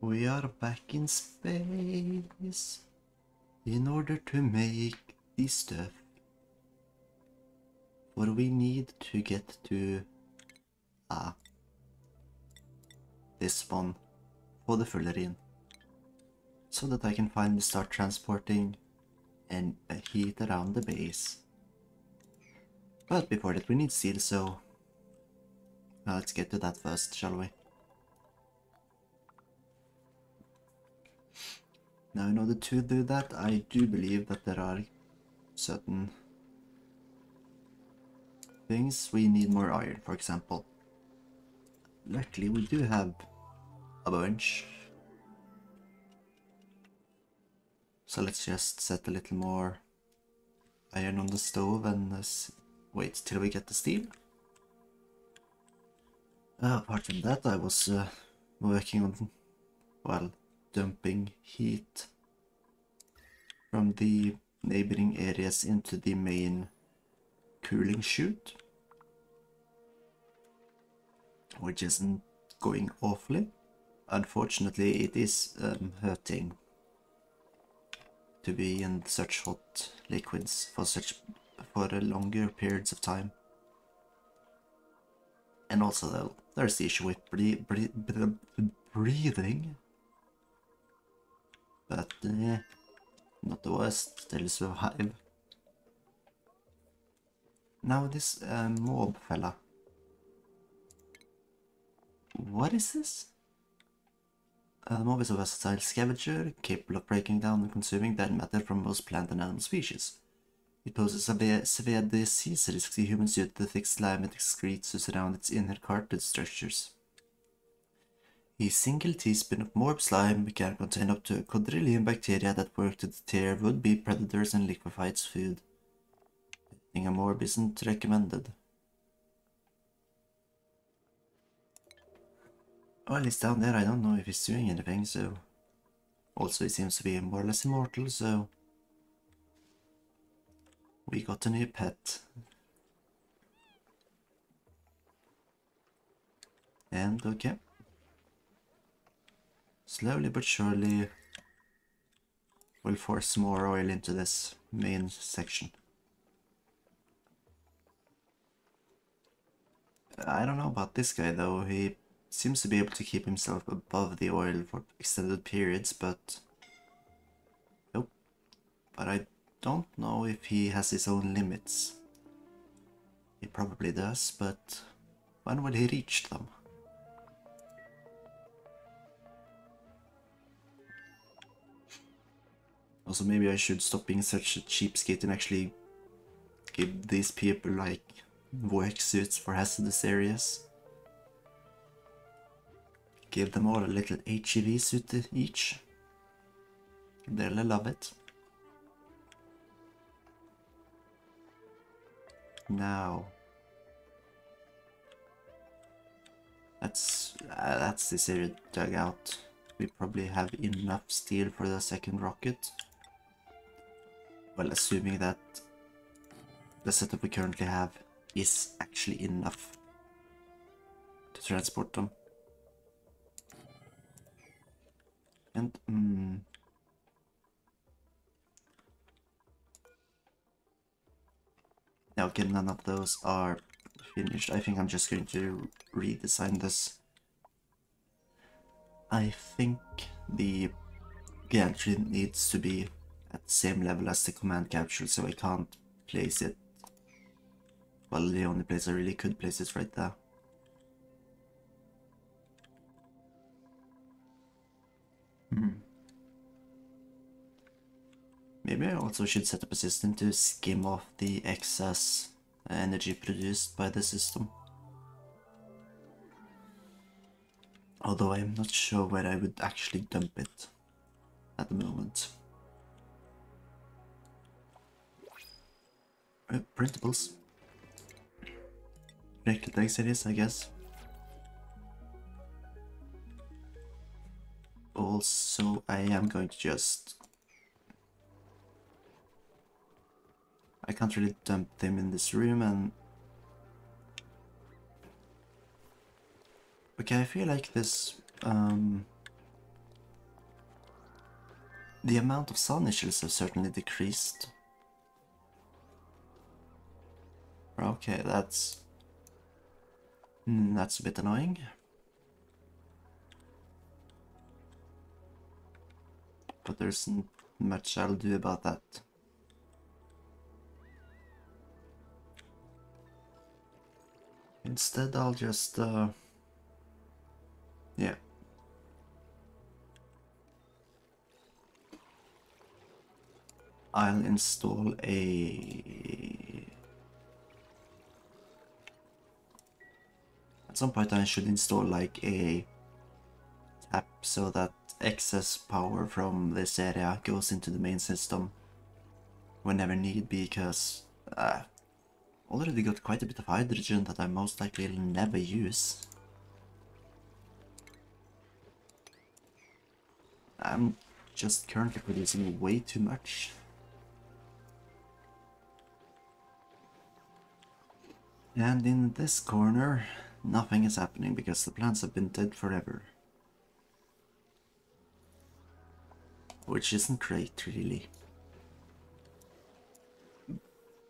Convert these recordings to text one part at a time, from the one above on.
We are back in space in order to make this stuff. For we need to get to this one for the fullerene, so that I can finally start transporting and heat around the base. But before that we need steel, so let's get to that first, shall we? Now, in order to do that, I do believe that there are certain things we need more iron, for example. Luckily, we do have a bunch. So let's just set a little more iron on the stove and wait till we get the steel. Apart from that, I was working on, well, dumping heat from the neighboring areas into the main cooling chute, which isn't going awfully. Unfortunately, it is hurting to be in such hot liquids for longer periods of time. And also, though, there's the issue with breathing. But not the worst, still survive. Now this mob fella. What is this? The mob is a versatile scavenger, capable of breaking down and consuming dead matter from most plant and animal species. It poses a severe disease risk to humans due to the thick slime it excretes to surround its inner cartilage structures. A single teaspoon of morb slime can contain up to a quadrillion bacteria that work to deter would-be predators and liquefy its food. Eating a morb isn't recommended. Well, he's down there, I don't know if he's doing anything, so... Also, he seems to be more or less immortal, so... We got a new pet. And, okay. Slowly but surely, we'll force more oil into this main section. I don't know about this guy though, he seems to be able to keep himself above the oil for extended periods, but... Nope. But I don't know if he has his own limits. He probably does, but when will he reach them? Also, maybe I should stop being such a cheapskate and actually give these people, like, work suits for hazardous areas. Give them all a little HEV suit each. They'll love it. Now... That's this area dug out. We probably have enough steel for the second rocket. Well, assuming that the setup we currently have is actually enough to transport them. And, okay, none of those are finished. I think I'm just going to redesign this. I think the gantry needs to be at the same level as the command capsule, so I can't place it. Well, the only place I really could place is right there. Maybe I also should set up a system to skim off the excess energy produced by the system. Although I'm not sure where I would actually dump it at the moment. Printables. Rectangle it is, I guess. Also, I am going to just... I can't really dump them in this room, and... Okay, I feel like this The amount of sun issues have certainly decreased. Okay, that's a bit annoying. But there isn't much I'll do about that. Instead, I'll just, yeah. I'll install a... At some point I should install like a tap so that excess power from this area goes into the main system whenever need be, because already got quite a bit of hydrogen that I most likely will never use. I'm just currently producing way too much. And in this corner, nothing is happening because the plants have been dead forever. Which isn't great, really.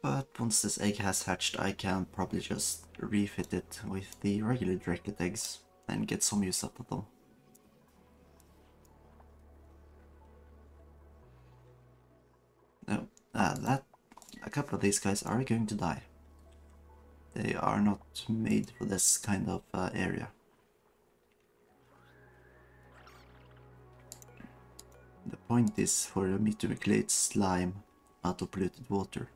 But once this egg has hatched, I can probably just refit it with the regular droplet eggs and get some use out of them. No, a couple of these guys are going to die. They are not made for this kind of area. The point is for me to create slime out of polluted water.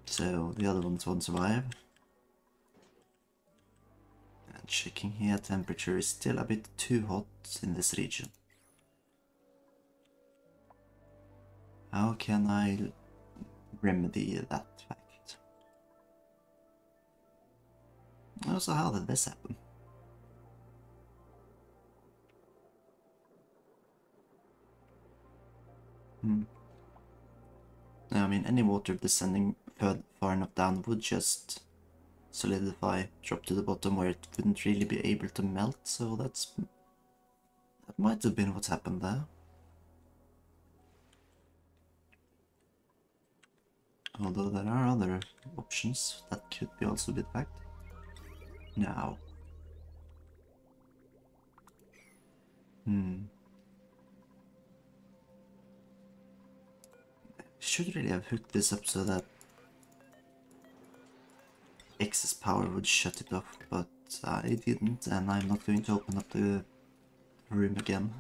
So the other ones won't survive. And checking here, temperature is still a bit too hot in this region. How can I remedy that fact? Also, how did this happen? I mean, any water descending far enough down would just solidify, drop to the bottom where it wouldn't really be able to melt, so that might have been what happened there. Although there are other options that could be also be the fact. Now. Should really have hooked this up so that excess power would shut it off, but I didn't, and I'm not going to open up the room again.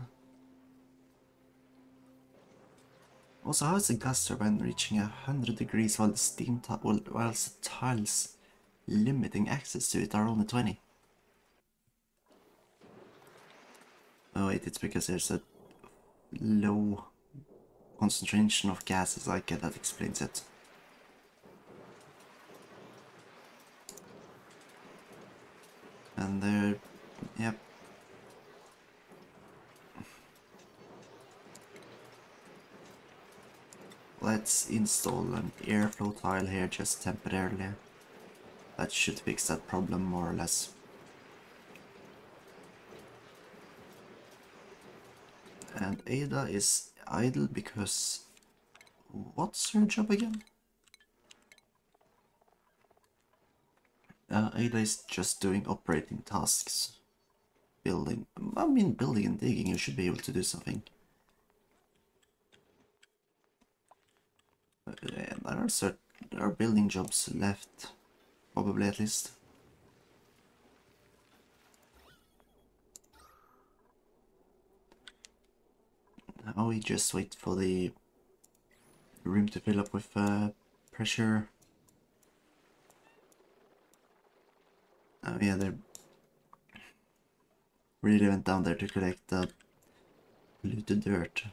Also, how is the gas turbine reaching 100 degrees while the steam whilst the tiles limiting access to it are only 20? Oh wait, it's because there's a low concentration of gases. Okay, that explains it. And there, yep. Let's install an airflow tile here just temporarily. That should fix that problem more or less. And Ada is idle because... what's her job again? Ada is just doing operating tasks. Building... I mean, building and digging, you should be able to do something. There are building jobs left. Probably, at least. Now we just wait for the room to fill up with pressure. Oh yeah, they really went down there to collect the polluted dirt.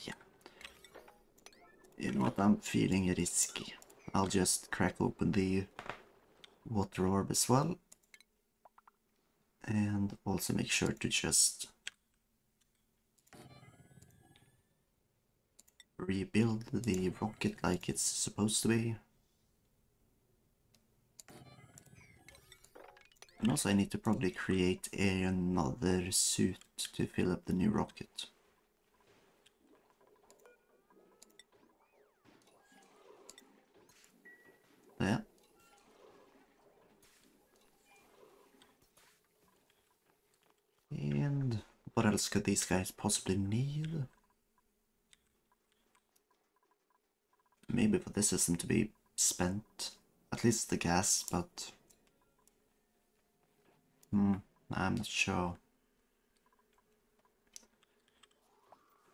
Yeah. You know what, I'm feeling risky. I'll just crack open the water orb as well. And also make sure to just rebuild the rocket like it's supposed to be. And also I need to probably create another suit to fill up the new rocket. Yeah. And what else could these guys possibly need? Maybe for this system to be spent. At least the gas, but... I'm not sure.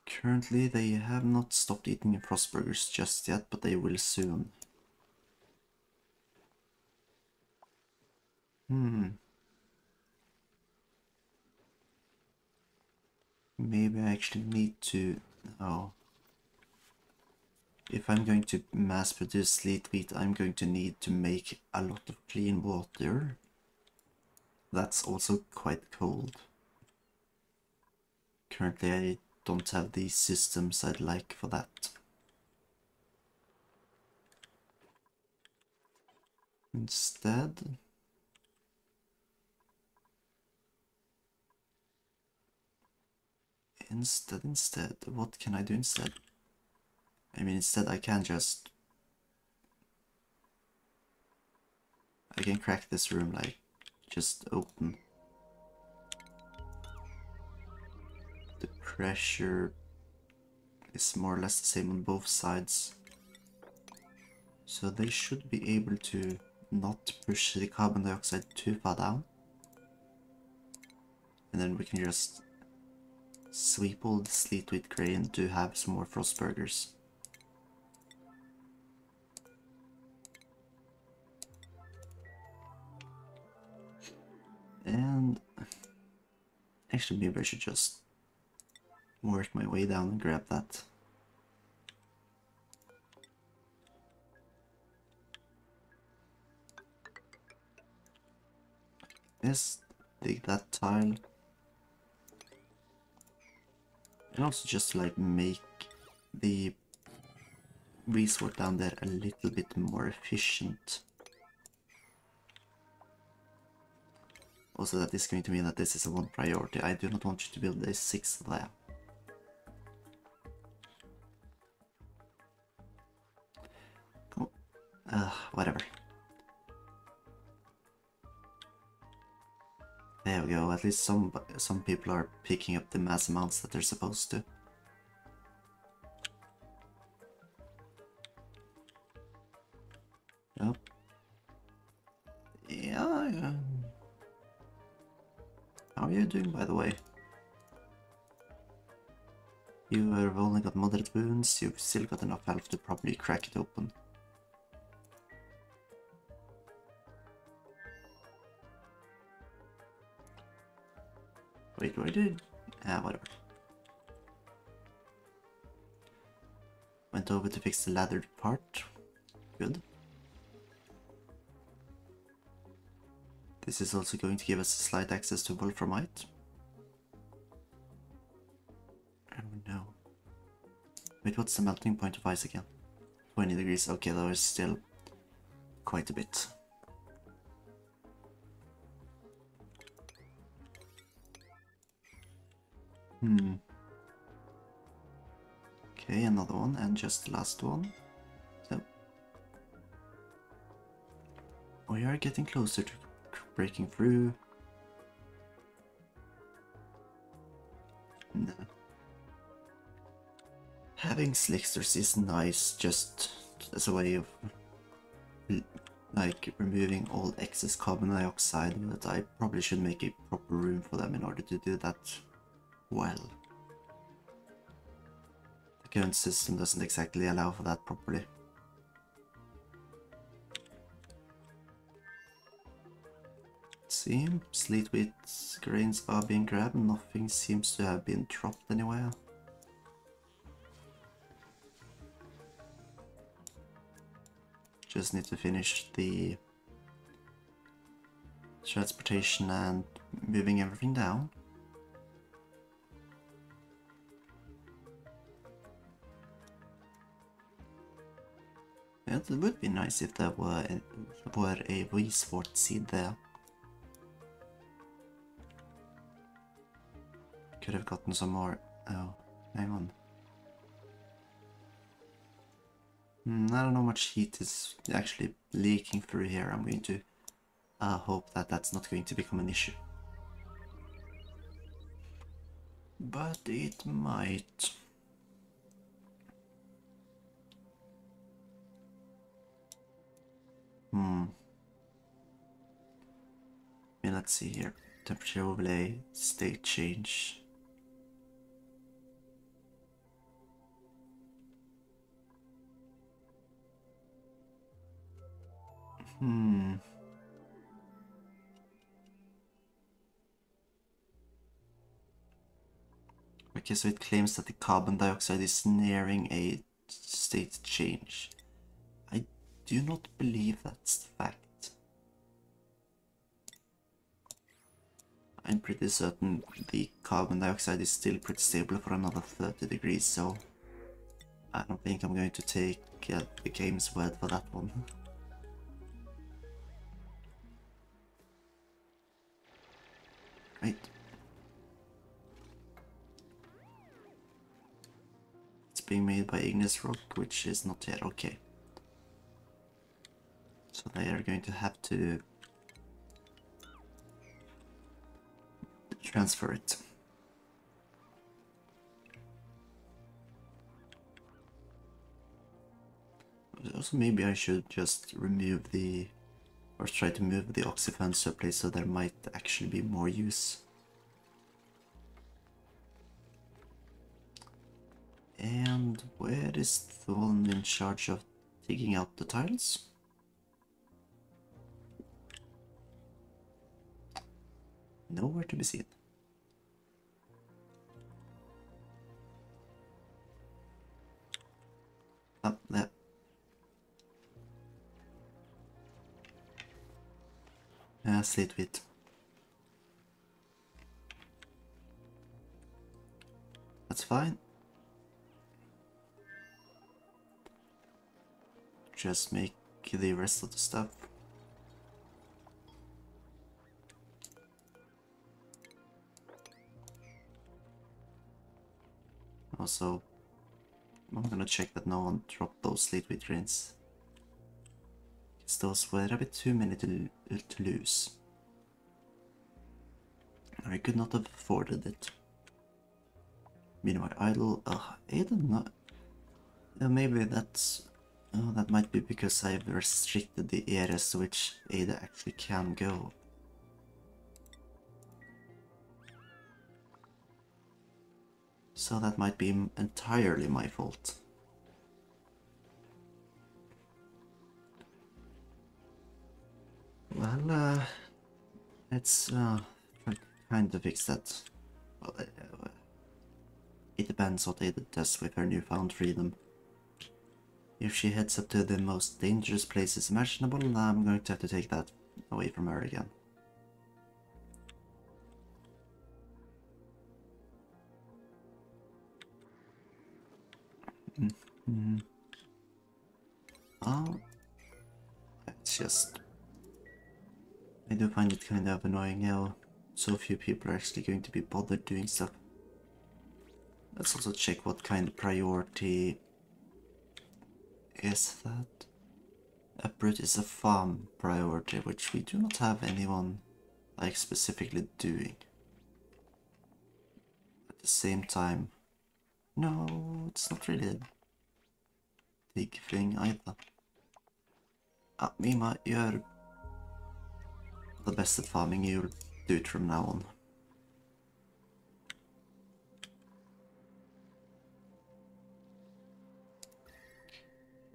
Currently they have not stopped eating Frostburgers just yet, but they will soon. Maybe I actually need to... Oh. If I'm going to mass produce sleet wheat, I'm going to need to make a lot of clean water. That's also quite cold. Currently I don't have the systems I'd like for that. Instead, what can I do instead? I mean, instead I can crack this room, like, just open. The pressure is more or less the same on both sides. So they should be able to not push the carbon dioxide too far down. And then we can just sweep all the sleet wheat grain to have some more Frostburgers. And actually maybe I should just work my way down and grab that. Yes, dig that tile. And also just like make the resort down there a little bit more efficient. Also, that is going to mean that this is a one priority. I do not want you to build a 6 there. Cool. Whatever. There we go. At least some people are picking up the mass amounts that they're supposed to. Yep. Yeah. How are you doing, by the way? You have only got moderate wounds, you've still got enough health to probably crack it open. Wait, what did... whatever. Went over to fix the laddered part. Good. This is also going to give us slight access to wolframite. Oh no. Wait, what's the melting point of ice again? 20 degrees. Okay, that was still quite a bit. Okay, another one, and just the last one. So we are getting closer to breaking through. No. Having slicksters is nice, just as a way of like removing all excess carbon dioxide, but I probably should make a proper room for them in order to do that well. The current system doesn't exactly allow for that properly. Let's see, sleet wheat grains are being grabbed, nothing seems to have been dropped anywhere. Just need to finish the transportation and moving everything down. Yeah, it would be nice if there were a resort seed there. Could have gotten some more. Oh, hang on. I don't know how much heat is actually leaking through here. I'm going to hope that that's not going to become an issue. But it might. Let's see here. Temperature overlay, state change. Okay, so it claims that the carbon dioxide is nearing a state change. I do not believe that's the fact. I'm pretty certain the carbon dioxide is still pretty stable for another 30 degrees, so I don't think I'm going to take the game's word for that one. Right. It's being made by igneous rock, which is not yet okay. So they are going to have to transfer it. Also, maybe I should just remove the, or try to move the oxyfan surplus so there might actually be more use. And where is the one in charge of digging out the tiles? Nowhere to be seen. Up there. Slate wheat. That's fine. Just make the rest of the stuff. Also, I'm gonna check that no one dropped those slate wheat grains. Those were a bit too many to lose. I could not have afforded it. Meanwhile, idle. Aiden not. Maybe that's. Oh, that might be because I've restricted the areas to which Ada actually can go. So that might be entirely my fault. Well, let's try to kind of fix that. Well, it depends what Ada does with her newfound freedom. If she heads up to the most dangerous places imaginable, I'm going to have to take that away from her again. It's just... I do find it kind of annoying how so few people are actually going to be bothered doing stuff. Let's also check what kind of priority is that. Uproot is a farm priority, which we do not have anyone like specifically doing. At the same time, no, it's not really a big thing either. Mima, you're the best at farming, you'll do it from now on.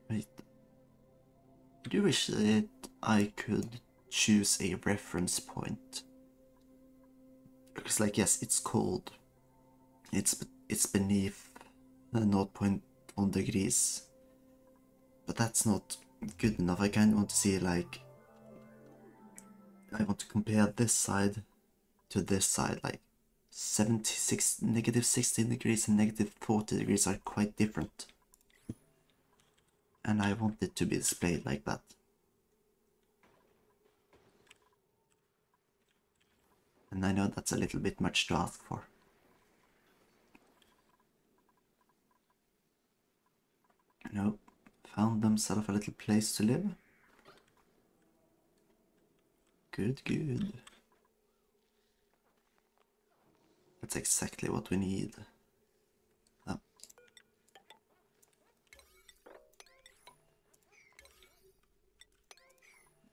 Right. I do wish that I could choose a reference point. Because, like, yes, it's cold. It's beneath 0.1 degrees. But that's not good enough. I kind of want to see, like, I want to compare this side to this side. Like, negative 16 degrees and negative 40 degrees are quite different. And I want it to be displayed like that. And I know that's a little bit much to ask for. Found themselves a little place to live. Good, good. That's exactly what we need. Oh.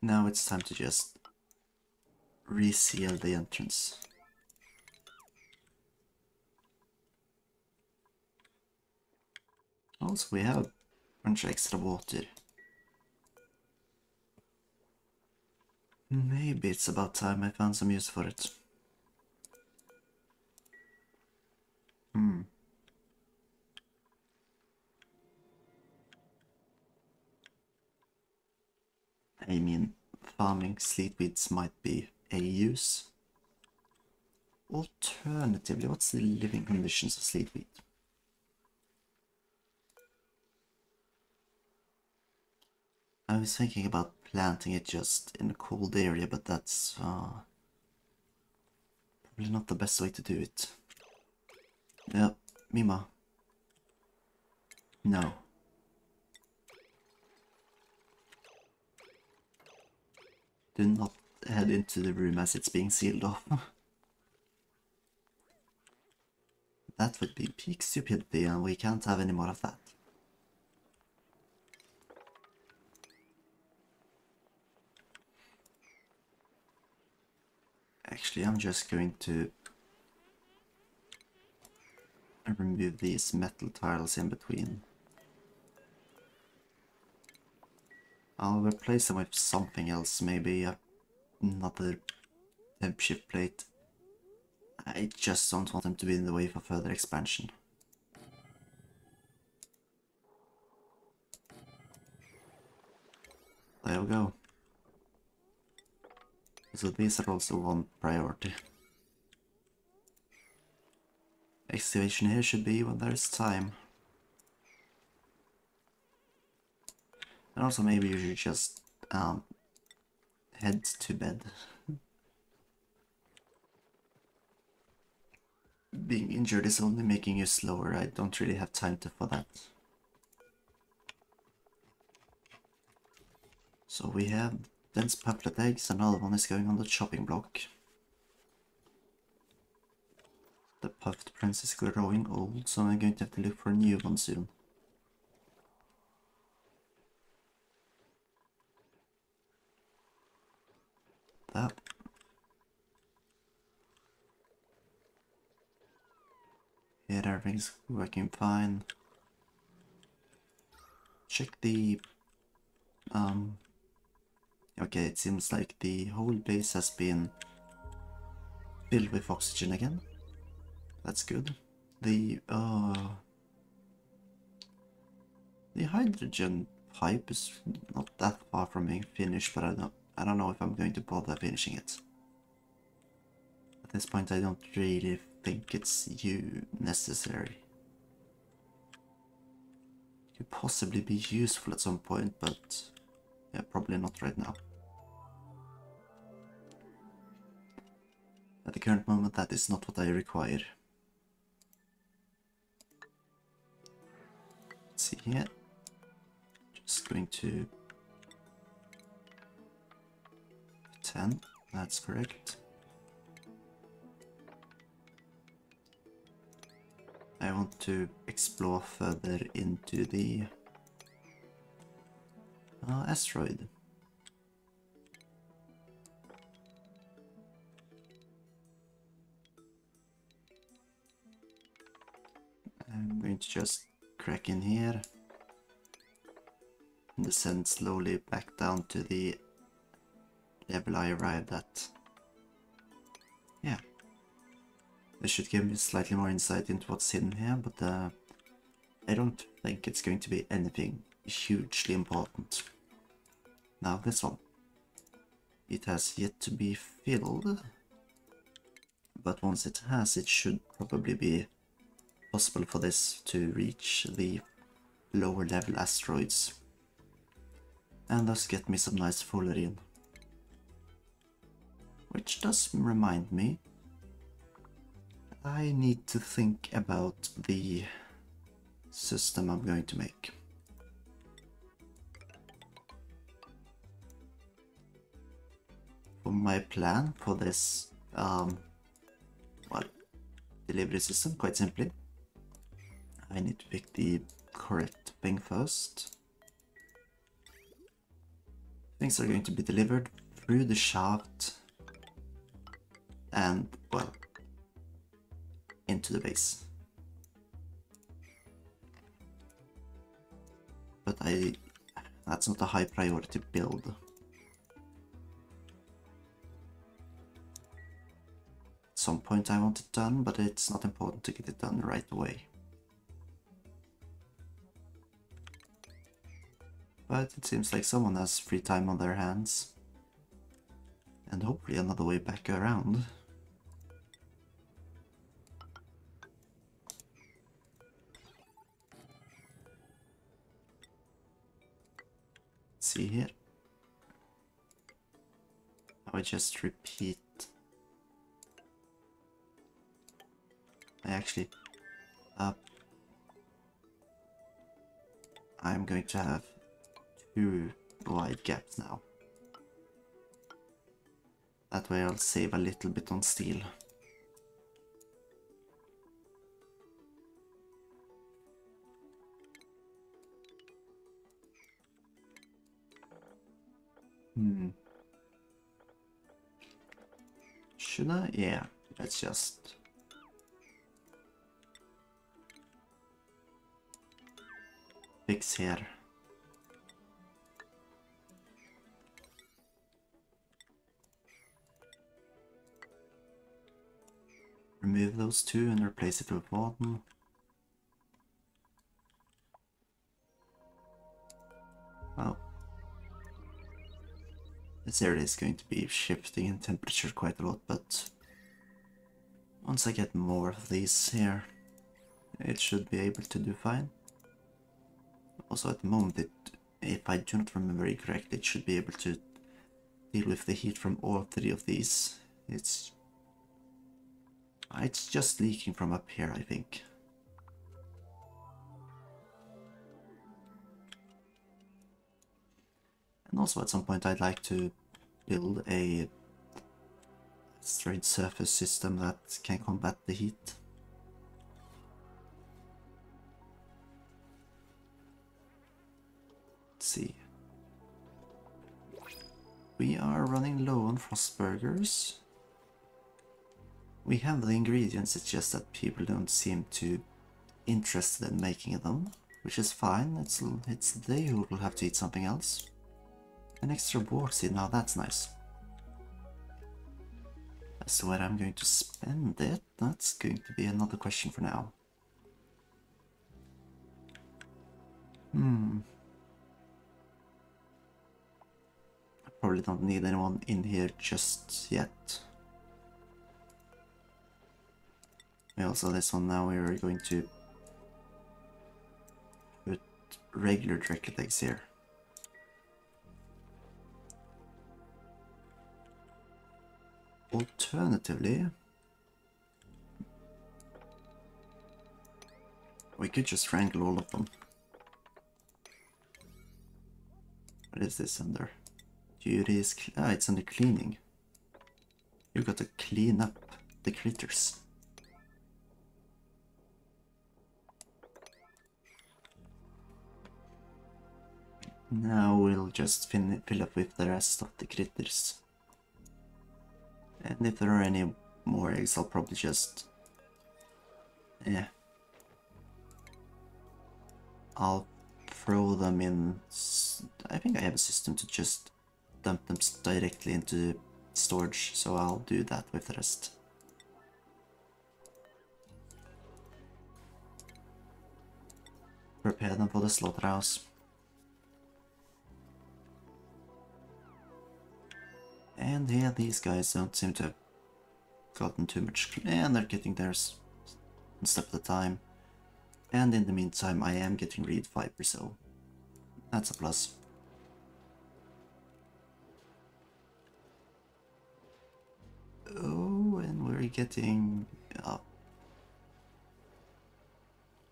Now it's time to just reseal the entrance. Also, we have a bunch of extra water. Maybe it's about time I found some use for it. I mean, farming sleetweeds might be a use. Alternatively, what's the living conditions of sleetweed? I was thinking about planting it just in a cold area, but that's probably not the best way to do it. Yeah, Mima. No. Do not head into the room as it's being sealed off. That would be peak stupidity, and we can't have any more of that. Actually, I'm just going to remove these metal tiles in between. I'll replace them with something else, maybe another temp shift plate. I just don't want them to be in the way for further expansion. There we go. So these are also one priority. Excavation here should be when there's time. And also maybe you should just head to bed. Being injured is only making you slower. I don't really have time for that. So we have dense pufflet eggs, another one is going on the chopping block. The puffed prince is growing old, so I'm going to have to look for a new one soon. That. Here everything's working fine. Check the okay, it seems like the whole base has been filled with oxygen again. That's good. The hydrogen pipe is not that far from being finished, but I don't know if I'm going to bother finishing it. At this point, I don't really think it's necessary. It could possibly be useful at some point, but yeah, probably not right now. At the current moment, that is not what I require. Let's see here. Just going to 10, that's correct. I want to explore further into the asteroid. I'm going to just crack in here and descend slowly back down to the level I arrived at. Yeah. This should give me slightly more insight into what's hidden here, but I don't think it's going to be anything hugely important. Now this one. It has yet to be filled, but once it has, it should probably be possible for this to reach the lower level asteroids and thus get me some nice foolery in. Which does remind me, I need to think about the system I'm going to make. my plan for this well, delivery system, quite simply. I need to pick the correct thing first. Things are going to be delivered through the shaft and, well, into the base. But that's not a high priority build. At some point I want it done, but it's not important to get it done right away. But it seems like someone has free time on their hands. And hopefully another way back around. Let's see here. I just repeat. I'm going to have 2 wide gaps now. That way I'll save a little bit on steel. Should I? Yeah, let's just... fix here. Remove those 2 and replace it with 1. Well, this area is going to be shifting in temperature quite a lot, but once I get more of these here, it should be able to do fine. Also at the moment, if I do not remember incorrectly, it should be able to deal with the heat from all 3 of these. It's just leaking from up here, I think. And also at some point I'd like to build a straight surface system that can combat the heat. Let's see. We are running low on frost burgers. We have the ingredients, it's just that people don't seem to interested in making them, which is fine. It's they who will have to eat something else. An extra board seed, now that's nice. As to where I'm going to spend it, that's going to be another question for now. I probably don't need anyone in here just yet. Also this one now we are going to put regular draklet eggs here. Alternatively, we could just wrangle all of them. What is this under? Duty is it's under cleaning. You got to clean up the critters. Now we'll just fill up with the rest of the critters. And if there are any more eggs, I'll probably just... I'll throw them in... I think I have a system to just dump them directly into storage, so I'll do that with the rest. Prepare them for the slaughterhouse. And yeah, these guys don't seem to have gotten too much, and they're getting theirs one step at a time. And in the meantime, I am getting reed fiber, so that's a plus. Oh, and we're getting up.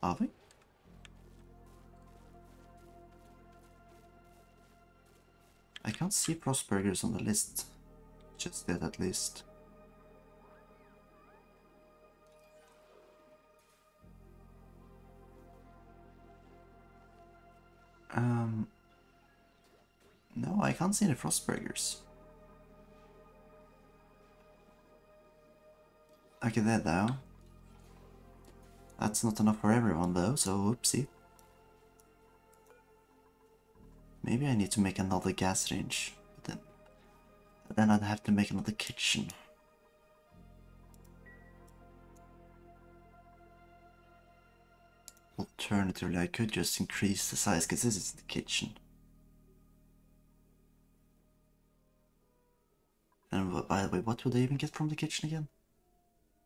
Are we? I can't see Frostburgers on the list just yet at least. No, I can't see any Frostburgers. Okay, there though. That's not enough for everyone though, so whoopsie. Maybe I need to make another gas range, but then I'd have to make another kitchen. Alternatively, I could just increase the size, because this is the kitchen. And by the way, what would I even get from the kitchen again?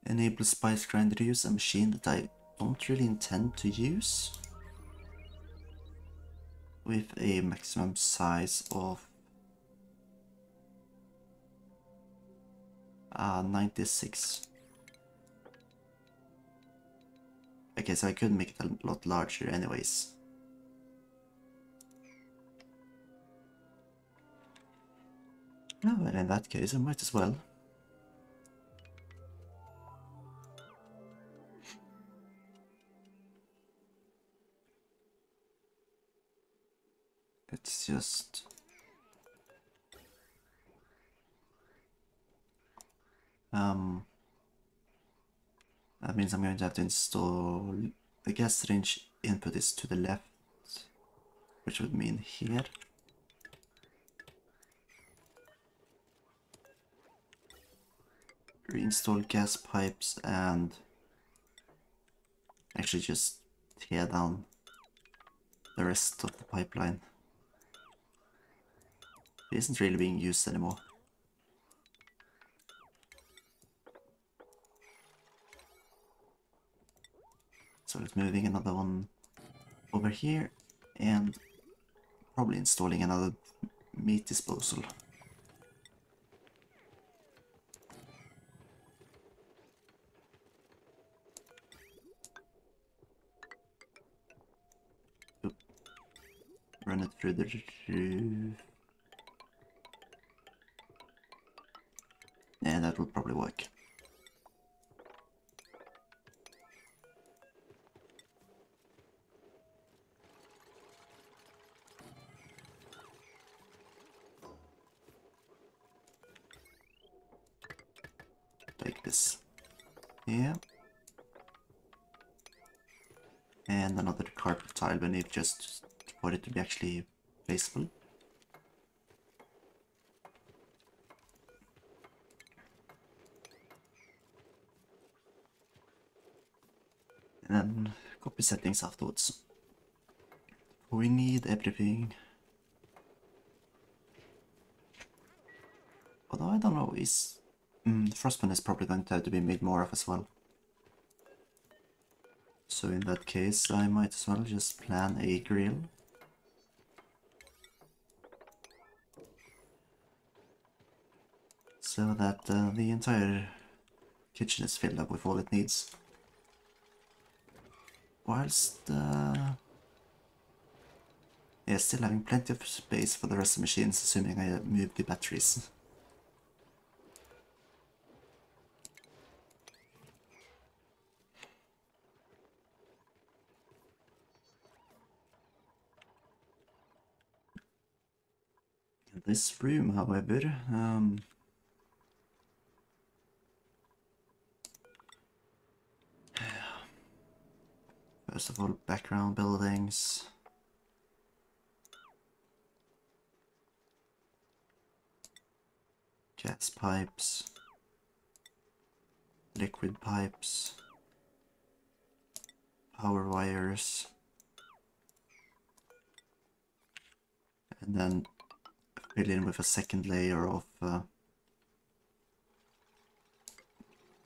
Enable spice grinder to use a machine that I don't really intend to use. With a maximum size of 96. Okay, so I could make it a lot larger anyways. Oh, well, in that case, I might as well. It's just... that means I'm going to have to install... The gas range input is to the left, which would mean here. Reinstall gas pipes and actually just tear down the rest of the pipeline. It isn't really being used anymore. So it's moving another one over here and probably installing another meat disposal. Oop. Run it through the roof. Yeah, that will probably work. Like this. Yeah. And another carpet tile beneath just for it to be actually placeable. And then copy settings afterwards. We need everything. Although I don't know, is Frostman is probably going to have to be made more of as well. So in that case, I might as well just plan a grill. So that the entire kitchen is filled up with all it needs. Whilst yeah, still having plenty of space for the rest of the machines, assuming I move the batteries. This room, however, first of all, background buildings. Gas pipes. Liquid pipes. Power wires. And then fill in with a second layer of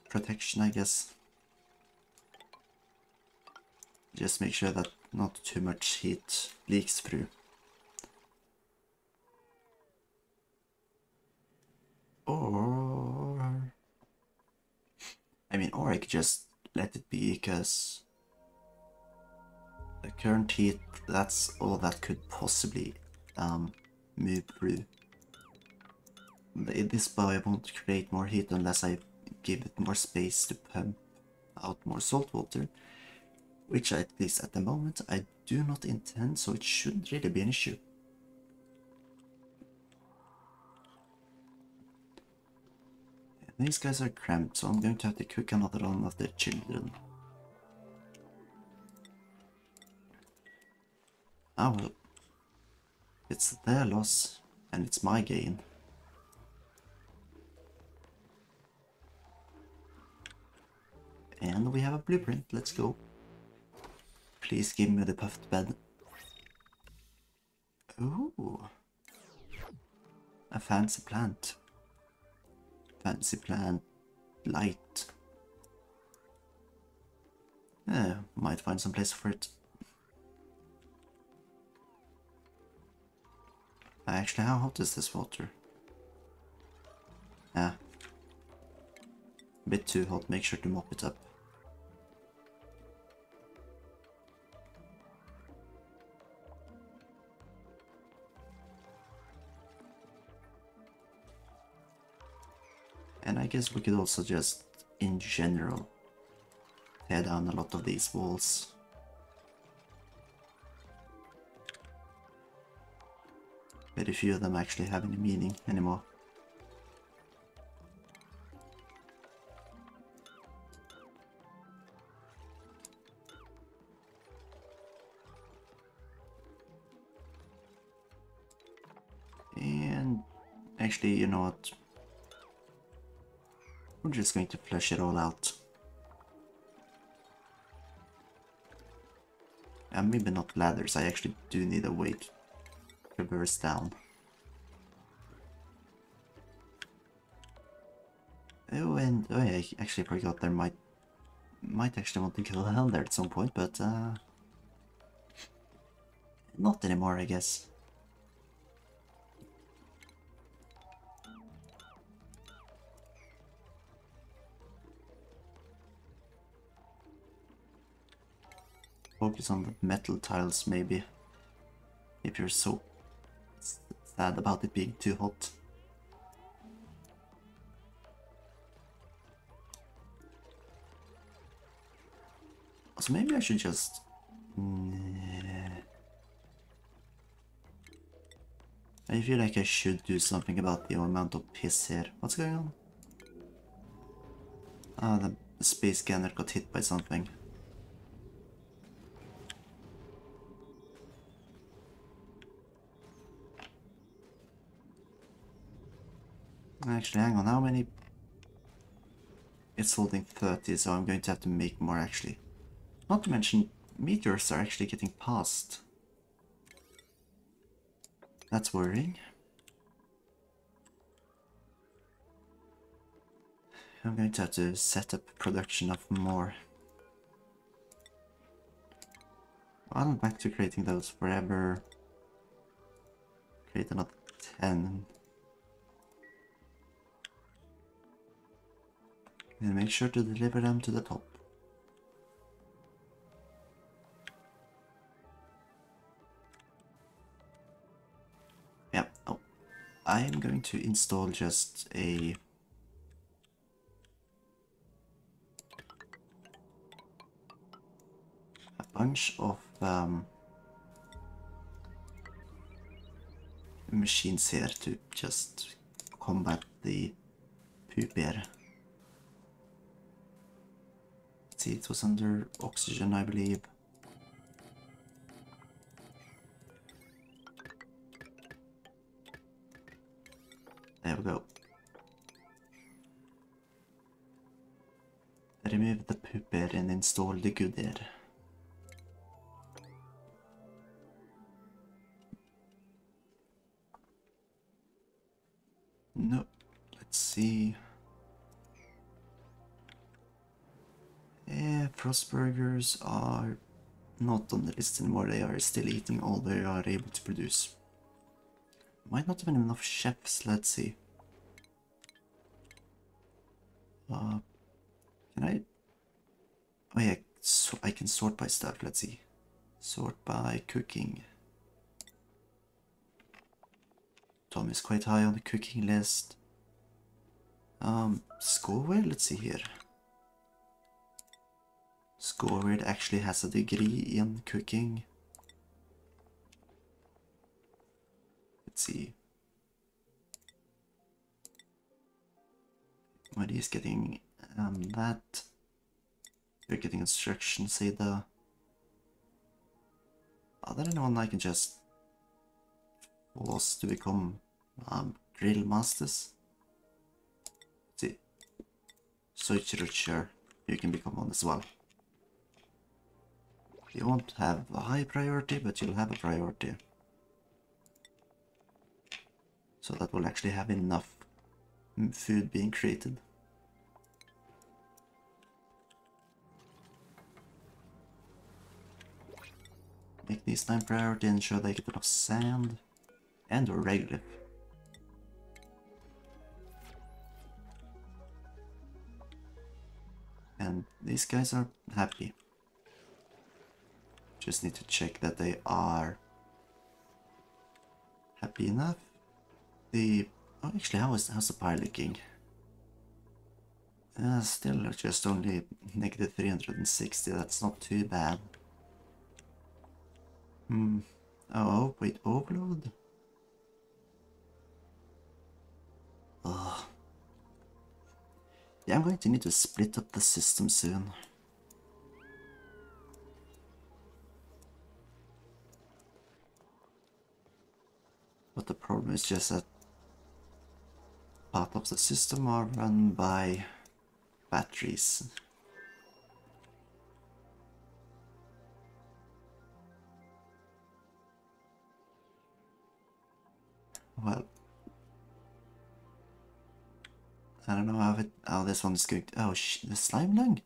protection, I guess. Just make sure that not too much heat leaks through. Or I could just let it be, because the current heat, that's all that could possibly move through. This boy won't create more heat unless I give it more space to pump out more salt water, which at least at the moment I do not intend, so it shouldn't really be an issue. And these guys are cramped, so I'm going to have to cook another one of their children. Ah well, it's their loss and it's my gain. And we have a blueprint, let's go. Please give me the puffed bed. Ooh. A fancy plant. Fancy plant. Light. Might find some place for it. Actually, how hot is this water? A bit too hot, make sure to mop it up. And I guess we could also just, in general, tear down a lot of these walls. Very few of them actually have any meaning anymore. And actually, you know what? We're just going to flush it all out. And maybe not ladders, I actually do need a way to traverse down. Oh, and oh yeah, I actually forgot there might actually want to kill hell there at some point, but not anymore, I guess. Focus on the metal tiles, maybe, if you're so sad about it being too hot. So maybe I should just... I feel like I should do something about the amount of piss here. What's going on? Ah, the space scanner got hit by something. Actually, hang on, how many? It's holding 30, so I'm going to have to make more actually. Not to mention, meteors are actually getting past. That's worrying. I'm going to have to set up production of more. Well, I'm back to creating those forever. Create another 10. And make sure to deliver them to the top. Yeah, oh. I am going to install just a bunch of machines here to just combat the poop here. Let's see, it was under oxygen, I believe. There we go. Remove the poop air and install the good air. No, let's see. Yeah, Frostburgers are not on the list anymore. They are still eating all they are able to produce. Might not have been enough chefs, let's see. Can I? Oh yeah, so I can sort by stuff, let's see. Sort by cooking. Tom is quite high on the cooking list. Scoreward, let's see here. Scoreward actually has a degree in cooking. Let's see. What he's getting that. You're getting instructions, say the other than one I can just force to become grill masters. Let's see. So sure, you can become one as well. You won't have a high priority, but you'll have a priority. So that will actually have enough food being created. Make these 9 priority and ensure they get enough sand and or regolith. And these guys are happy. Just need to check that they are happy enough. Oh, actually, how's the pie looking? Still just only negative 360. That's not too bad. Oh, wait, overload? Ugh. Yeah, I'm going to need to split up the system soon. But the problem is just that part of the system are run by batteries. Well, I don't know how this one's going to... Oh, the slime lung?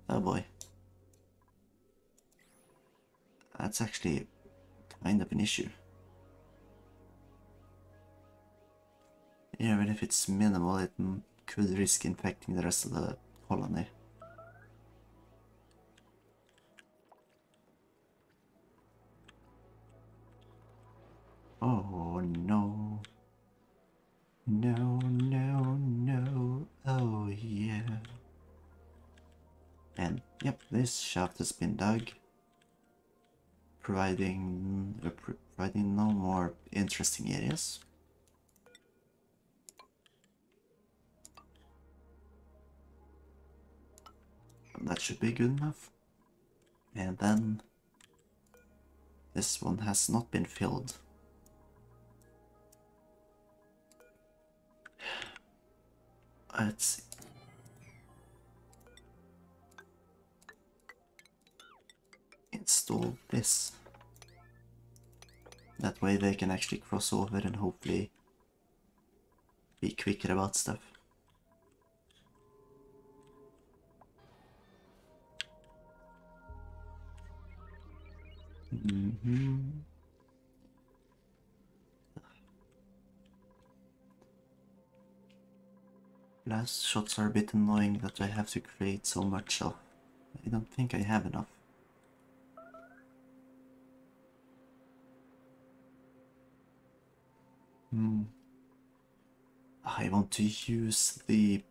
Oh boy. That's actually kind of an issue. Even if it's minimal, it could risk infecting the rest of the colony. Oh no. No, no, no. Oh yeah. And yep, this shaft has been dug. Providing no more interesting areas. That should be good enough. And then this one has not been filled. Let's see. Install this. That way they can actually cross over and hopefully be quicker about stuff. Blast shots are a bit annoying that I have to create so much of. I don't think I have enough. I want to use the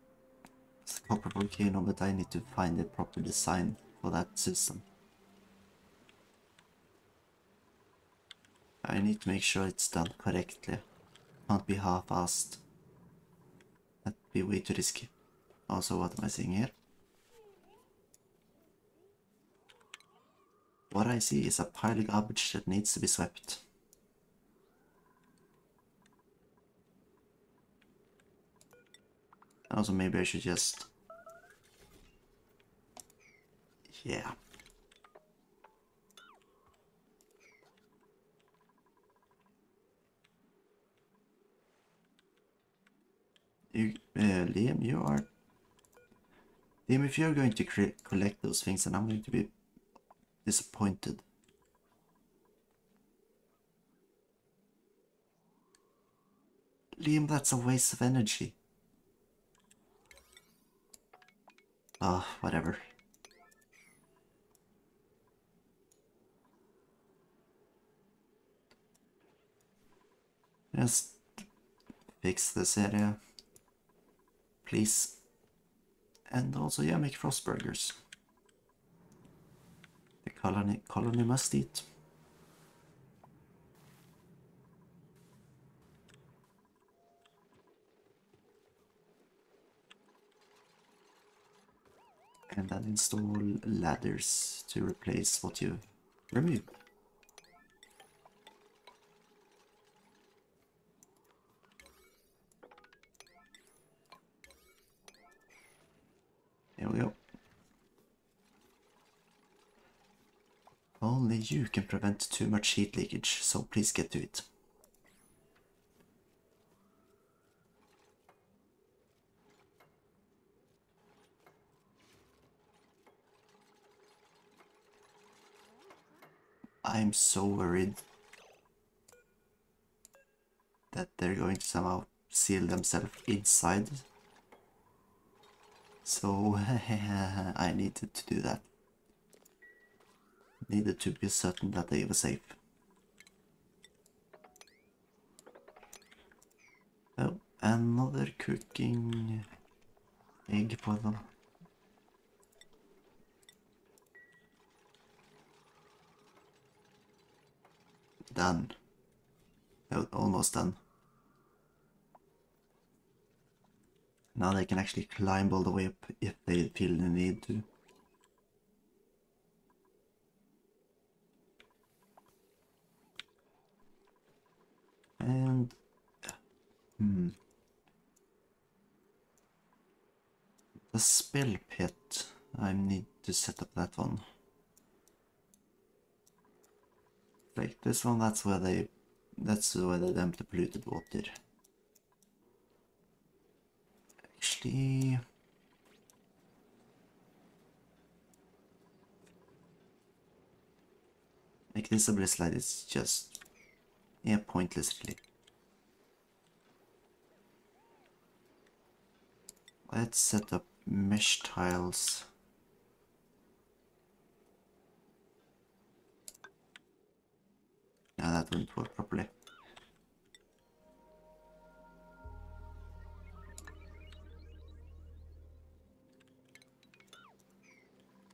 copper volcano, but I need to find a proper design for that system. I need to make sure it's done correctly. Can't be half-assed. That'd be way too risky. Also, what am I seeing here? What I see is a pile of garbage that needs to be swept. Also, maybe I should just... Yeah. Liam, you are... Liam, if you're going to collect those things, then I'm going to be disappointed. Liam, that's a waste of energy. Ah, whatever. Just fix this area, please. And also, yeah, make frost burgers. The colony must eat. And then install ladders to replace what you've removed. There we go. Only you can prevent too much heat leakage, so please get to it. I'm so worried that they're going to somehow seal themselves inside. So I needed to do that. Needed to be certain that they were safe. Oh, another cooking egg for them. Done. Oh, almost done. Now they can actually climb all the way up if they feel the need to. And the spill pit, I need to set up that one. Like this one, that's where they dump the polluted water. Actually, like this ability slide is just, yeah, pointless really. Let's set up mesh tiles. No, that wouldn't work properly.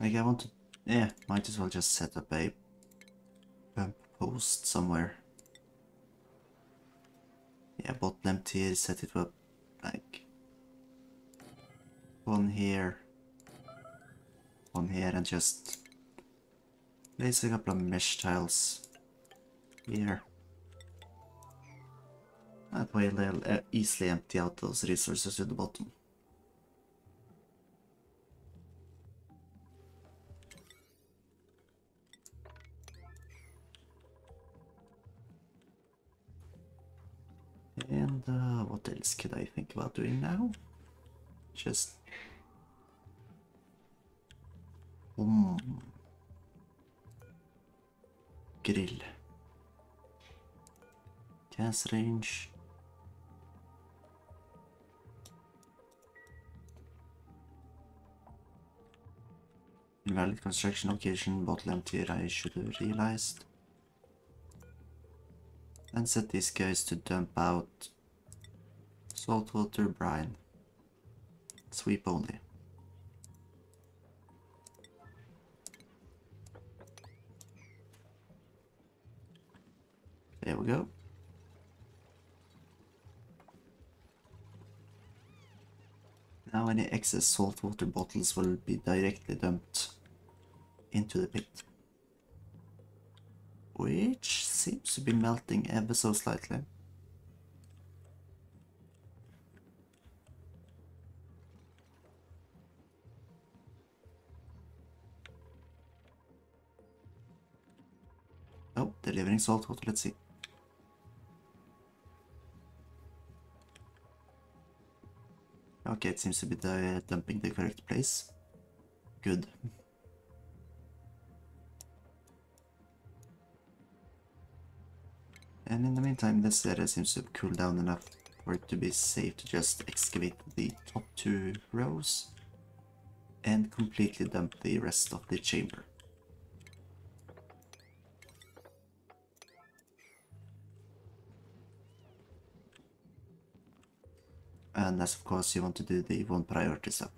Like I want to, yeah, might as well just set up a bump post somewhere. Yeah, bottom tier, set it up like one here, and just place a couple of mesh tiles here. That way they'll easily empty out those resources to the bottom. And what else could I think about doing now? Just grill. Gas range. Invalid construction location, bottle emptier, I should have realized. And set these guys to dump out saltwater brine. Sweep only. There we go. Now any excess saltwater bottles will be directly dumped into the pit, which seems to be melting ever so slightly. Oh, delivering saltwater, let's see. Okay, it seems to be dumping the correct place. Good. And in the meantime, this area seems to have cooled down enough for it to be safe to just excavate the top 2 rows and completely dump the rest of the chamber. Unless of course you want to do the one priority stuff.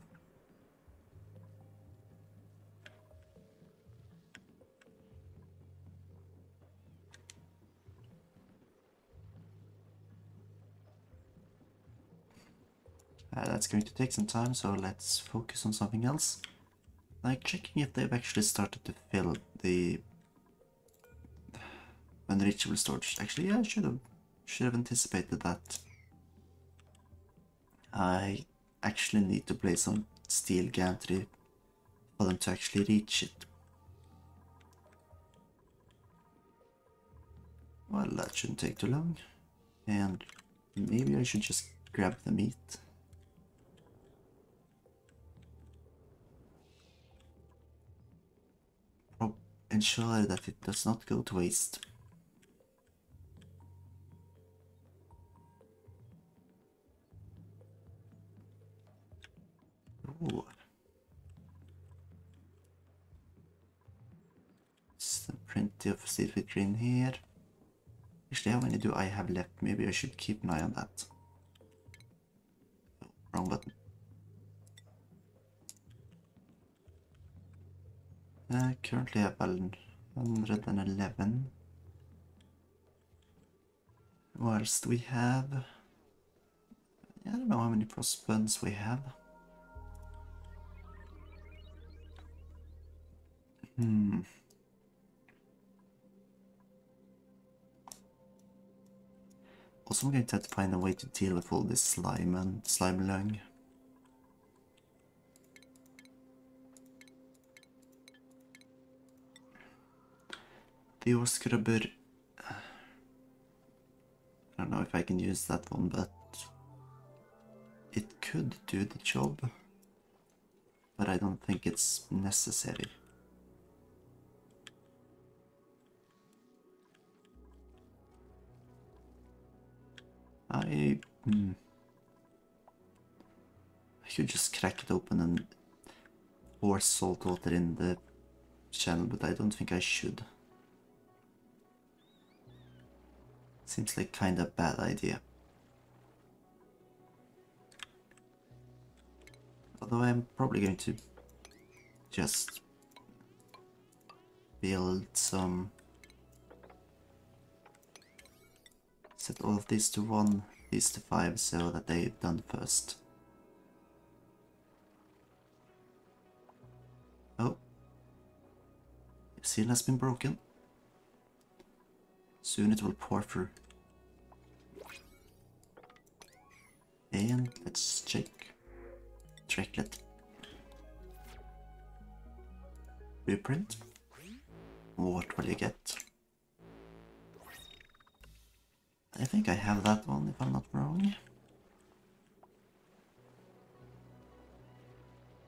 That's going to take some time, so let's focus on something else. Like checking if they've actually started to fill the unreachable storage. Actually, yeah, I should have anticipated that. I actually need to place some steel gantry for them to actually reach it. Well, that shouldn't take too long. And maybe I should just grab the meat. Ensure that it does not go to waste. Ooh. Plenty of seafood green here. Actually, how many do I have left? Maybe I should keep an eye on that. Oh, wrong button. Currently I have 111. Whilst we have... I don't know how many frost buns we have. Also, I'm going to have to find a way to deal with all this slime and slime lung. The ore scrubber... I don't know if I can use that one, but it could do the job. But I don't think it's necessary. I could just crack it open and pour salt water in the channel, but I don't think I should. Seems like kinda a bad idea. Although I'm probably going to just build some... Set all of these to 1, these to 5, so that they're done first. Oh. The seal has been broken. Soon it will pour through. And let's check. Tracklet. Blueprint. What will you get? I think I have that one, if I'm not wrong.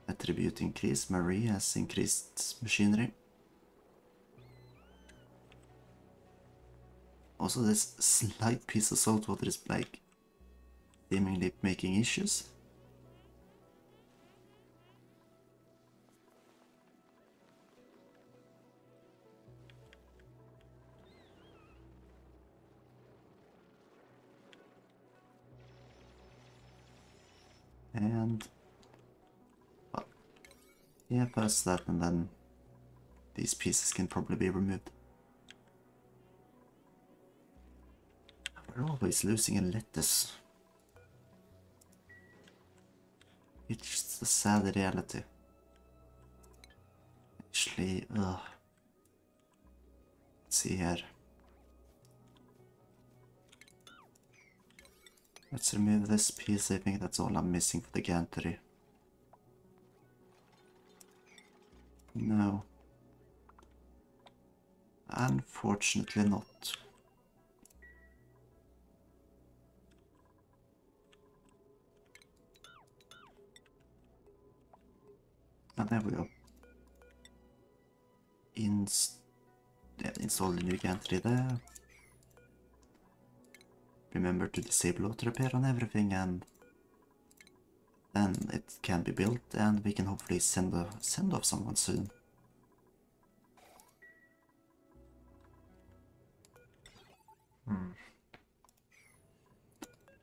Attribute increase. Marie has increased machinery. Also, this slight piece of salt water is like seemingly making issues. And well, yeah, first that, and then these pieces can probably be removed. We're always losing a lettuce. It's just a sad reality. Actually, let's see here. Let's remove this piece. I think that's all I'm missing for the gantry. No. Unfortunately not. And there we go. Install the new gantry there. Remember to disable auto repair on everything, and then it can be built, and we can hopefully send off someone soon.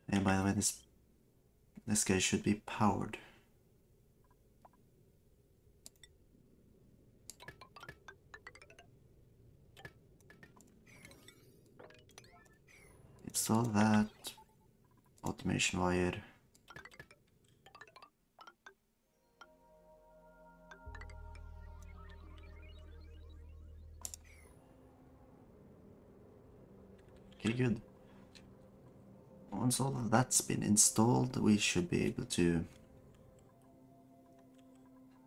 And by the way, this This guy should be powered. Install that. Automation wire. Okay, good. Once all of that's been installed, we should be able to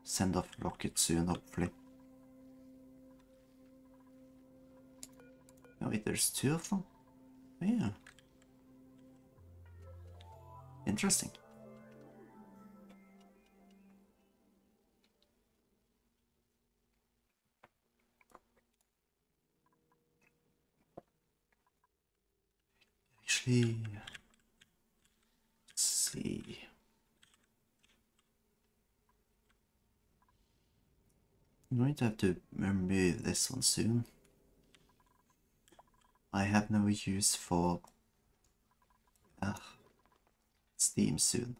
send off rockets soon, hopefully. Oh wait, there's 2 of them? Oh, yeah. Interesting. Actually, let's see. I'm going to have to remove this one soon. I have no use for steam soon.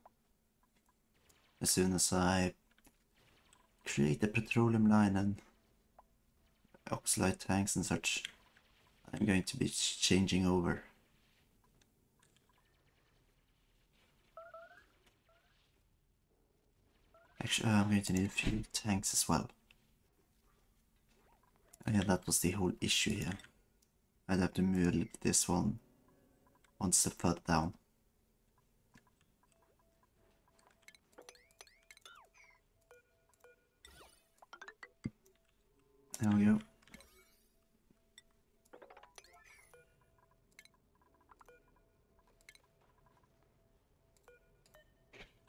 As soon as I create a petroleum line and oxalate tanks and such, I'm going to be changing over. Actually, I'm going to need a few tanks as well. Oh yeah, that was the whole issue here. I'd have to move this one step further down. There we go.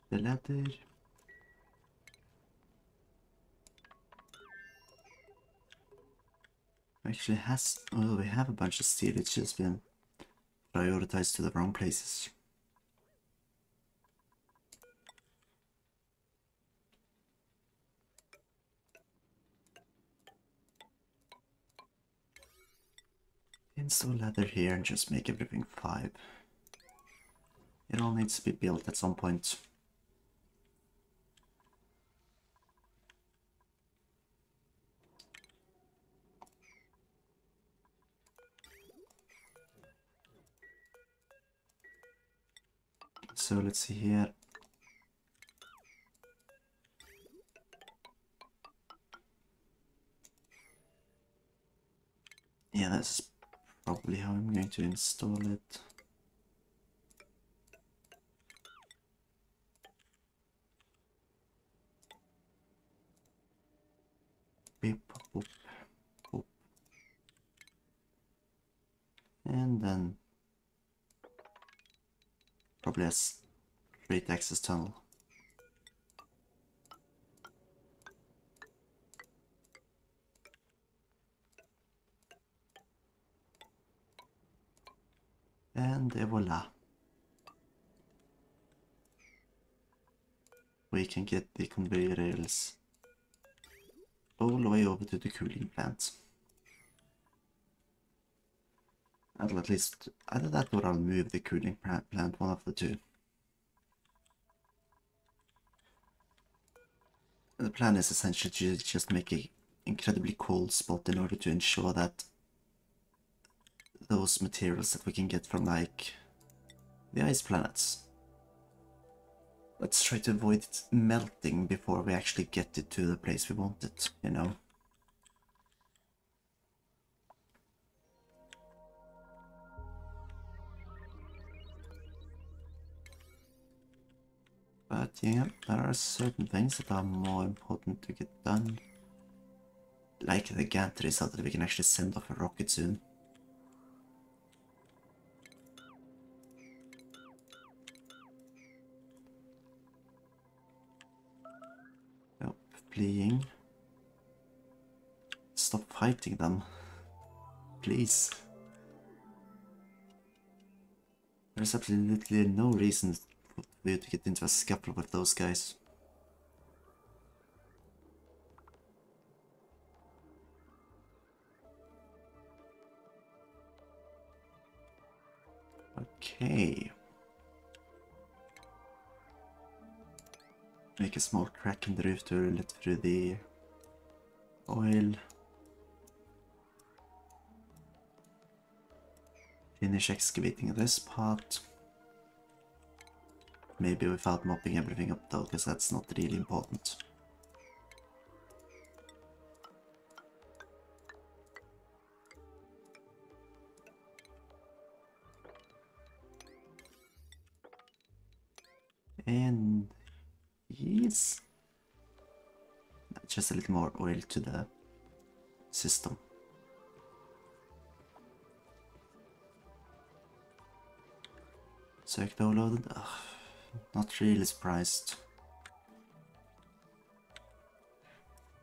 The ladder. Actually has, well, we have a bunch of steel, it's just been prioritized to the wrong places. Install ladder here and just make everything 5. It all needs to be built at some point. So let's see here. Yeah, that's probably how I'm going to install it. Beep, boop, boop. And then probably a straight access tunnel. And voila. We can get the conveyor rails all the way over to the cooling plant. I'll at least either that or I'll move the cooling plant, one of the two. The plan is essentially to just make an incredibly cold spot in order to ensure that those materials that we can get from like the ice planets, let's try to avoid it melting before we actually get it to the place we want it, you know. But yeah, there are certain things that are more important to get done. Like the gantry, so that we can actually send off a rocket soon. Oh, fleeing. Stop fighting them. Please. There's absolutely no reason for you to get into a scuffle with those guys. Okay. make a small crack in the roof to let through the oil. Finish excavating this part. Maybe without mopping everything up though, because that's not really important. And yes, just a little more oil to the system. Circuit overloaded? Ugh, not really surprised.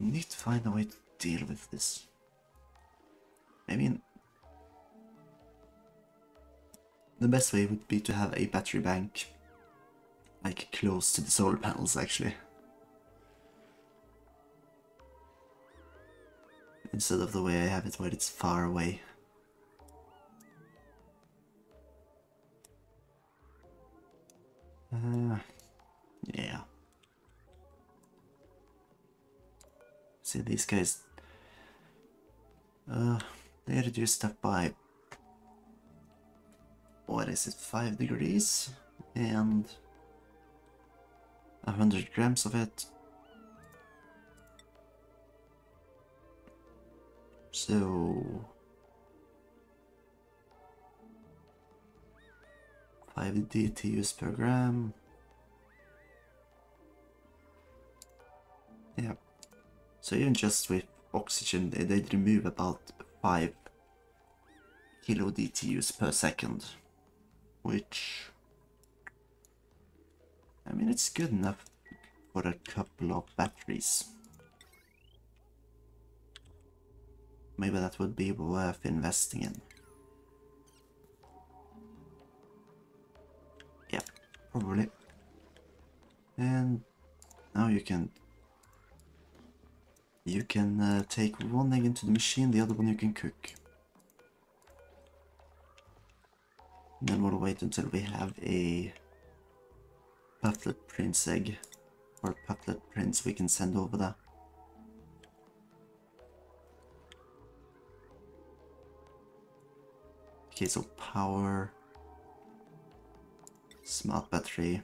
Need to find a way to deal with this. Maybe the best way would be to have a battery bank like close to the solar panels actually. Instead of the way I have it where it's far away. Yeah. See, these guys, they reduce stuff by, what is it, 5 degrees? And 100 grams of it. So 5 DTUs per gram. Yeah. So even just with oxygen, they'd remove about 5 kilo DTUs per second, which, I mean, it's good enough for a couple of batteries. Maybe that would be worth investing in. Yeah, probably. And now you can take one egg into the machine, the other one you can cook. And then we'll wait until we have a pufflet prince egg, or pufflet prince we can send over there. Okay, so power, smart battery.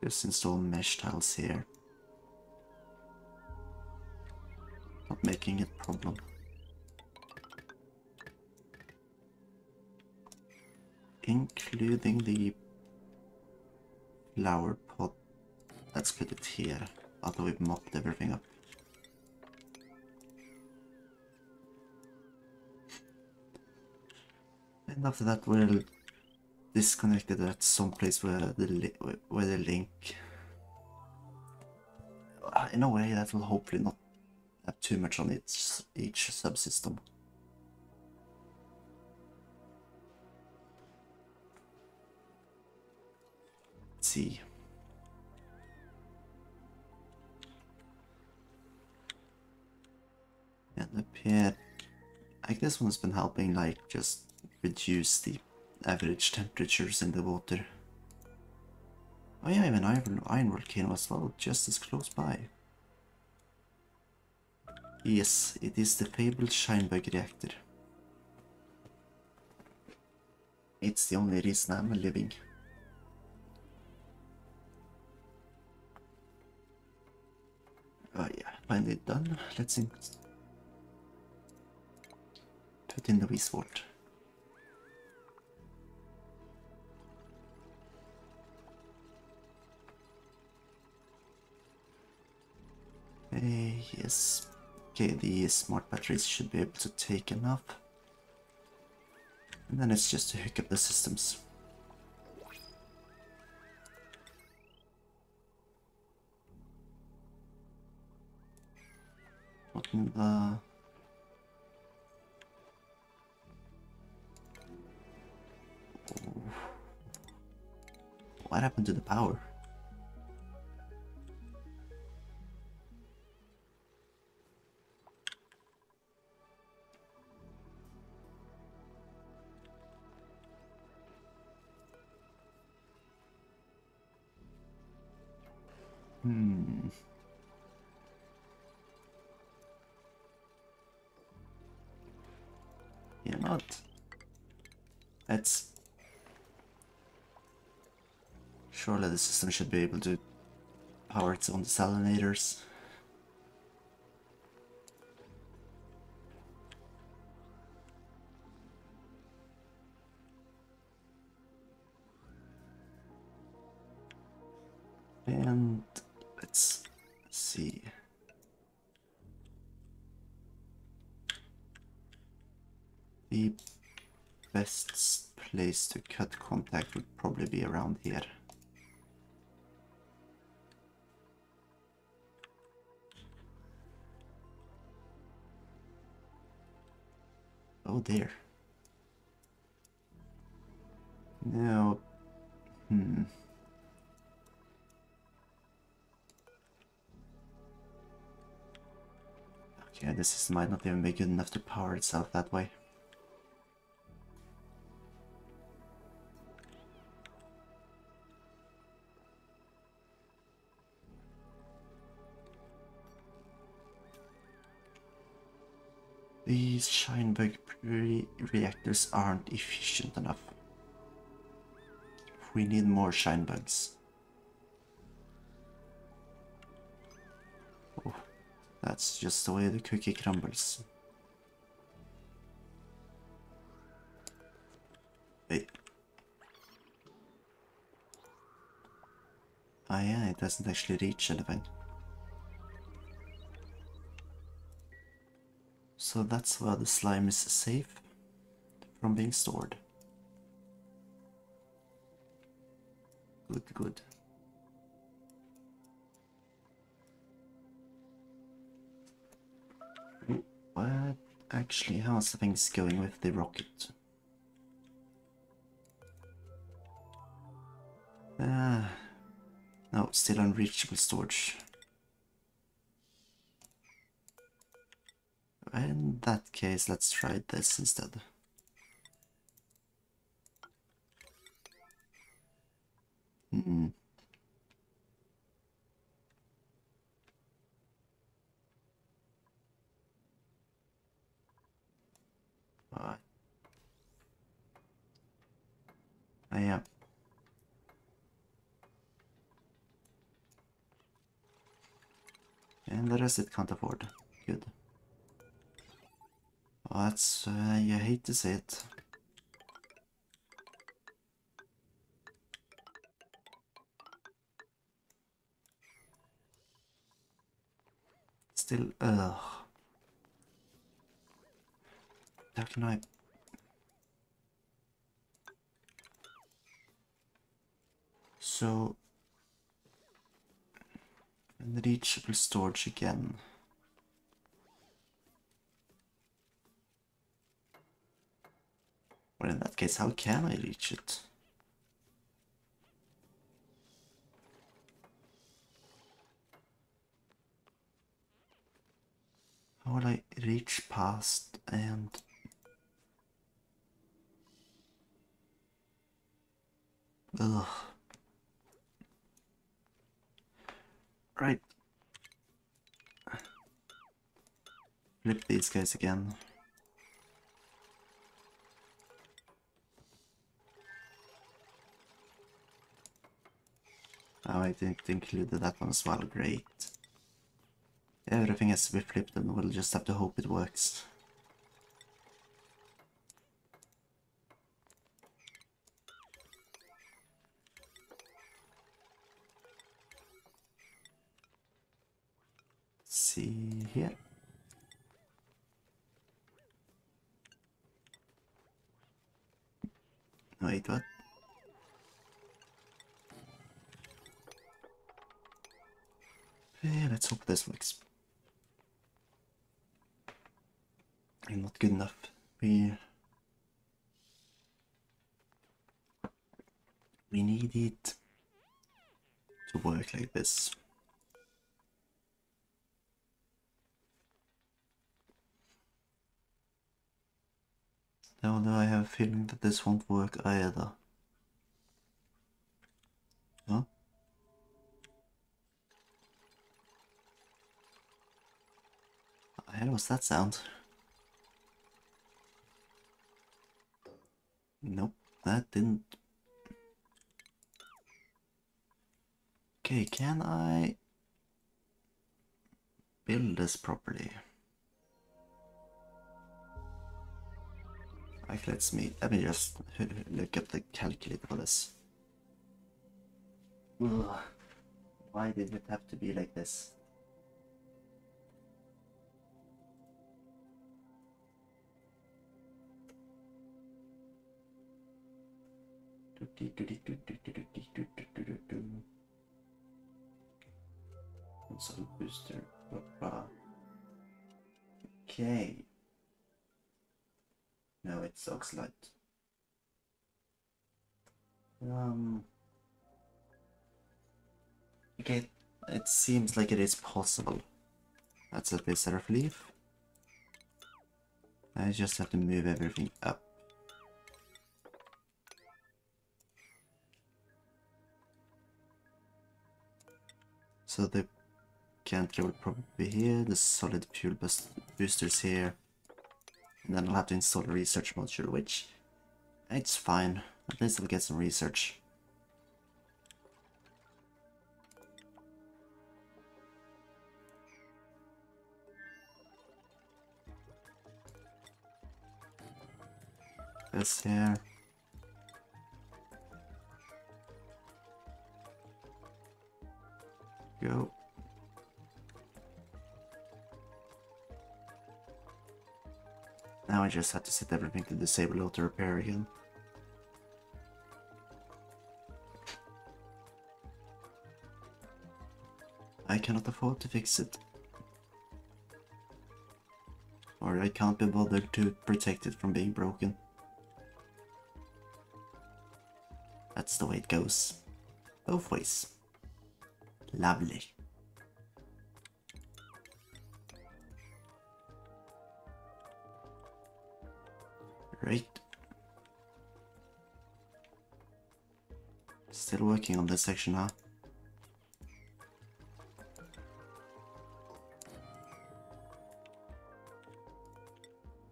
Just install mesh tiles here. Not making it problem. Including the flower pot. Let's put it here, after we've mopped everything up. And after that we'll disconnect it at some place where the link... in a way that will hopefully not have too much on each subsystem. Let's see. And up here, I guess this one's been helping, like, just reduce the average temperatures in the water. Oh yeah, I have an iron volcano as well, just as close by. Yes, it is the fabled Shinebug reactor. It's the only reason I'm living. Oh yeah, finally done. Let's put in the wastewater. Yes. Okay, the smart batteries should be able to take enough. And then it's just to hook up the systems. What in the... What happened to the power? not? It's... Surely the system should be able to power its own desalinators. And let's see. The best place to cut contact would probably be around here. Oh dear. No. Okay, this system might not even be good enough to power itself that way. These Shinebug reactors aren't efficient enough. We need more Shinebugs. Oh, that's just the way the cookie crumbles. Wait. Ah yeah, it doesn't actually reach anything. So that's why the slime is safe from being stored. Good, good. What actually, how's things going with the rocket? No, still unreachable storage. In that case, let's try this instead. Alright. Yeah. And the rest it can't afford. Good. Oh, that's, you hate to say it. Still, ugh. How can I... So... Unreachable storage again. Well, in that case, how can I reach it? How will I reach past and... Ugh. Right. Flip these guys again. Oh, I didn't include that one as well, great. Everything has to be flipped and we'll just have to hope it works. Let's see here. Wait, what? Yeah, let's hope this works. I'm not good enough. We need it to work like this. Although I have a feeling that this won't work either. Huh? What the hell was that sound? Nope, that didn't. Okay, can I build this properly? Like, let me just look up the calculator for this. Ugh. Why did it have to be like this? Console booster. Okay. No, it's Oxlight. Okay, it seems like it is possible. That's a bit of relief. I just have to move everything up. So the gantry will probably be here, the solid fuel boosters here. And then I'll have to install a research module, which it's fine. At least I'll get some research. This here. Go. Now I just have to set everything to disable auto repair again. I cannot afford to fix it. Or I can't be bothered to protect it from being broken. That's the way it goes. Both ways. Lovely. Right. Still working on this section, huh?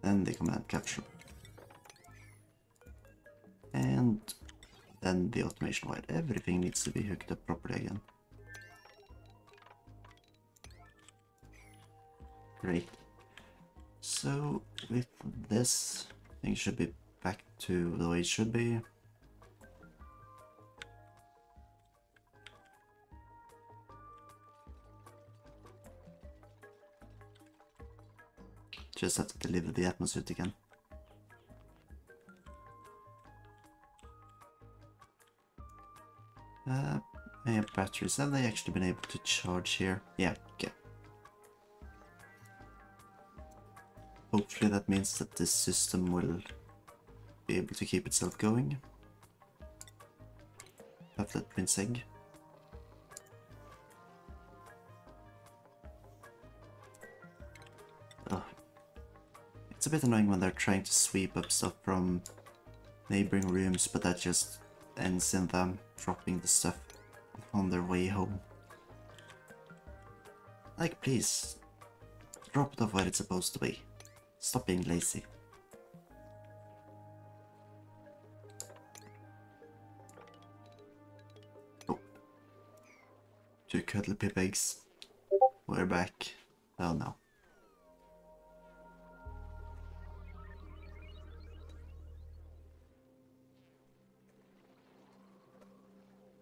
Then the command capture. And then the automation wire. Everything needs to be hooked up properly again. Great. So with this, things should be back to the way it should be. Just have to deliver the atmosphere again. Yeah, batteries. Have they actually been able to charge here? Yeah, okay. Hopefully that means that this system will be able to keep itself going. Have that prince egg. Oh. It's a bit annoying when they're trying to sweep up stuff from neighboring rooms, but that just ends in them dropping the stuff on their way home. Like, please, drop it off where it's supposed to be. Stop being lazy. Oh. 2 cuddly pip eggs. We're back. Oh no.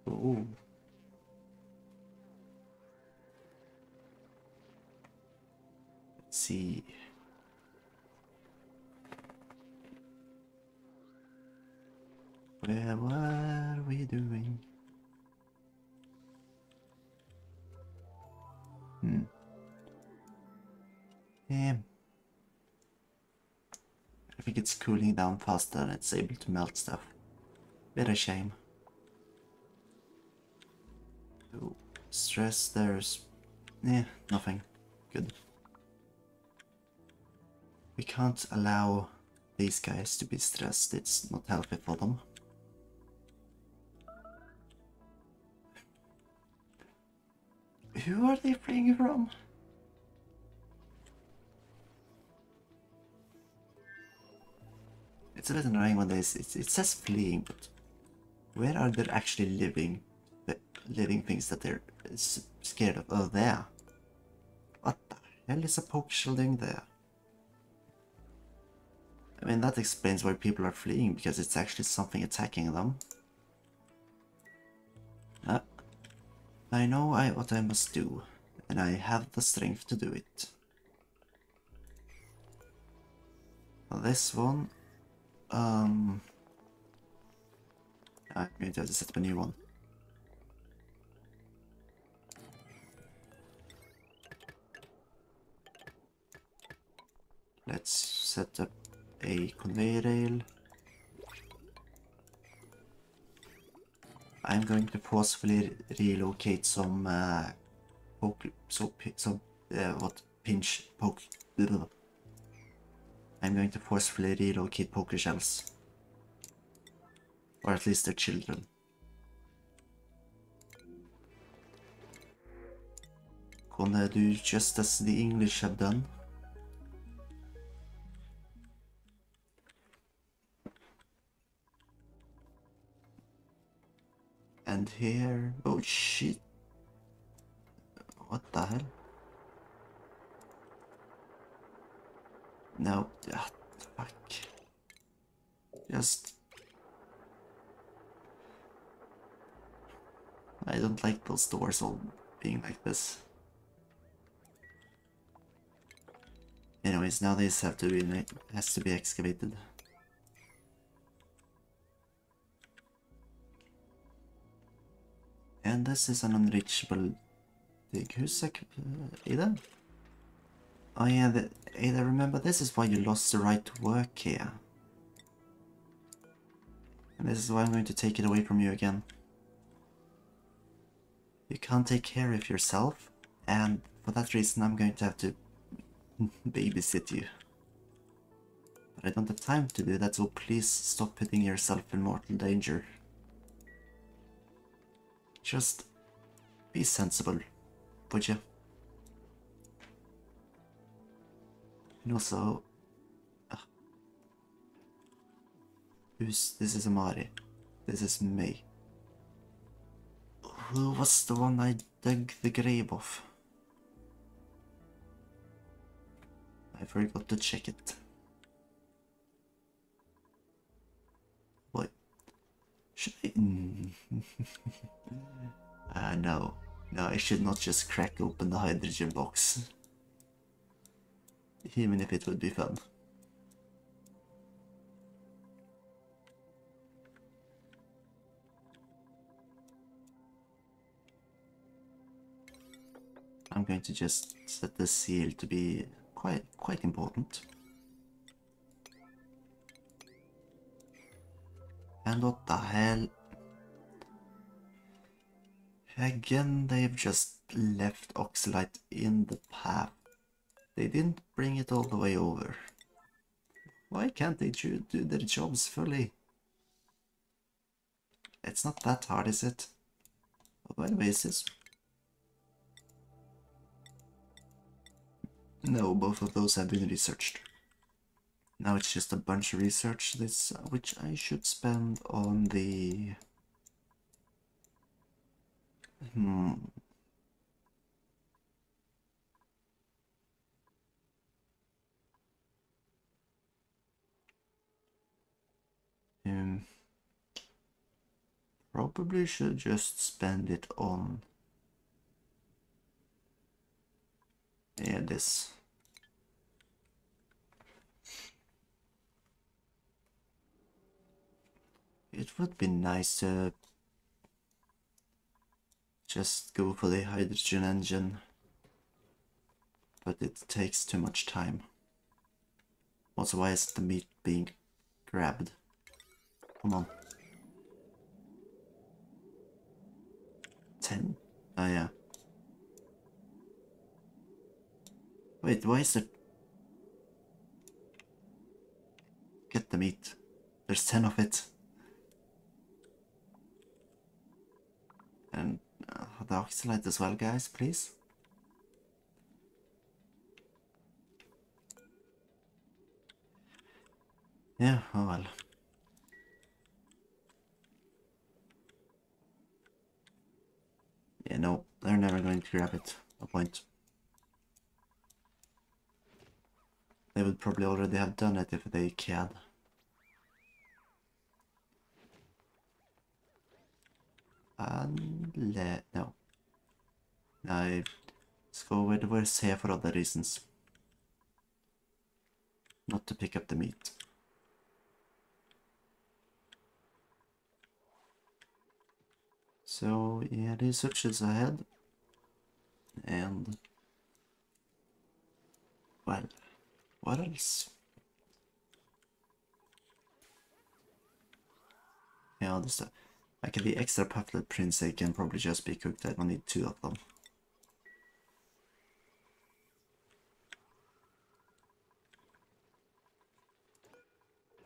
Ooh. Let's see. Well, what are we doing? Yeah. I think it's cooling down faster and it's able to melt stuff. Bit of shame. Oh, stress, there's... nothing. Good. We can't allow these guys to be stressed, it's not healthy for them. Who are they fleeing from? It's a bit annoying when it says fleeing, but where are there actually living things that they're scared of? Oh, there. What the hell is a poke shell doing there? I mean, that explains why people are fleeing, because it's actually something attacking them. I know what I must do, and I have the strength to do it. This one, I'm going to have to set up a new one. Let's set up a conveyor rail. I'm going to forcefully relocate some pinch poke. I'm going to forcefully relocate poker shells, or at least their children. Gonna do just as the English have done. And here, oh shit. What the hell? No, fuck. Just... I don't like those doors all being like this. Anyways, now this has to be excavated. And this is an unreachable dig. Who's Ada? Oh yeah, Ada, remember, this is why you lost the right to work here. And this is why I'm going to take it away from you again. You can't take care of yourself, and for that reason I'm going to have to babysit you. But I don't have time to do that, so please stop putting yourself in mortal danger. Just be sensible, would you? And also... this is Amari. This is me. Who was the one I dug the grave of? I forgot to check it. What? Should I? No. No, I should not just crack open the hydrogen box. Even if it would be fun. I'm going to just set the seal to be quite important. And what the hell? Again, they've just left oxalite in the path. They didn't bring it all the way over. Why can't they do their jobs fully? It's not that hard, is it? Oh, by the way, is this? No, both of those have been researched. Now it's just a bunch of research, which I should spend on the... Probably should just spend it on... yeah, this. It would be nice to just go for the hydrogen engine, but it takes too much time. Also, why is the meat being grabbed? Come on. 10? Oh yeah. Wait, why is it... get the meat. There's 10 of it. And the oxalite as well, guys, please. Yeah, oh well. Yeah, no, they're never going to grab it. No point. They would probably already have done it if they can. No. No, let's go where we're safe for other reasons. Not to pick up the meat. So, yeah, the search is ahead. And... well, what else? Yeah, all this stuff. Like the extra pufflet prints, they can probably just be cooked. I don't need 2 of them.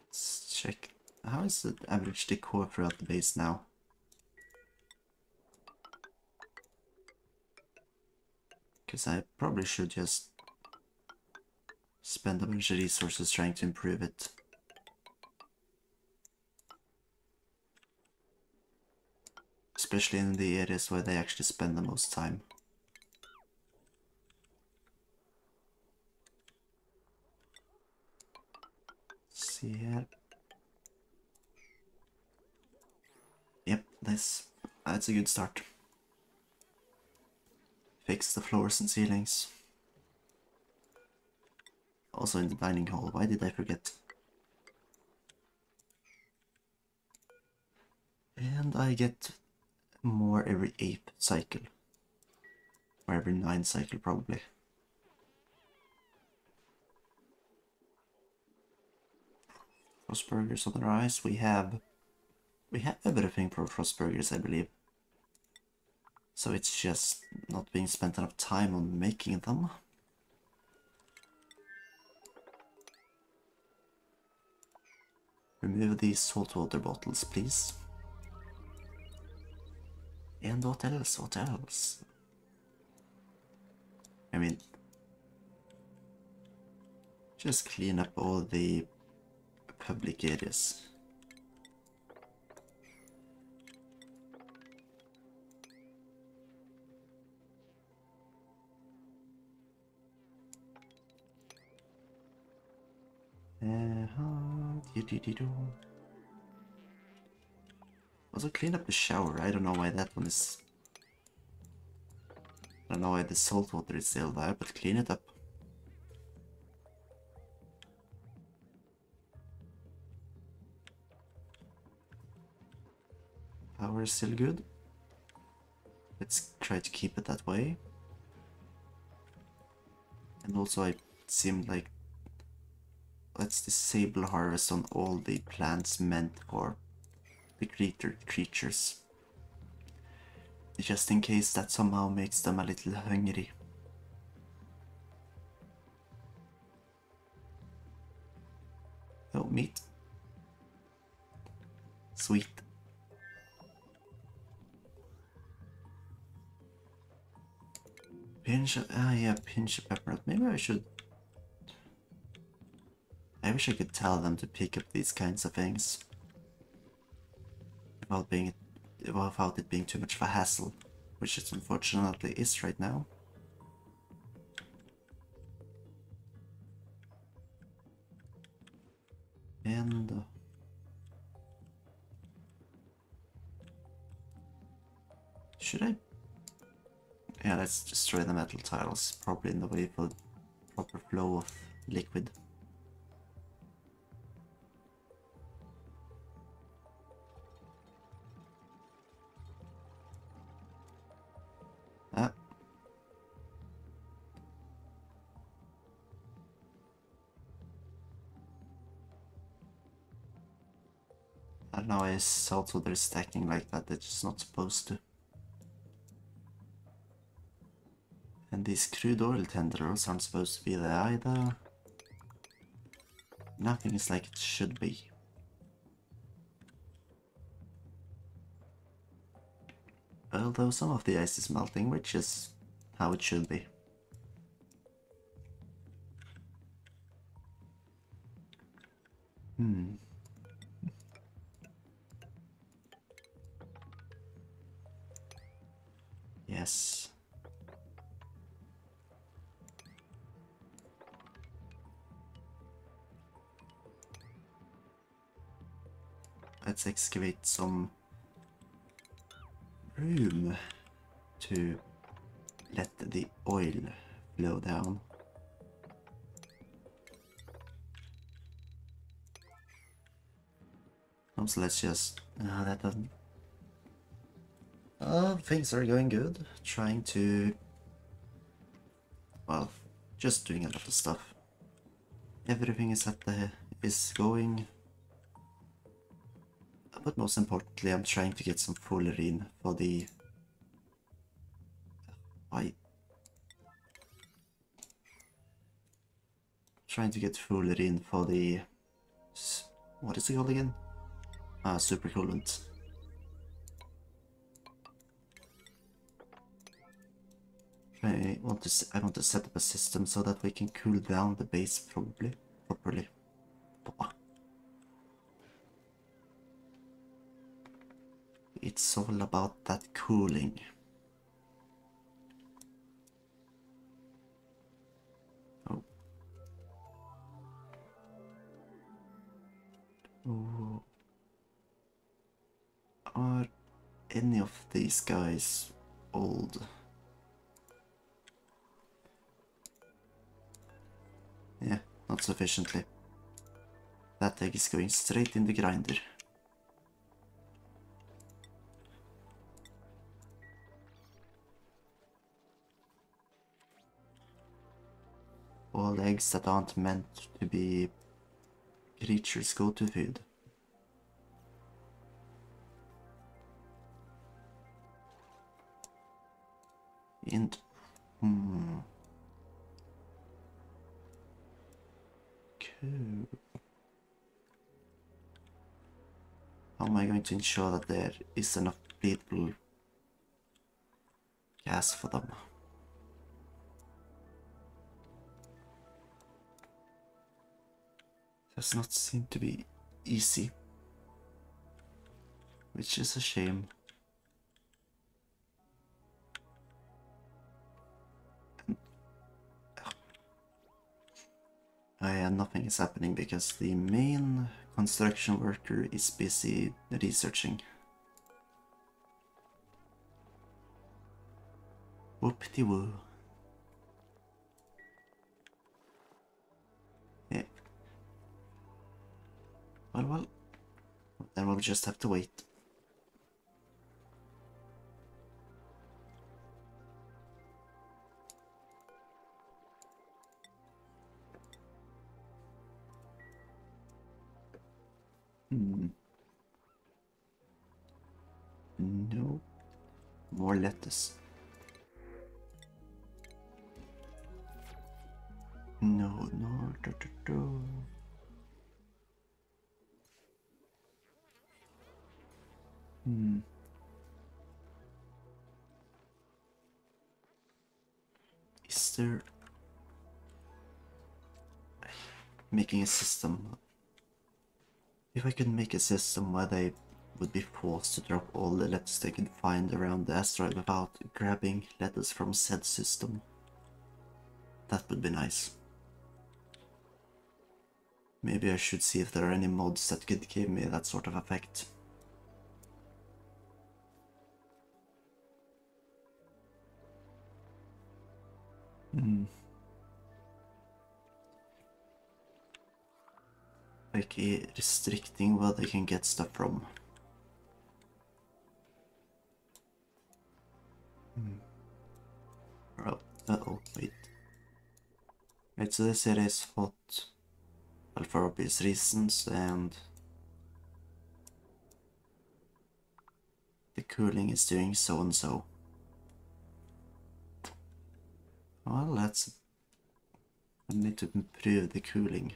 Let's check. How is the average decor throughout the base now? Because I probably should just spend a bunch of resources trying to improve it. Especially in the areas where they actually spend the most time. Let's see here. Yep, that's a good start. Fix the floors and ceilings. Also in the dining hall, why did I forget? And I get more every 8th cycle. Or every 9th cycle probably. Frost burgers on the rise. We have everything for frost burgers, I believe. So it's just not being spent enough time on making them. Remove these saltwater bottles, please. And what else? What else? I mean, just clean up all the public areas. Also clean up the shower. I don't know why that one is... I don't know why the salt water is still there, but clean it up. Power is still good. Let's try to keep it that way. And also it seemed like... let's disable harvest on all the plants meant for the creatures. Just in case that somehow makes them a little hungry. Oh, meat. Sweet. Pinch of, yeah, pinch of peppermint. Maybe I should... I wish I could tell them to pick up these kinds of things. Without it being too much of a hassle. Which it unfortunately is right now. And... should I? Yeah, let's destroy the metal tiles. Probably in the way for proper flow of liquid. Ah. I don't know, it's also they're stacking like that, it's just not supposed to. And these crude oil tendrils aren't supposed to be there either. Nothing is like it should be. Although some of the ice is melting, which is how it should be. Hmm. Yes. Let's excavate some room to let the oil flow down. So let's just... that doesn't... things are going good. Trying to... well, just doing a lot of stuff. Everything is going... but most importantly, I'm trying to get some foolery in for the... trying to get foolery in for the... what is it called again? Super coolant. I want to set up a system so that we can cool down the base properly. It's all about that cooling. Oh. Oh. Are any of these guys old? Yeah, not sufficiently. That egg is going straight in the grinder. All eggs that aren't meant to be creatures go to food. And... Cool. How am I going to ensure that there is enough breathable gas for them? Does not seem to be easy, which is a shame. Nothing is happening because the main construction worker is busy researching. Whoop-de-woo. Yeah. Well, then we'll just have to wait. No. More lettuce. No. Is there... making a system... if I could make a system where they would be forced to drop all the lettuce they could find around the asteroid without grabbing lettuce from said system, that would be nice. Maybe I should see if there are any mods that could give me that sort of effect. Like restricting where they can get stuff from. Oh, wait. Right, so this area is hot, well, for obvious reasons, and the cooling is doing so and so. Well, I need to improve the cooling.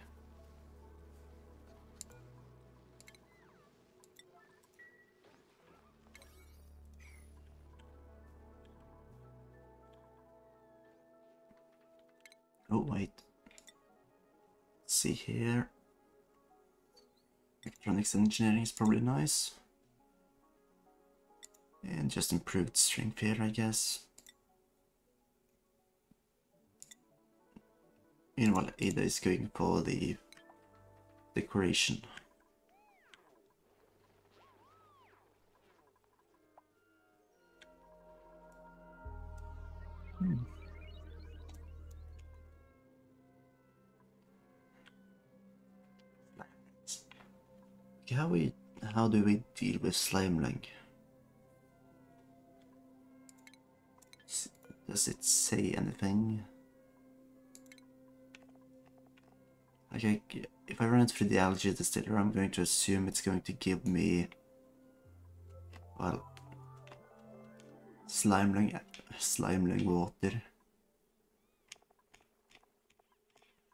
Oh, wait. Let's see here. Electronics engineering is probably nice. And just improved strength here, I guess. Meanwhile, Ada is going for the decoration. Okay, how do we deal with Slimeling? Does it say anything? Okay, if I run it through the algae distiller, I'm going to assume it's going to give me, well, Slimeling water.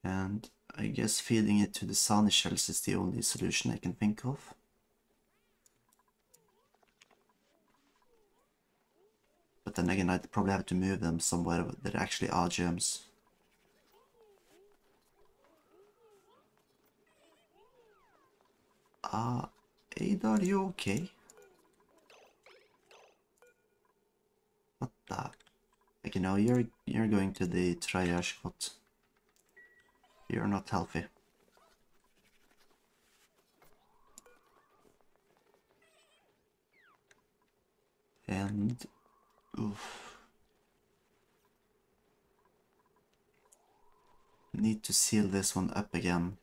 And I guess feeding it to the Sani shells is the only solution I can think of. But then again, I'd probably have to move them somewhere that actually are gems. Ada, are you okay? What the? Okay, now you're going to the triage spot. You're not healthy. And oof. Need to seal this one up again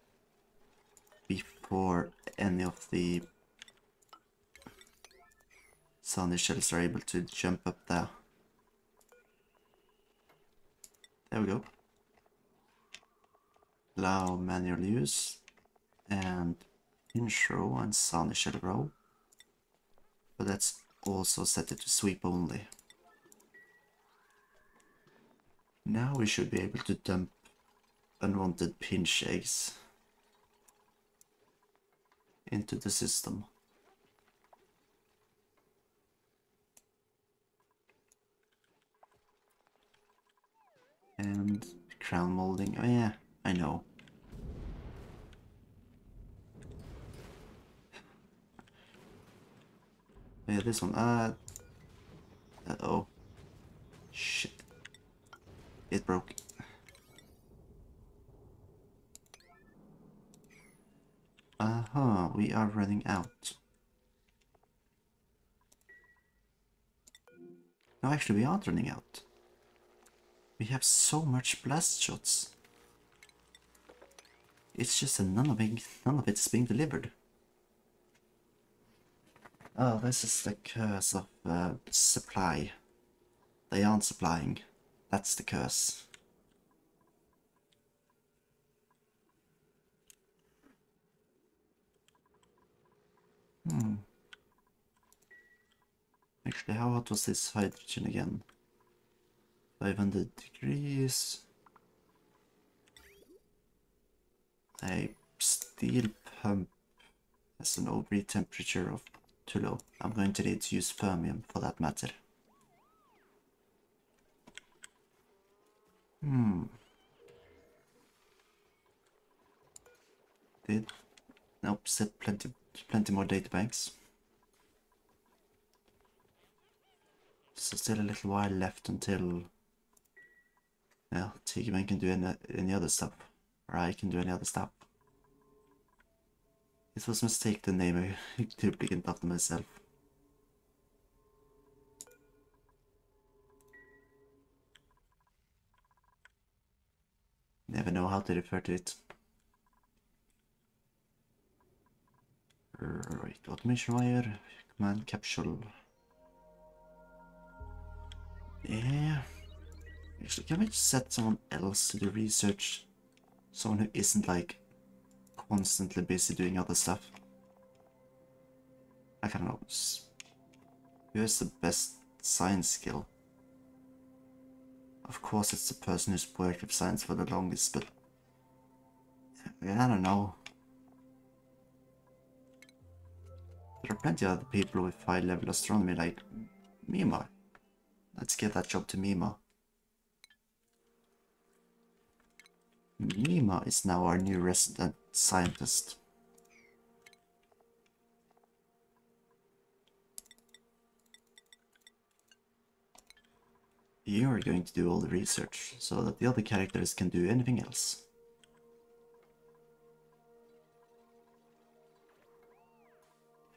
before any of the Sani shells are able to jump up there. There we go. Allow manual use and pinch row and Sani shell row. But let's also set it to sweep only. Now we should be able to dump unwanted pinch eggs into the system. And crown molding, oh yeah, I know. Yeah, this one, uh-oh. Shit. It broke. We are running out. No, actually we aren't running out. We have so much blast shots. It's just that none of it is being delivered. Oh, this is the curse of supply. They aren't supplying. That's the curse. Actually, how hot was this hydrogen again? 500 degrees. A steel pump has an overheat temperature of too low. I'm going to need to use fermium for that matter. Nope, set plenty more data banks. So still a little while left until, well, Tigman can do any other stuff, or I can do any other stuff. It was a mistake to name a duplicate after myself. Never know how to refer to it. Right, automation wire, command capsule. Yeah. Actually, can we just set someone else to do research? Someone who isn't like constantly busy doing other stuff. I don't know. Who has the best science skill? Of course it's the person who's worked with science for the longest, but I don't know. There are plenty of other people with high level astronomy like Mima. Let's give that job to Mima. Mima is now our new resident scientist. you're going to do all the research so that the other characters can do anything else.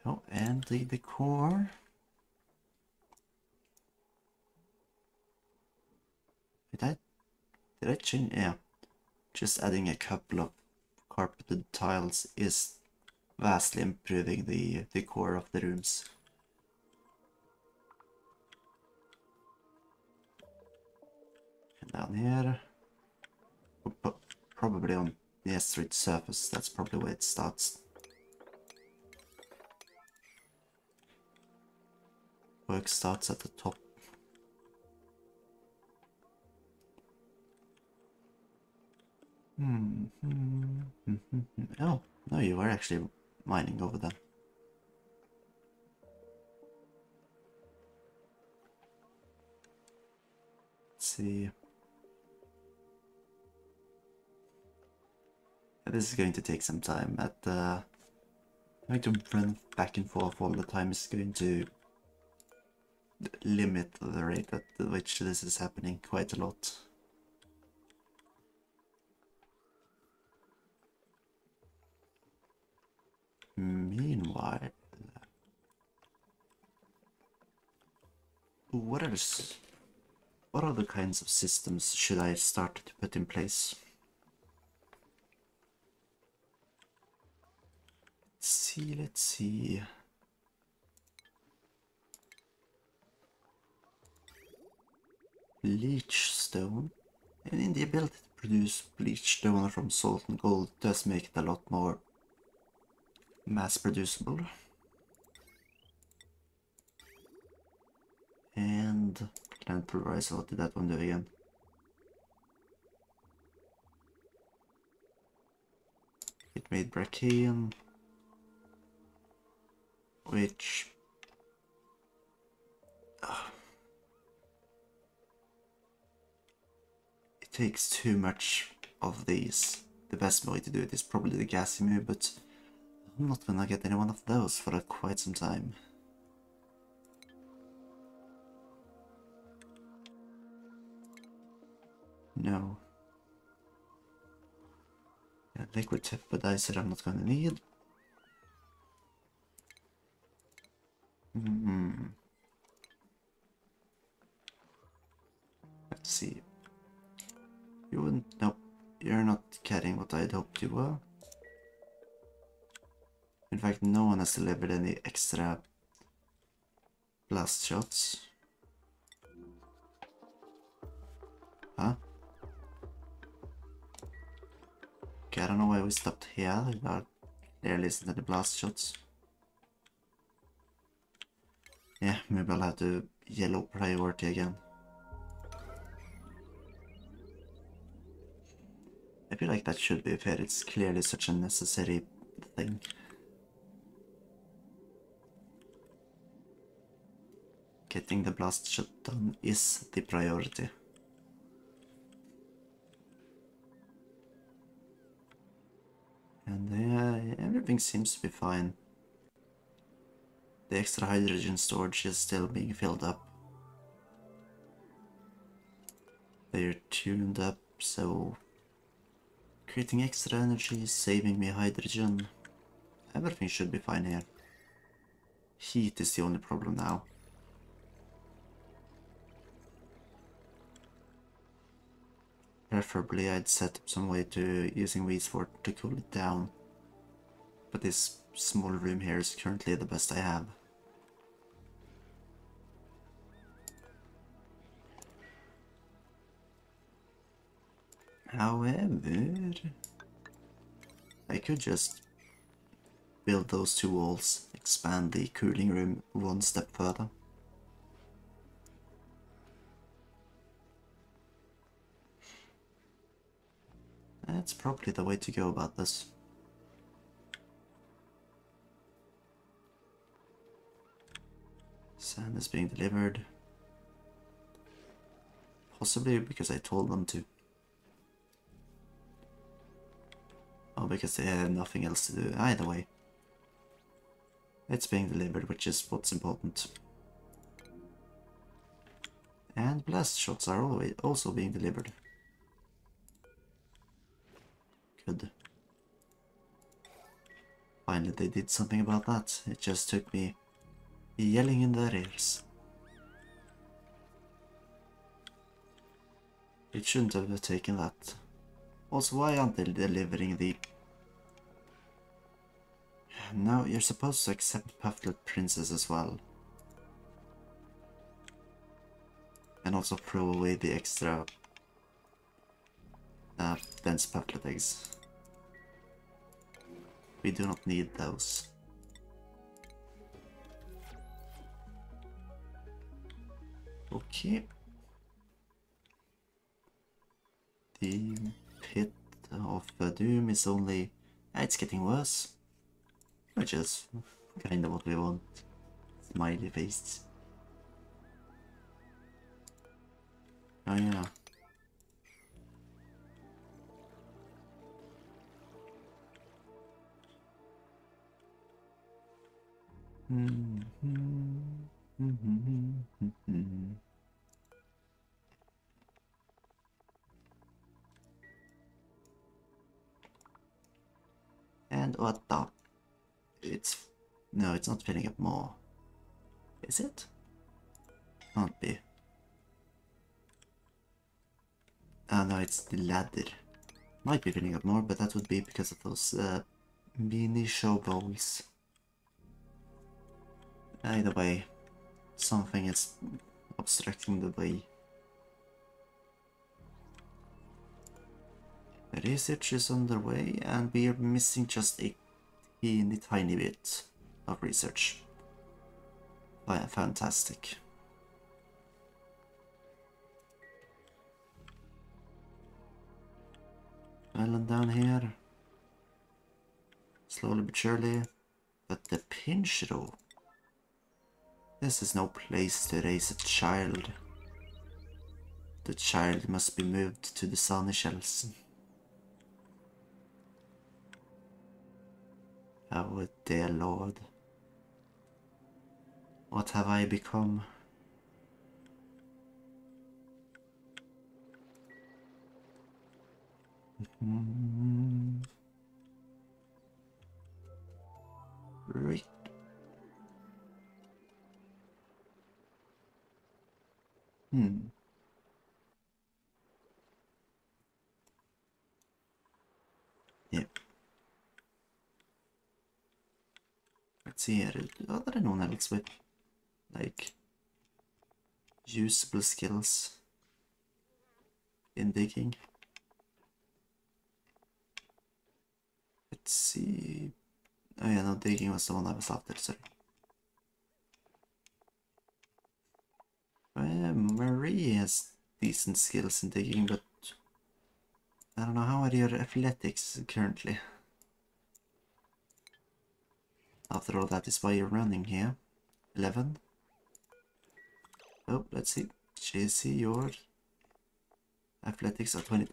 Oh, and the decor. Did I change? Yeah. Just adding a couple of carpeted tiles is vastly improving the decor of the rooms. And down here, probably on the asteroid surface, that's probably where it starts. Work starts at the top. Oh, no, you were actually mining over there. Let's see. This is going to take some time. Trying to run back and forth all the time is going to limit the rate at which this is happening quite a lot. Meanwhile, what other kinds of systems should I start to put in place? Let's see. Bleach stone. And the ability to produce bleach stone from salt and gold does make it a lot more mass producible. And plant pulverizer, what did that one do again? It made Brachian, which it takes too much of these. The best way to do it is probably the Gasimu, but I'm not gonna get any one of those for quite some time. No. Yeah, liquid tepodizer I'm not gonna need. Let's see. You wouldn't. Nope. You're not getting what I'd hoped you were. In fact, no one has delivered any extra blast shots. Huh? Okay, I don't know why we stopped here. There isn't any blast shots. Yeah, maybe I'll have to yellow priority again. I feel like that should be fair. It's clearly such a necessary thing. Getting the blast shot done is the priority. And everything seems to be fine. The extra hydrogen storage is still being filled up. They're tuned up, so creating extra energy, saving me hydrogen. Everything should be fine here. Heat is the only problem now. Preferably I'd set up some way to using weeds for to cool it down. But this small room here is currently the best I have. However, I could just build those two walls, expand the cooling room one step further. That's probably the way to go about this. Sand is being delivered. Possibly because I told them to. Or because they have nothing else to do. Either way. It's being delivered, which is what's important. And blast shots are always also being delivered. Good. Finally they did something about that. It just took me yelling in their ears. It shouldn't have taken that. Also, why aren't they delivering the... No, you're supposed to accept Pufflet Princess as well. And also throw away the extra dense Pufflet eggs. We do not need those. Okay. The pit of doom is only... it's getting worse. Which is kind of what we want. Smiley face. Oh yeah. And what the? It's... no, it's not filling up more. Is it? Can't be. Ah, no, it's the ladder. Might be filling up more, but that would be because of those mini show bowls. Either way, something is obstructing the way. Research is underway, and we are missing just a tiny bit of research. Fantastic. Island down here. Slowly but surely. But the pinch though. This is no place to raise a child. The child must be moved to the sunny shells. Oh dear Lord. What have I become? Right. Yep. Let's see here. Are there anyone else with, like, usable skills in digging? Let's see. Oh yeah, no, digging was the one I was after, sorry. Marie has decent skills in digging, but I don't know, how are your athletics currently? After all, that is why you're running here. 11? Oh, let's see. JC, your athletics are 20.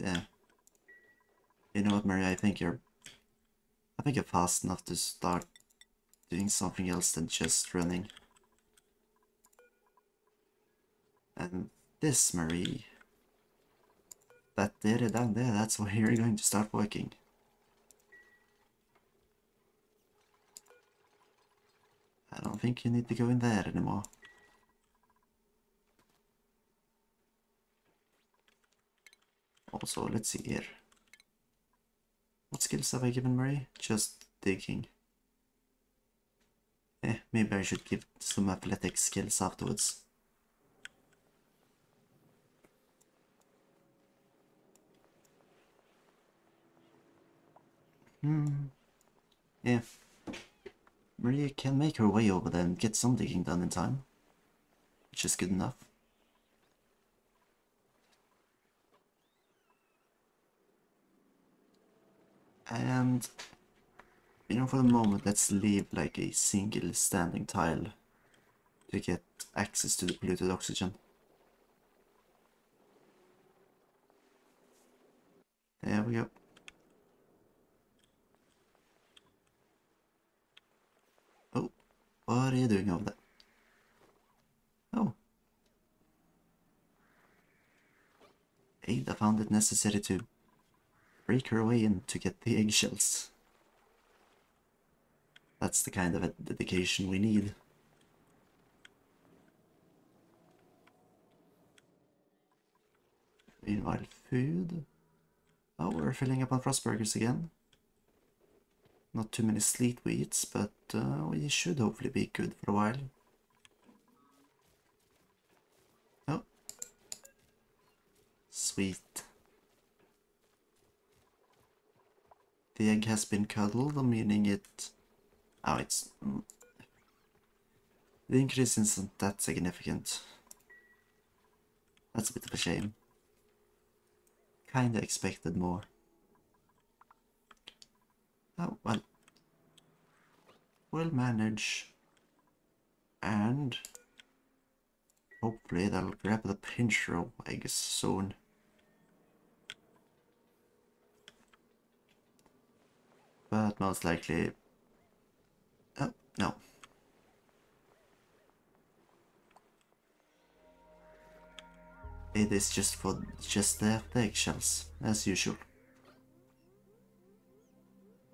You know what, Marie, I think you're fast enough to start doing something else than just running. And this, Marie, that there down there, that's where you're going to start working. I don't think you need to go in there anymore. Also, let's see here. What skills have I given Marie? Just digging. Maybe I should give some athletic skills afterwards. Yeah. Maria can make her way over there and get some digging done in time. Which is good enough. And, you know, for the moment, let's leave like a single standing tile to get access to the polluted oxygen. There we go. Oh, what are you doing over there? Oh. found it necessary to break her way in to get the eggshells. That's the kind of dedication we need. Meanwhile, food. Oh, we're filling up on Frostburgers again. Not too many sleet wheats, but we should hopefully be good for a while. Oh. Sweet. The egg has been cuddled, meaning it... Oh, it's... The increase isn't that significant. That's a bit of a shame. Kinda expected more. Oh, well. We'll manage. And... hopefully they'll grab the pinch row eggs soon. But most likely... Oh, no. It is just for the eggshells, as usual.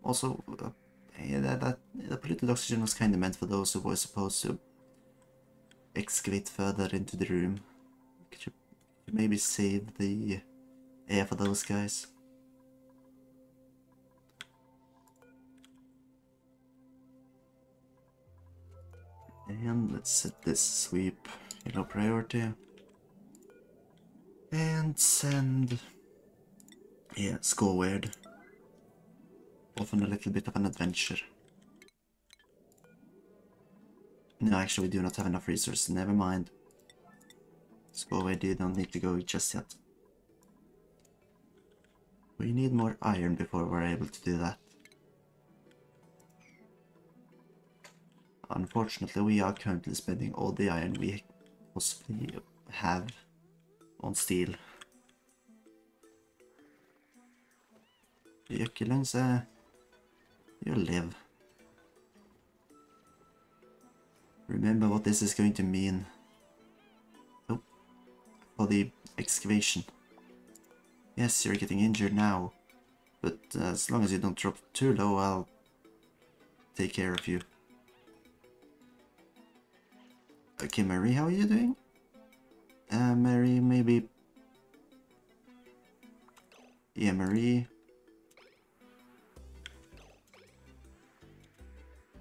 Also, the polluted oxygen was kind of meant for those who were supposed to excavate further into the room. Could you maybe save the air for those guys? And let's set this sweep, priority. And send... yeah, Skoward. Off on a little bit of an adventure. No, actually we do not have enough resources, never mind. Skoward, you don't need to go just yet. We need more iron before we're able to do that. Unfortunately, we are currently spending all the iron we possibly have on steel. Yucculings, you live. Remember what this is going to mean. Oh, for the excavation. Yes, you're getting injured now, but as long as you don't drop too low, I'll take care of you. Okay, Marie, how are you doing? Marie, maybe... yeah, Marie.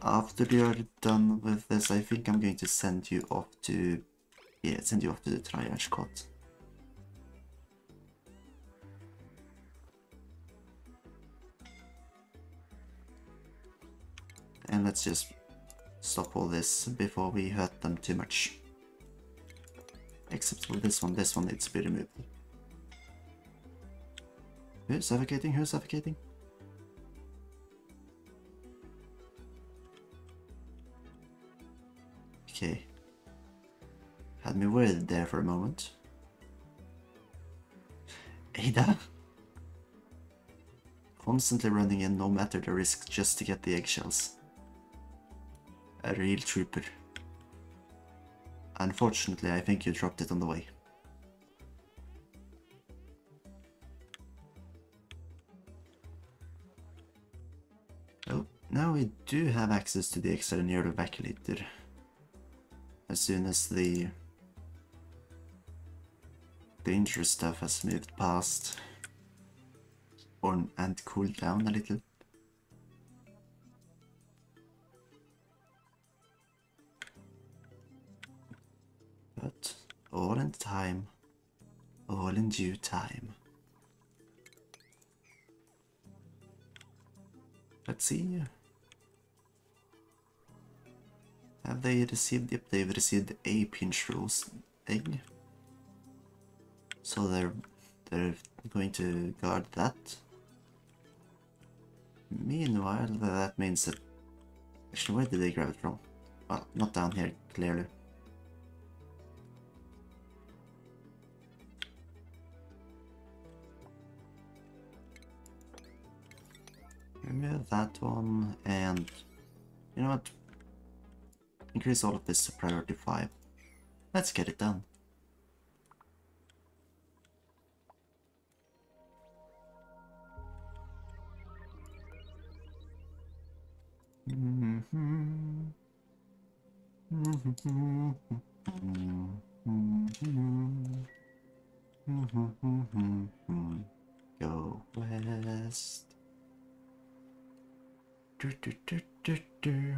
After you're done with this, I think I'm going to send you off to... yeah, send you off to the triage cot. And let's just stop all this before we hurt them too much. Except for this one needs to be removed. Who's suffocating? Who's suffocating? Okay. Had me worried there for a moment. Ada? Constantly running in no matter the risk just to get the eggshells. A real trooper. Unfortunately, I think you dropped it on the way. Oh, now we do have access to the external evacuator. As soon as the dangerous stuff has moved past and cooled down a little. But all in time, all in due time. Let's see. Have they received? Yep, they've received a pinch roast egg. So they're going to guard that. Meanwhile, that means that... actually, where did they grab it from? Well, not down here, clearly. Remove that one, and you know what? Increase all of this to priority 5. Let's get it done. Go west. Do, do, do, do, do.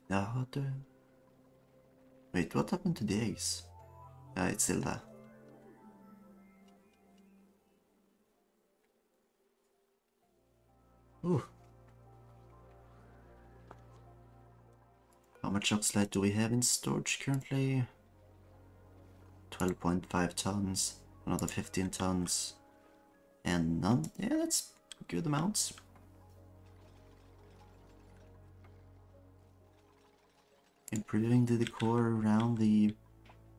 Now, wait, what happened to the eggs? It's still there. Ooh. How much oxalate do we have in storage currently? 12.5 tons, another 15 tons, and none. Yeah, that's good amounts. Improving the decor around the,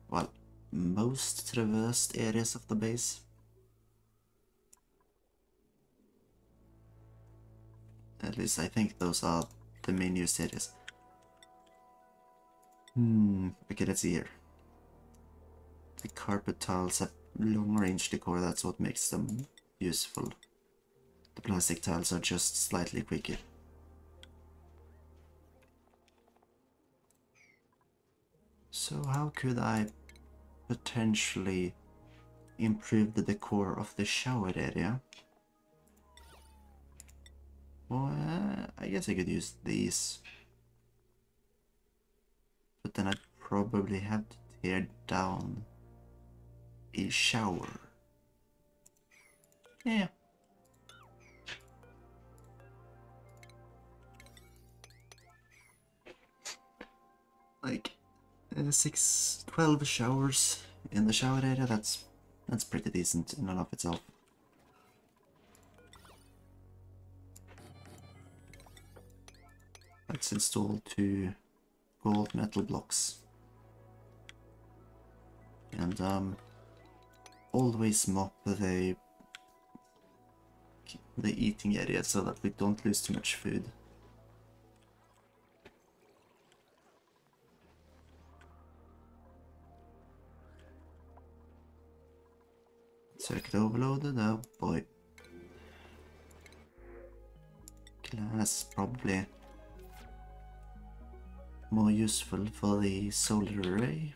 well, most traversed areas of the base. At least I think those are the main use areas. Okay, let's see here. The carpet tiles have long-range decor, that's what makes them useful. The plastic tiles are just slightly quicker. So how could I potentially improve the decor of the shower area? Well, I guess I could use these. But then I'd probably have to tear down a shower. Yeah. Like 12 showers in the shower area, that's pretty decent in and of itself. Let's install 2 gold metal blocks. And always mop the eating area so that we don't lose too much food. Circuit overloaded, oh boy. Glass probably more useful for the solar array.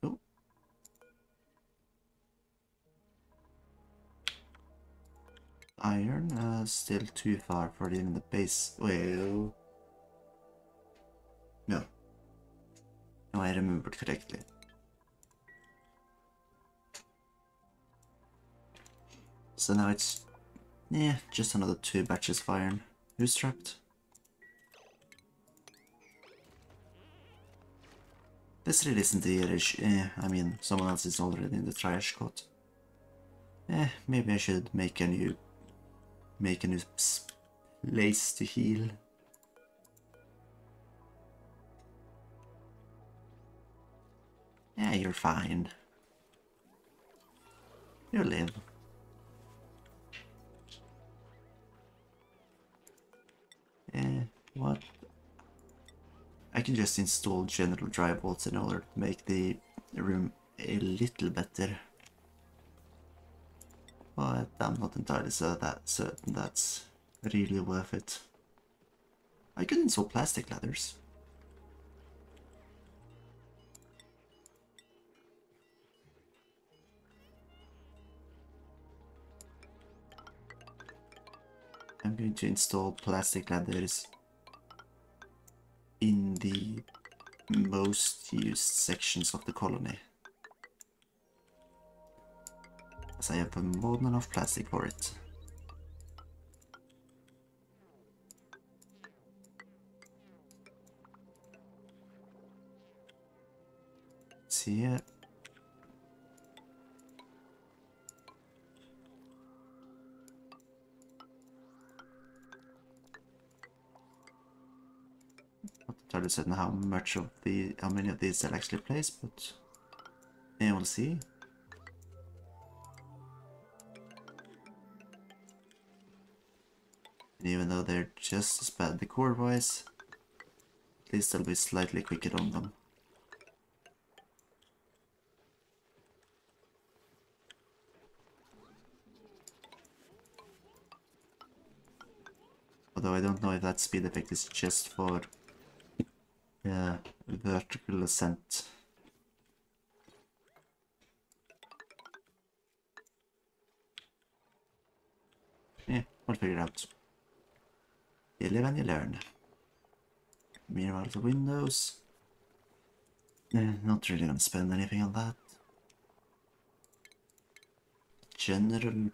Oh. Iron, still too far for even the base. Well, no. No, I remembered correctly. So now it's, yeah, just another 2 batches of iron. Who's trapped? This really isn't the issue. I mean, someone else is already in the trash cot. Maybe I should make a new place to heal. Yeah, you're fine. You live. What? I can just install general dry bolts in order to make the room a little better. But I'm not entirely certain that's really worth it. I could install plastic ladders. I'm going to install plastic ladders in the most used sections of the colony, as I have more than enough plastic for it. See here. Not entirely certain how many of these I'll actually place, but yeah, we'll see. And even though they're just as bad decor-wise, at least I'll be slightly quicker on them. Although I don't know if that speed effect is just for vertical ascent. Yeah, we'll figure it out. You live and you learn. Meanwhile, the windows. Not really gonna spend anything on that. General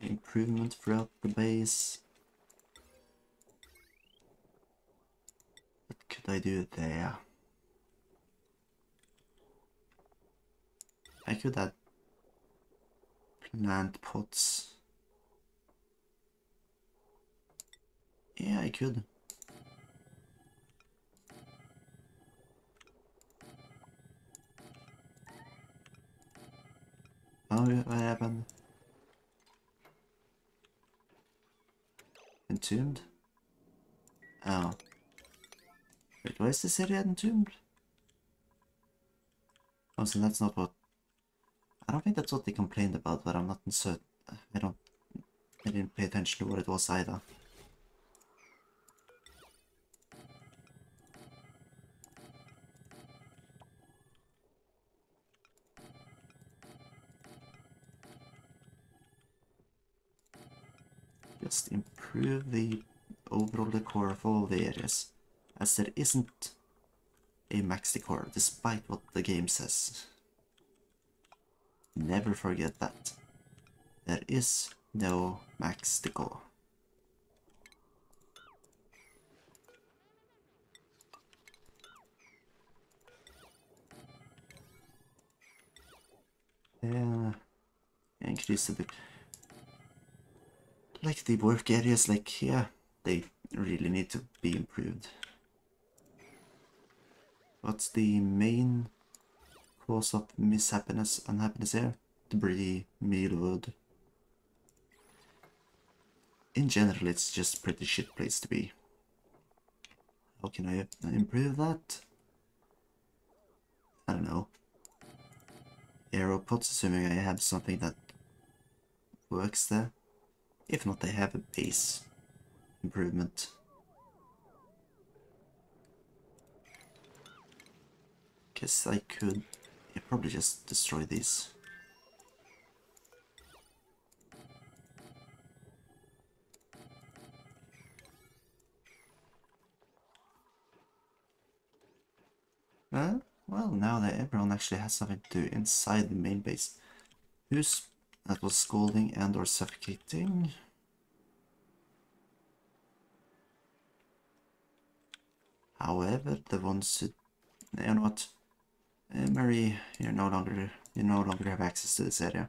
improvement throughout the base. What could I do there? I could add plant pots. Yeah, I could. Oh, what happened? Entombed? Oh. Wait, why is this area entombed? Oh, so that's not what... I don't think that's what they complained about, but I'm not certain. I didn't pay attention to what it was either. Just improve the overall decor of all the areas, as there isn't a max decor, despite what the game says. Never forget that. There is no max decor. Increase the... Like the work areas, like, yeah, they really need to be improved. What's the main cause of unhappiness here? Debris, mealwood. In general, it's just a pretty shit place to be. How can I improve that? I don't know. Arrow pots, assuming I have something that works there. If not, I have a base improvement. Guess I could probably just destroy these. Well, now that everyone actually has something to do inside the main base. That was scalding and or suffocating? However, the ones who... You know what? Mary, you no longer have access to this area.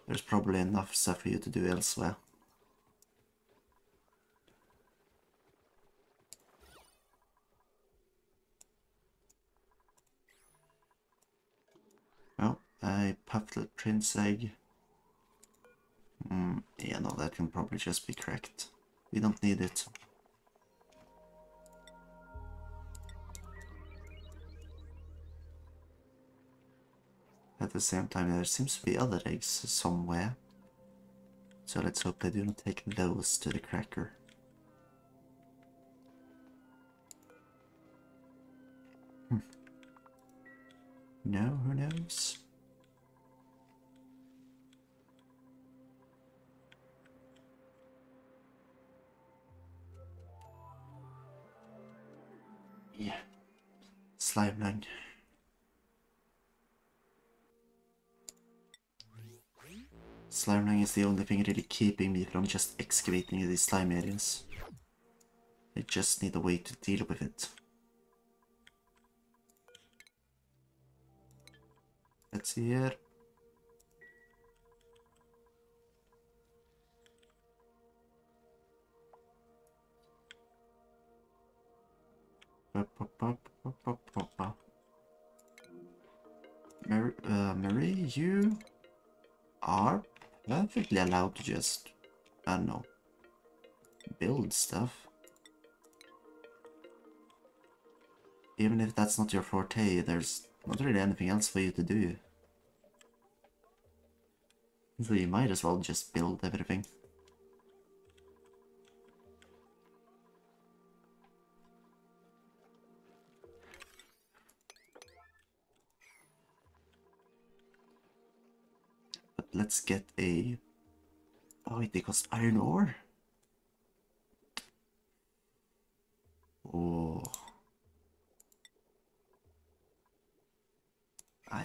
There's probably enough stuff for you to do elsewhere. Oh, I puffed the prince egg. Yeah, no, that can probably just be cracked. We don't need it. At the same time, there seems to be other eggs somewhere. So let's hope they do not take those to the cracker. No, who knows? Yeah. Slime line. Slime line is the only thing really keeping me from just excavating these slime areas. I just need a way to deal with it. Let's see here. Marie, you are perfectly allowed to just, I don't know, build stuff. Even if that's not your forte, there's not really anything else for you to do. So you might as well just build everything. let's get a... Oh wait, they cost iron ore? Oh.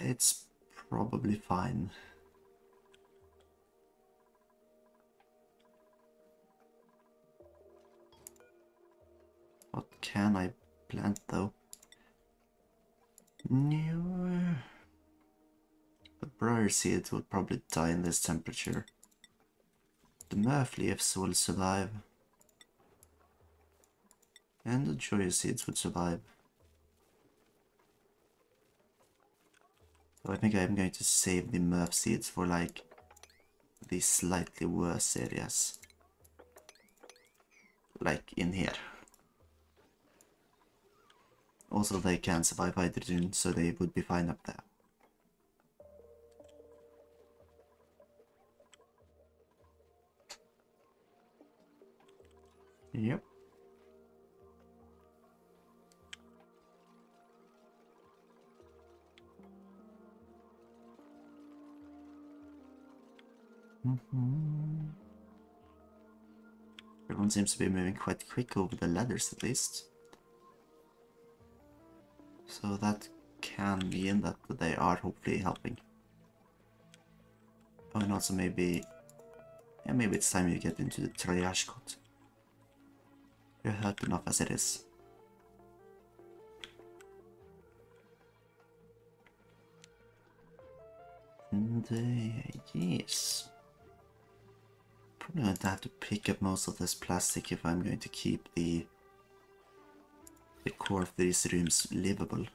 It's probably fine. What can I plant though? No. The briar seeds will probably die in this temperature. The murf leaves will survive. And the joya seeds would survive. So I think I'm going to save the murf seeds for like the slightly worse areas. Like in here. Also they can survive hydrogen, so they would be fine up there. Yep. Everyone seems to be moving quite quick over the ladders at least. So that can mean that they are hopefully helping. Oh, and also maybe... Yeah, maybe it's time you get into the triage cot. You're hurt enough as it is. And yes. Probably going to have to pick up most of this plastic if I'm going to keep the core of these rooms livable.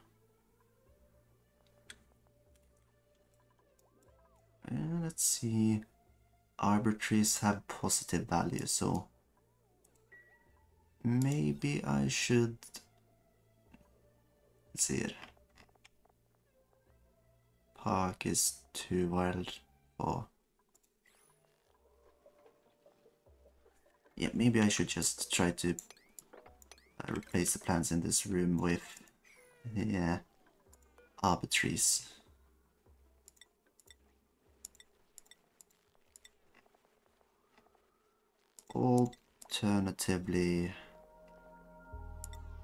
Let's see. Arbor trees have positive value, so maybe I should... Let's see here. Park is too wild for... Yeah, maybe I should just try to replace the plants in this room with arbor trees. Alternatively...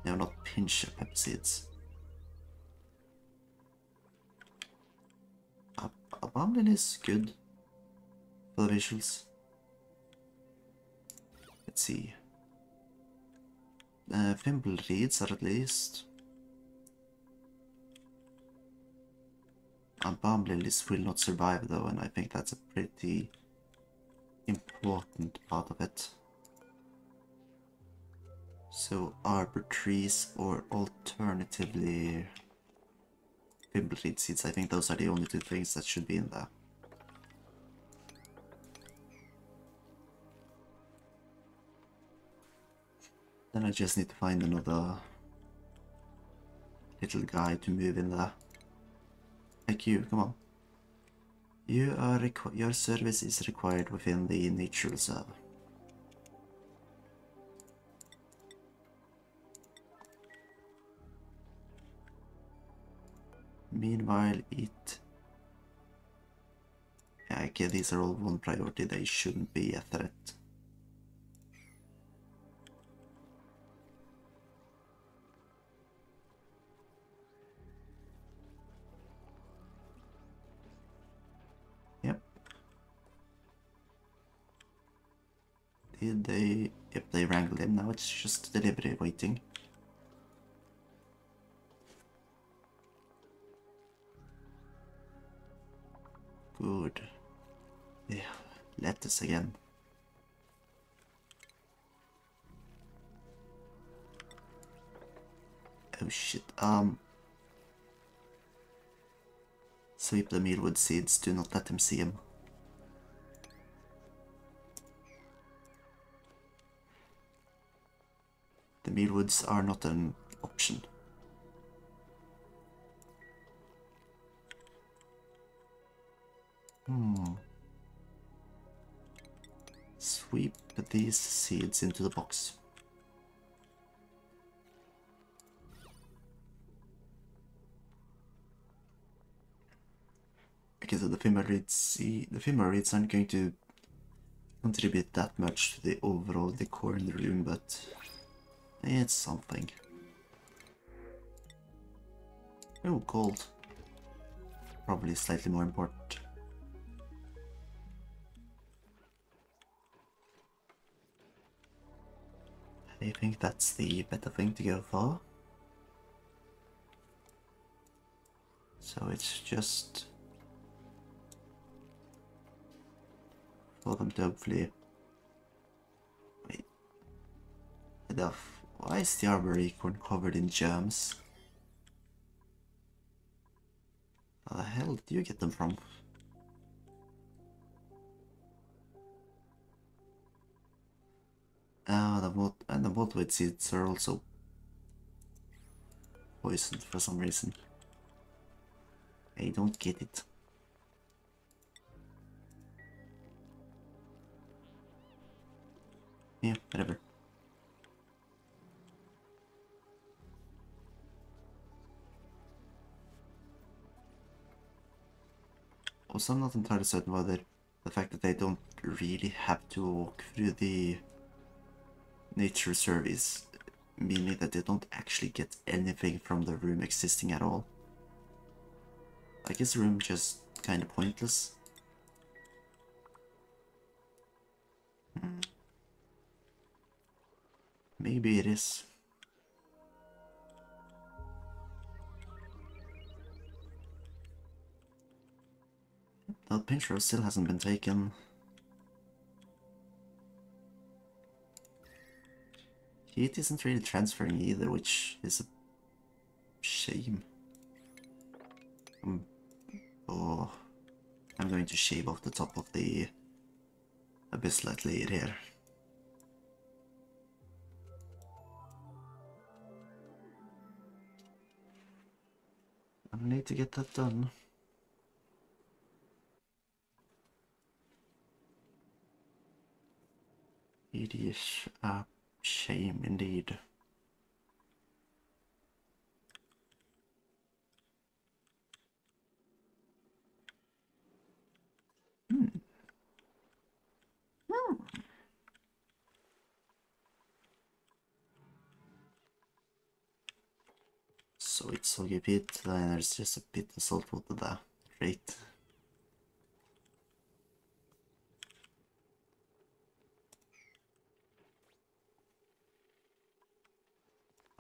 No, not pinch pepper seeds. A bumblin is good for the visuals. Let's see. Thimble reeds are at least. Balm lilies will not survive though, and I think that's a pretty important part of it. So arbor trees or alternatively thimbleweed seeds, I think those are the only two things that should be in there. Then I just need to find another little guy to move in there. Like you, come on. You are your service is required within the nature reserve. Meanwhile, eat. Yeah, okay, these are all one priority, they shouldn't be a threat. Yep. Did they... Yep, they wrangled him, now it's just delivery waiting. Good. Yeah, lettuce again. Oh shit, sweep the mealwood seeds, do not let them see him. The mealwoods are not an option. Sweep these seeds into the box. Okay, Okay, so the female reeds aren't going to contribute that much to the overall decor in the room, but it's something. Oh, gold. Probably slightly more important. I think that's the better thing to go for. So it's just for them to hopefully... Wait. Why is the arbor acorn covered in germs? How the hell did you get them from? Ah, the multweed seeds are also poisoned for some reason. I don't get it. Yeah, whatever. Also, I'm not entirely certain whether the fact that they don't really have to walk through the nature reserve is meaning that they don't actually get anything from the room existing at all. Like, is the room just kind of pointless? Maybe it is. The pinch row still hasn't been taken. Heat isn't really transferring either, which is a shame. Oh, I'm going to shave off the top of the abyssal layer here. I need to get that done. It is a shame indeed. So it's soggy pit, then there's just a bit of salt water there. Great.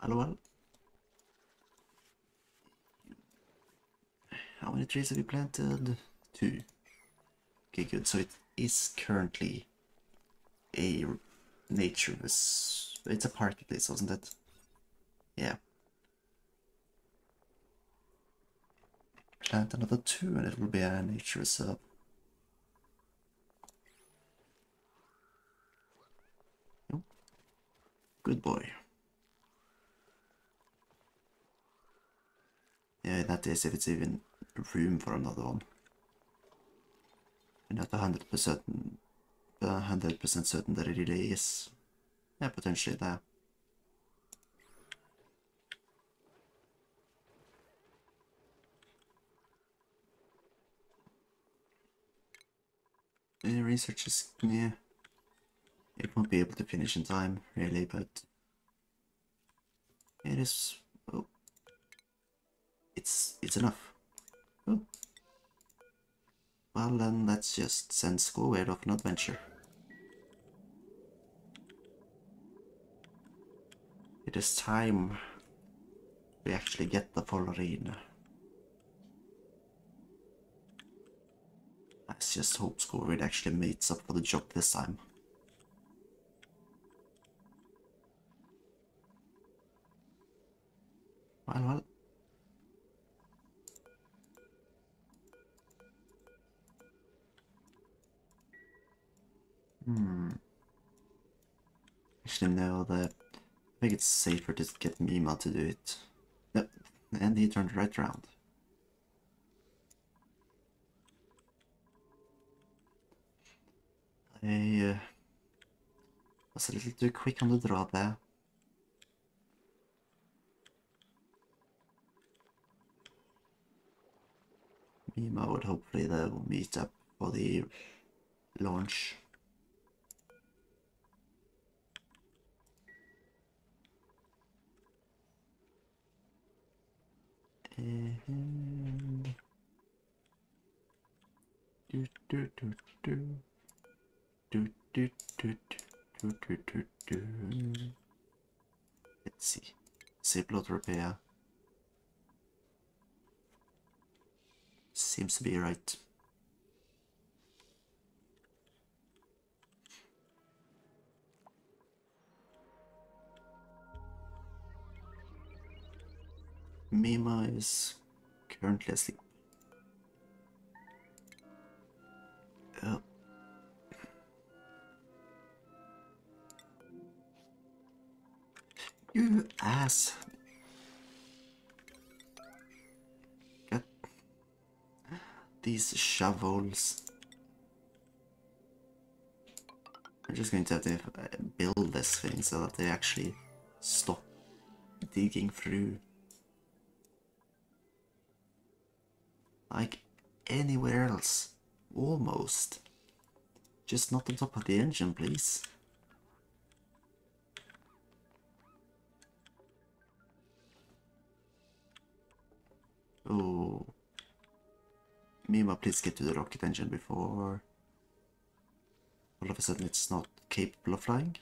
Well. How many trees have you planted? 2. Okay, good. So it is currently a nature res... It's a party place, wasn't it? Yeah. Plant another 2 and it will be a nature reserve. Oh. Good boy. Yeah, that is if it's even room for another one. I'm not 100% certain that it really is. Yeah, potentially there. The research is, yeah, it won't be able to finish in time, really, but it is, oh, it's enough. Oh. Well, then let's just send Squidward off an adventure. It is time we actually get the Follerine. Let's just hope Squidward actually mates up for the job this time. Well. Actually, no, I think it's safer to get Mima to do it. Yep, and he turned right around. I was a little too quick on the draw there. Mima would hopefully they'll meet up for the launch. And let's see. Zipload repair. Seems to be right. Mima is currently asleep. You ass. Get these shovels. I'm just going to have to build this thing so that they actually stop digging through. Like anywhere else. Almost. Just not on top of the engine, please. Oh. Mima, please get to the rocket engine before all of a sudden it's not capable of flying.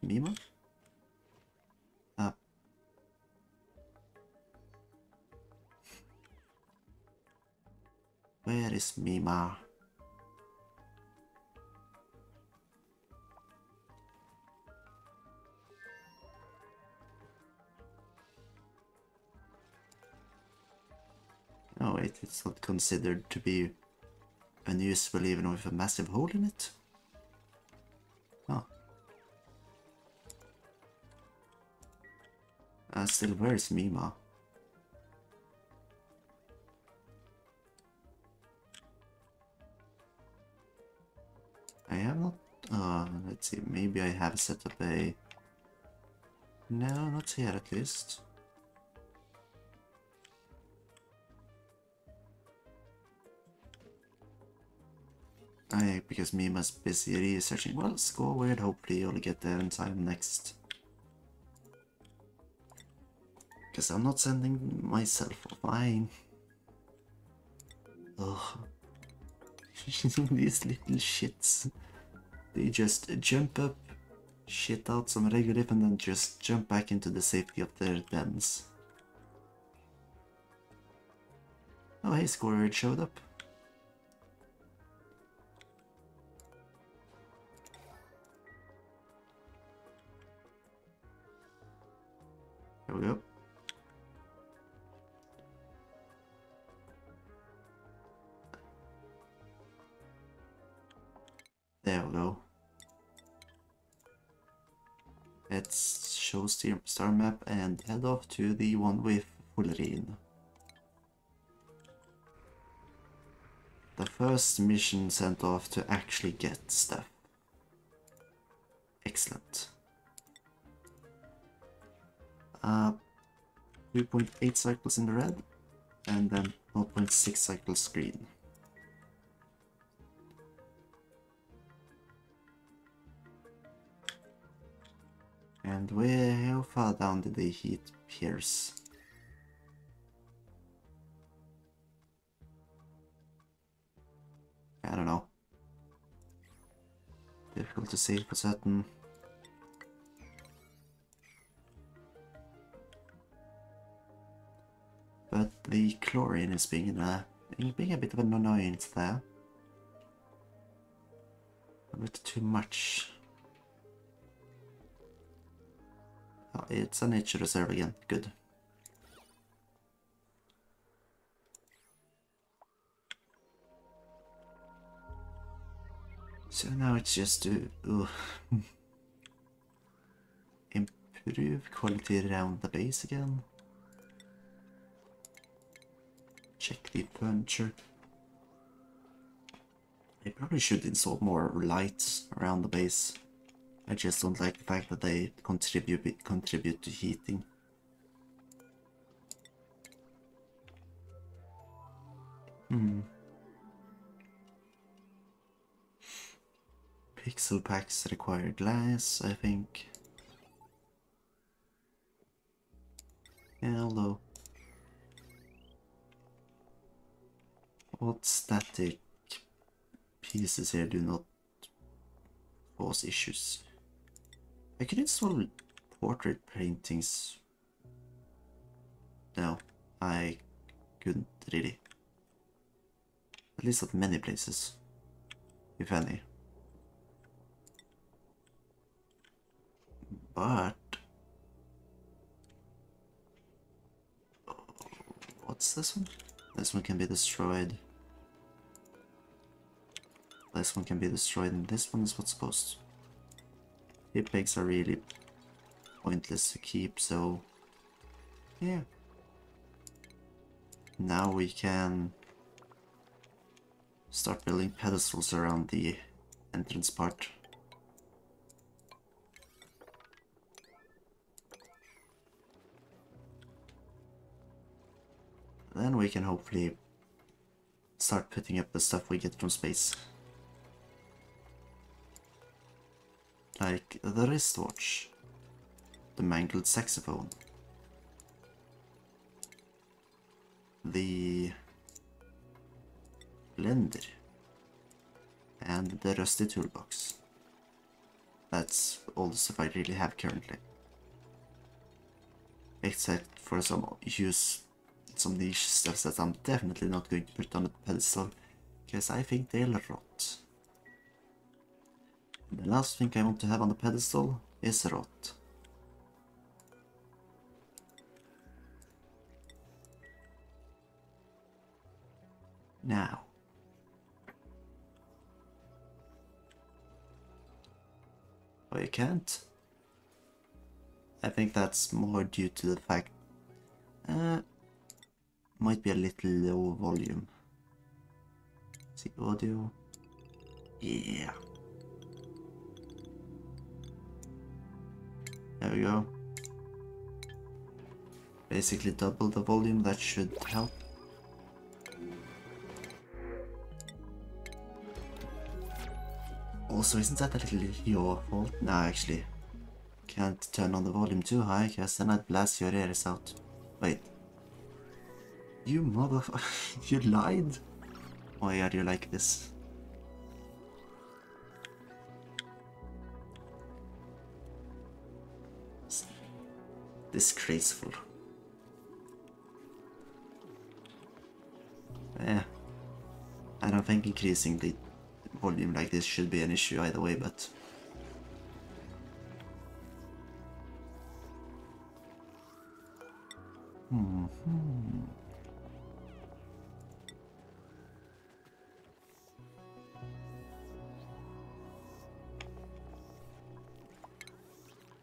Mima? Where is Mima? Oh wait, it's not considered to be unusable even with a massive hole in it? Oh. Still, where is Mima? I have not... let's see, maybe I have set up a... No, not here at least. Because Mima's busy researching. Well, score weird, hopefully you'll get there in time next. Because I'm not sending myself fine. Ugh. These little shits. They just jump up, shit out some regolith, and then just jump back into the safety of their dens. Oh hey, Scorer showed up. There we go. There we go. Let's show star map and head off to the one with Fullerine. The first mission sent off to actually get stuff. Excellent. 2.8 cycles in the red, and then 0.6 cycles green. And how far down did the heat pierce? I don't know. Difficult to say for certain. But the chlorine is being a bit of an annoyance there. A bit too much. Oh, it's a nature reserve again. Good. So now it's just to improve quality around the base again. Check the furniture. I probably should install more lights around the base. I just don't like the fact that they contribute to heating. Pixel packs require glass, I think. Yeah, although... What static pieces here do not cause issues? I could install portrait paintings. No, I couldn't really. At least at many places, if any. But... what's this one? This one can be destroyed. This one can be destroyed, and this one is what's supposed to. Pegs are really pointless to keep, so... yeah. Now we can start building pedestals around the entrance part. Then we can hopefully start putting up the stuff we get from space. Like the wristwatch, the mangled saxophone, the blender, and the rusty toolbox. That's all the stuff I really have currently. Except for some niche stuff that I'm definitely not going to put on the pedestal, because I think they'll rot. And the last thing I want to have on the pedestal is rot. Now. Oh, you can't? I think that's more due to the fact might be a little low volume. See audio? Yeah. There we go. Basically double the volume, that should help. Also, isn't that a little your fault? No, actually. Can't turn on the volume too high, because then I'd blast your ears out. Wait. You motherfucker. You lied? Why are you like this? It's disgraceful. Yeah. I don't think increasing the volume like this should be an issue either way, but...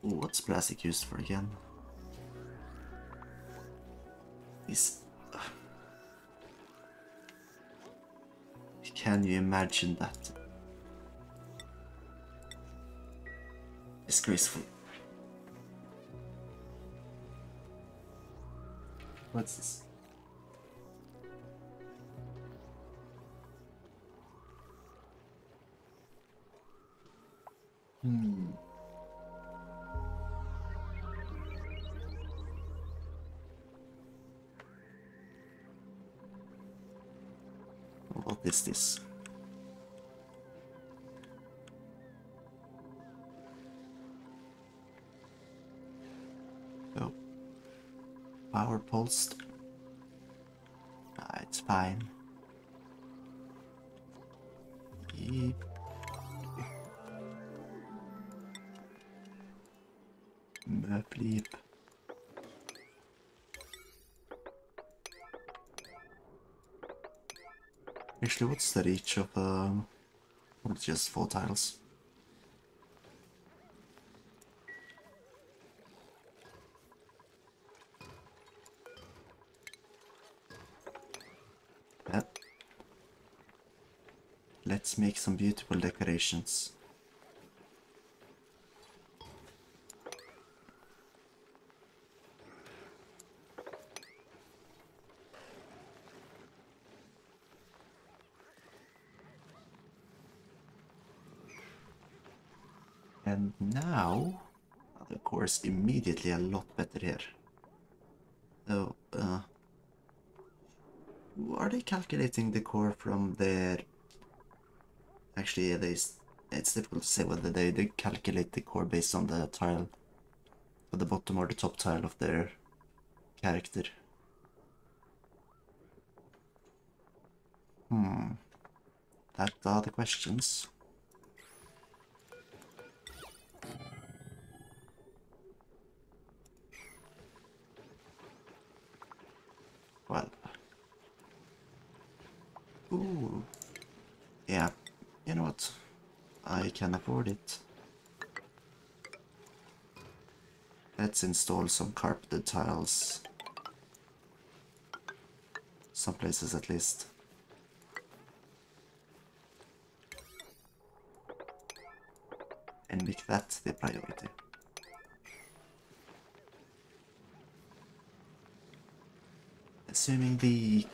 What's plastic used for again? Is... Can you imagine that? Disgraceful. What's this? What is this? Oh. Power pulsed. Ah, it's fine. Yep. Bleep. Actually, what's the reach of it's just 4 tiles. Yep. Let's make some beautiful decorations. And now the core is immediately a lot better here. Oh, are they calculating the core from their... Actually, it's difficult to say whether they calculate the core based on the tile at the bottom or the top tile of their character. That are the questions. Well. Ooh. Yeah. You know what? I can afford it. Let's install some carpeted tiles. Some places at least. And make that the priority. Assuming the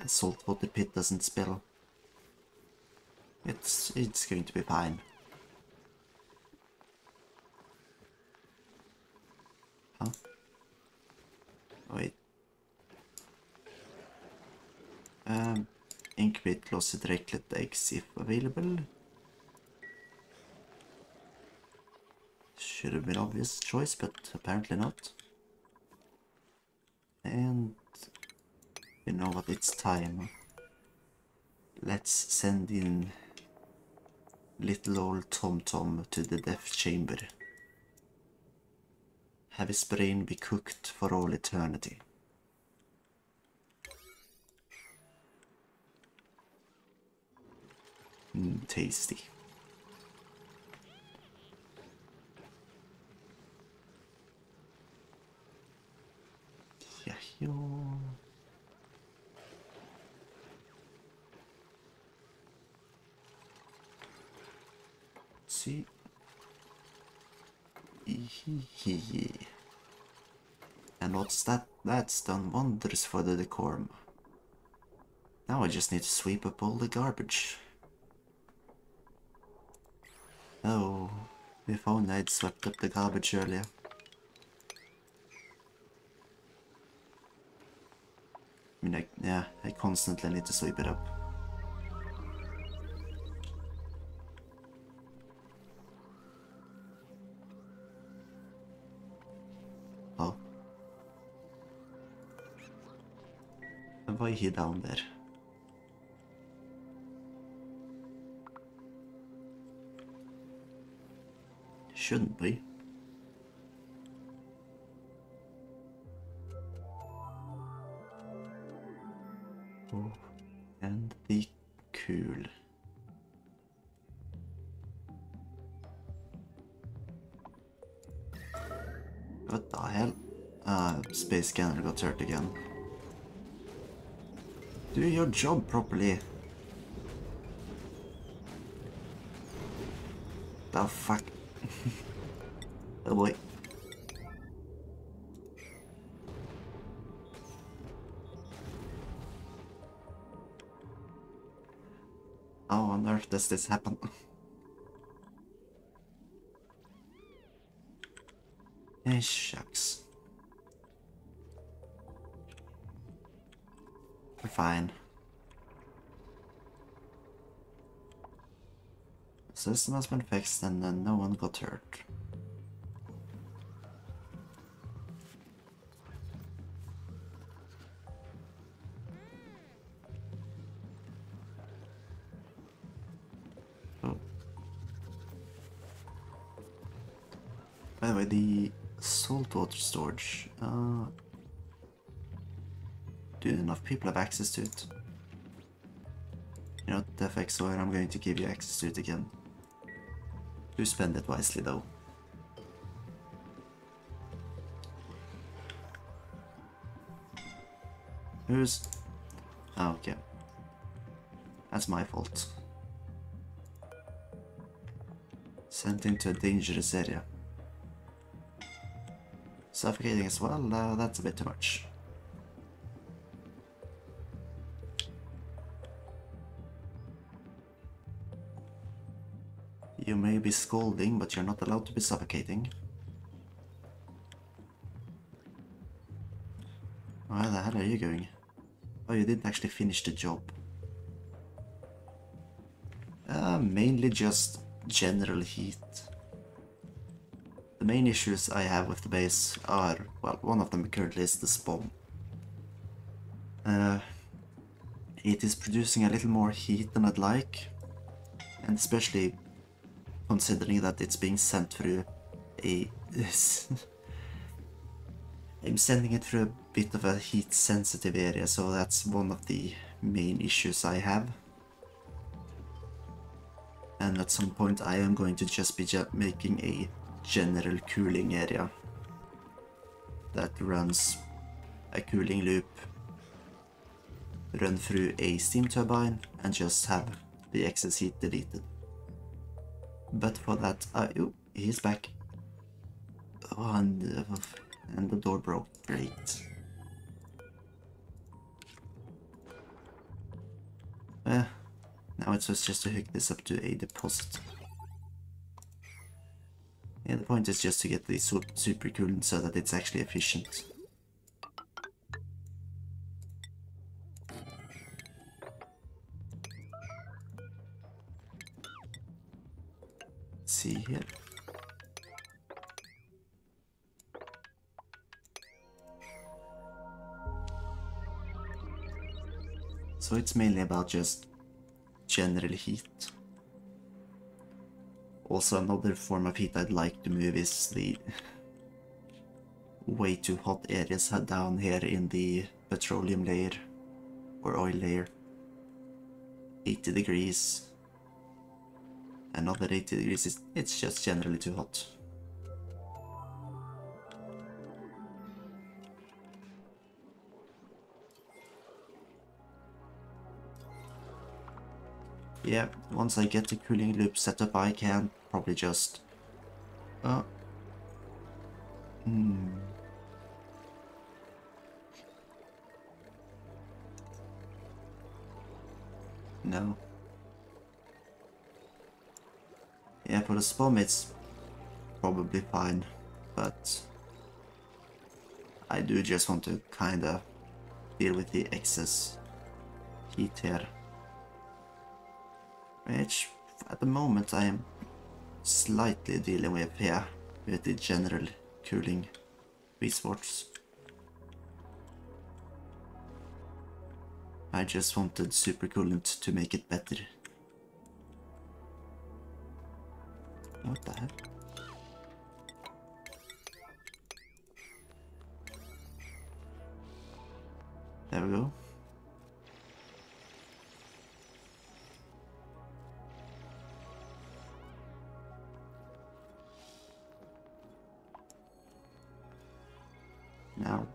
saltwater pit doesn't spill, it's going to be fine. Huh? Wait. Incubate closet directlet eggs if available. Should have been obvious choice, but apparently not. And you know what, it's time. Let's send in little old Tom Tom to the death chamber. Have his brain be cooked for all eternity. Tasty. Yeah, yo. See. And what's that? That's done wonders for the decorum. Now I just need to sweep up all the garbage. Oh, if only I'd swept up the garbage earlier. I mean, I constantly need to sweep it up. Oh. Why is he down there? Shouldn't be. Oh, and be cool. What the hell? Space scanner got hurt again. Do your job properly. The fuck? Oh boy. How on earth does this happen? Eh, shucks. We're fine. The system has been fixed and then no one got hurt. Oh. By the way, the saltwater storage, do enough people have access to it? You know, the FX where I'm going to give you access to it again. Do spend it wisely though. Who's... Oh, okay. That's my fault. Sent into a dangerous area. Suffocating as well? That's a bit too much. You may be scalding, but you're not allowed to be suffocating. Where the hell are you going? Oh, you didn't actually finish the job. Mainly just general heat. The main issues I have with the base are, well, one of them currently is the SPOM. It is producing a little more heat than I'd like, and especially considering that it's being sent through a... I'm sending it through a bit of a heat-sensitive area, so that's one of the main issues I have. And at some point I am going to just be making a general cooling area that runs a cooling loop, run through a steam turbine, and just have the excess heat deleted. But for that, oh, he's back. Oh, and the door broke. Great. Now it's just to hook this up to a deposit. Yeah, the point is just to get the super coolant so that it's actually efficient. Let's see here. So it's mainly about just general heat. Also, another form of heat I'd like to move is the way too hot areas down here in the petroleum layer or oil layer. 80 degrees. Another 80 degrees, it's just generally too hot. Yeah, once I get the cooling loop set up, I can probably just... No. Yeah, for the SPOM it's probably fine, but I do just want to kinda deal with the excess heat here. Which, at the moment, I am slightly dealing with here, with the general cooling resource. I just wanted super coolant to make it better. What the heck? There we go. Now,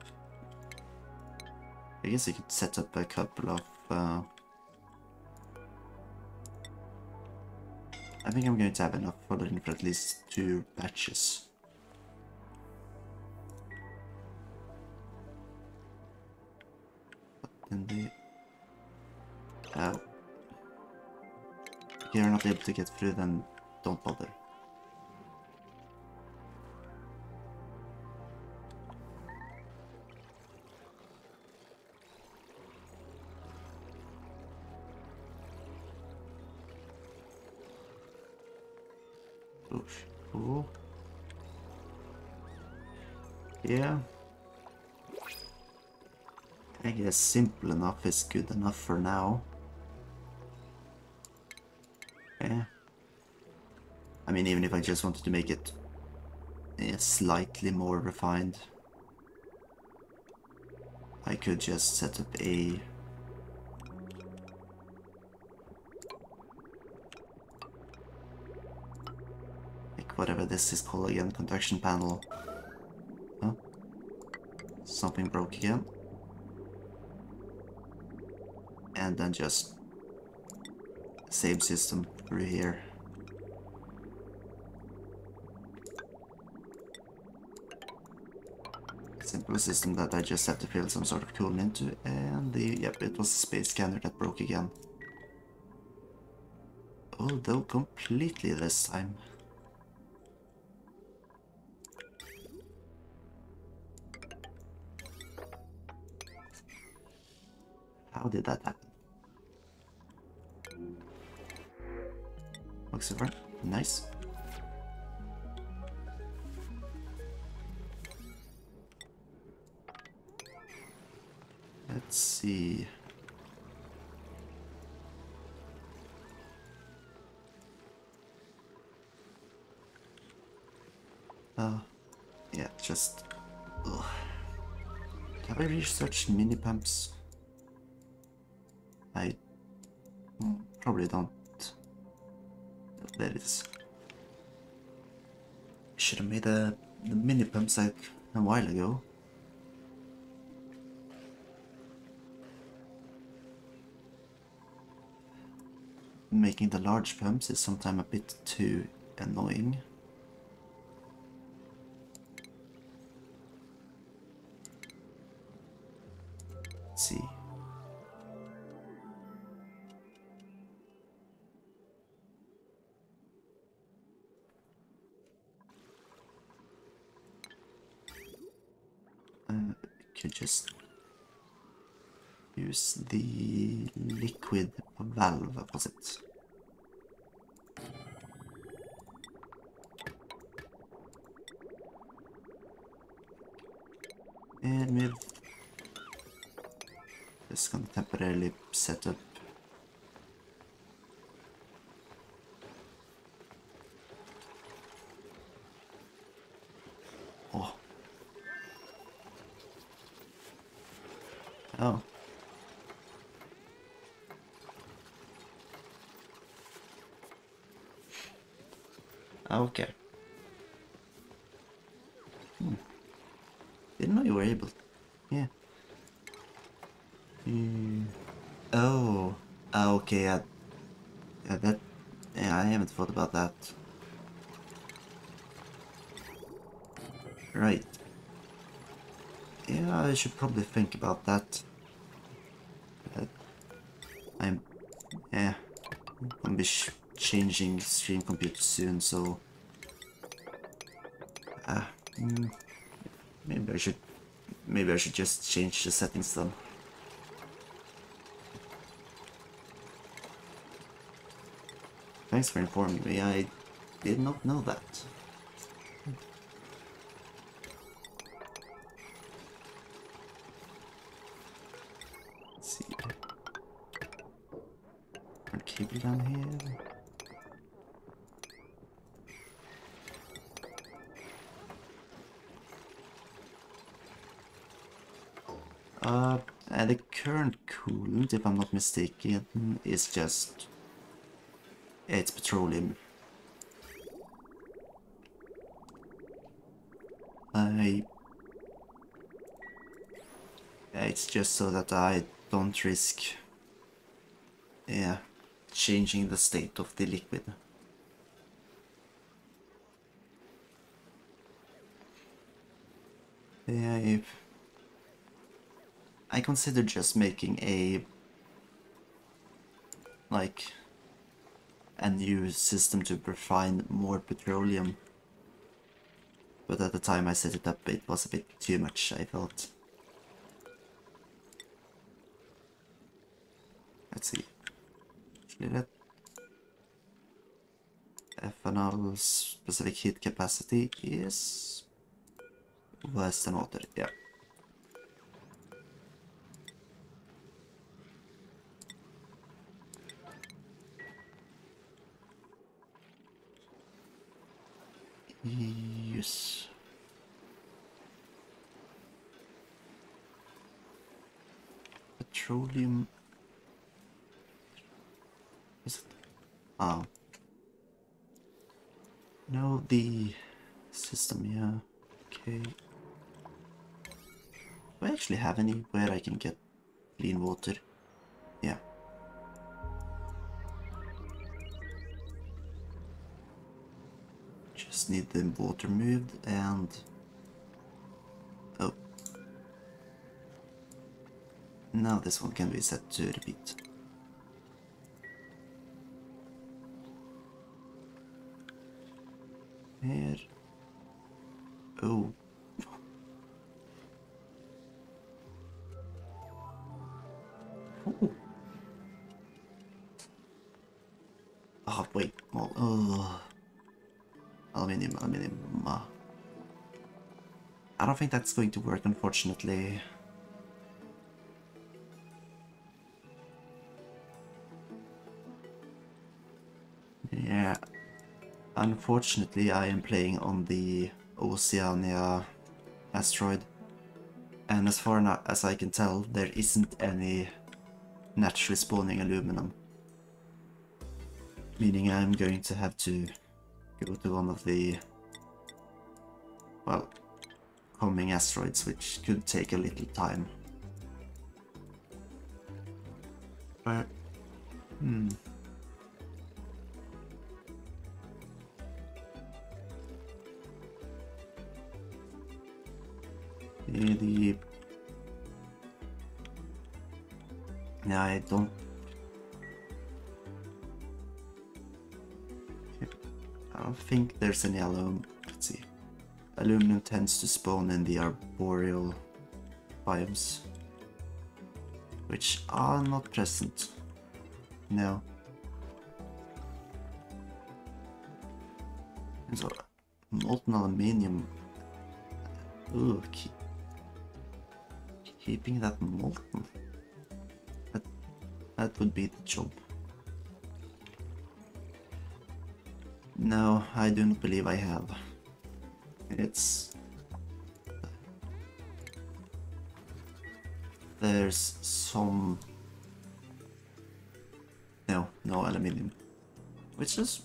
I guess I could set up a couple of... I think I'm going to have enough for at least 2 batches. But then the... if you're not able to get through, then don't bother. Cool. Yeah. I guess simple enough is good enough for now. Yeah. I mean, even if I just wanted to make it slightly more refined, I could just set up a... whatever this is called again, conduction panel. Huh? Something broke again. And then just same system through here. Simple system that I just have to fill some sort of coolant into, and yep, it was the space scanner that broke again. although completely this time. How did that happen? Looks over. Nice. Let's see. Yeah, just... Ugh. Have I researched mini pumps? I probably don't. There it is. Should have made the mini pumps like a while ago. Making the large pumps is sometimes a bit too annoying. Let's see. Could just use the liquid valve, was it? And we've just gonna temporarily set up. Oh. Oh. Okay. Didn't know you were able. Yeah. Oh. Okay. Yeah, that. Yeah, I haven't thought about that. Right. Yeah, I should probably think about that. Yeah, I'm be changing stream computer soon, so maybe I should just change the settings then. Thanks for informing me. I did not know that. Let's see. Our cable down here. The current coolant, if I'm not mistaken, is just... it's petroleum. It's just so that I don't risk... yeah, changing the state of the liquid. Yeah, I considered just making a new system to refine more petroleum, but at the time I set it up it was a bit too much, I felt. Let's see. Actually, that ethanol specific heat capacity is less than water, yeah. Yes. Petroleum. Is it? Oh. No, the system, yeah. Okay. Do I actually have anywhere I can get clean water? Yeah. Just need the water moved and... oh. Now this one can be set to repeat. Here. Oh. Ooh. Oh, wait. Oh. Aluminium, aluminium. I don't think that's going to work, unfortunately. Yeah. Unfortunately, I am playing on the Oceania asteroid. And as far as I can tell, there isn't any naturally spawning aluminum. Meaning I'm going to have to go to one of the, well, coming asteroids, which could take a little time. But, yeah, I don't think there's any aluminum. Let's see. Aluminum tends to spawn in the arboreal biomes, which are not present. No. And so, molten aluminium. Ooh, keeping that molten. That would be the job. No, I do not believe I have. It's... There's some... No aluminium. Which is...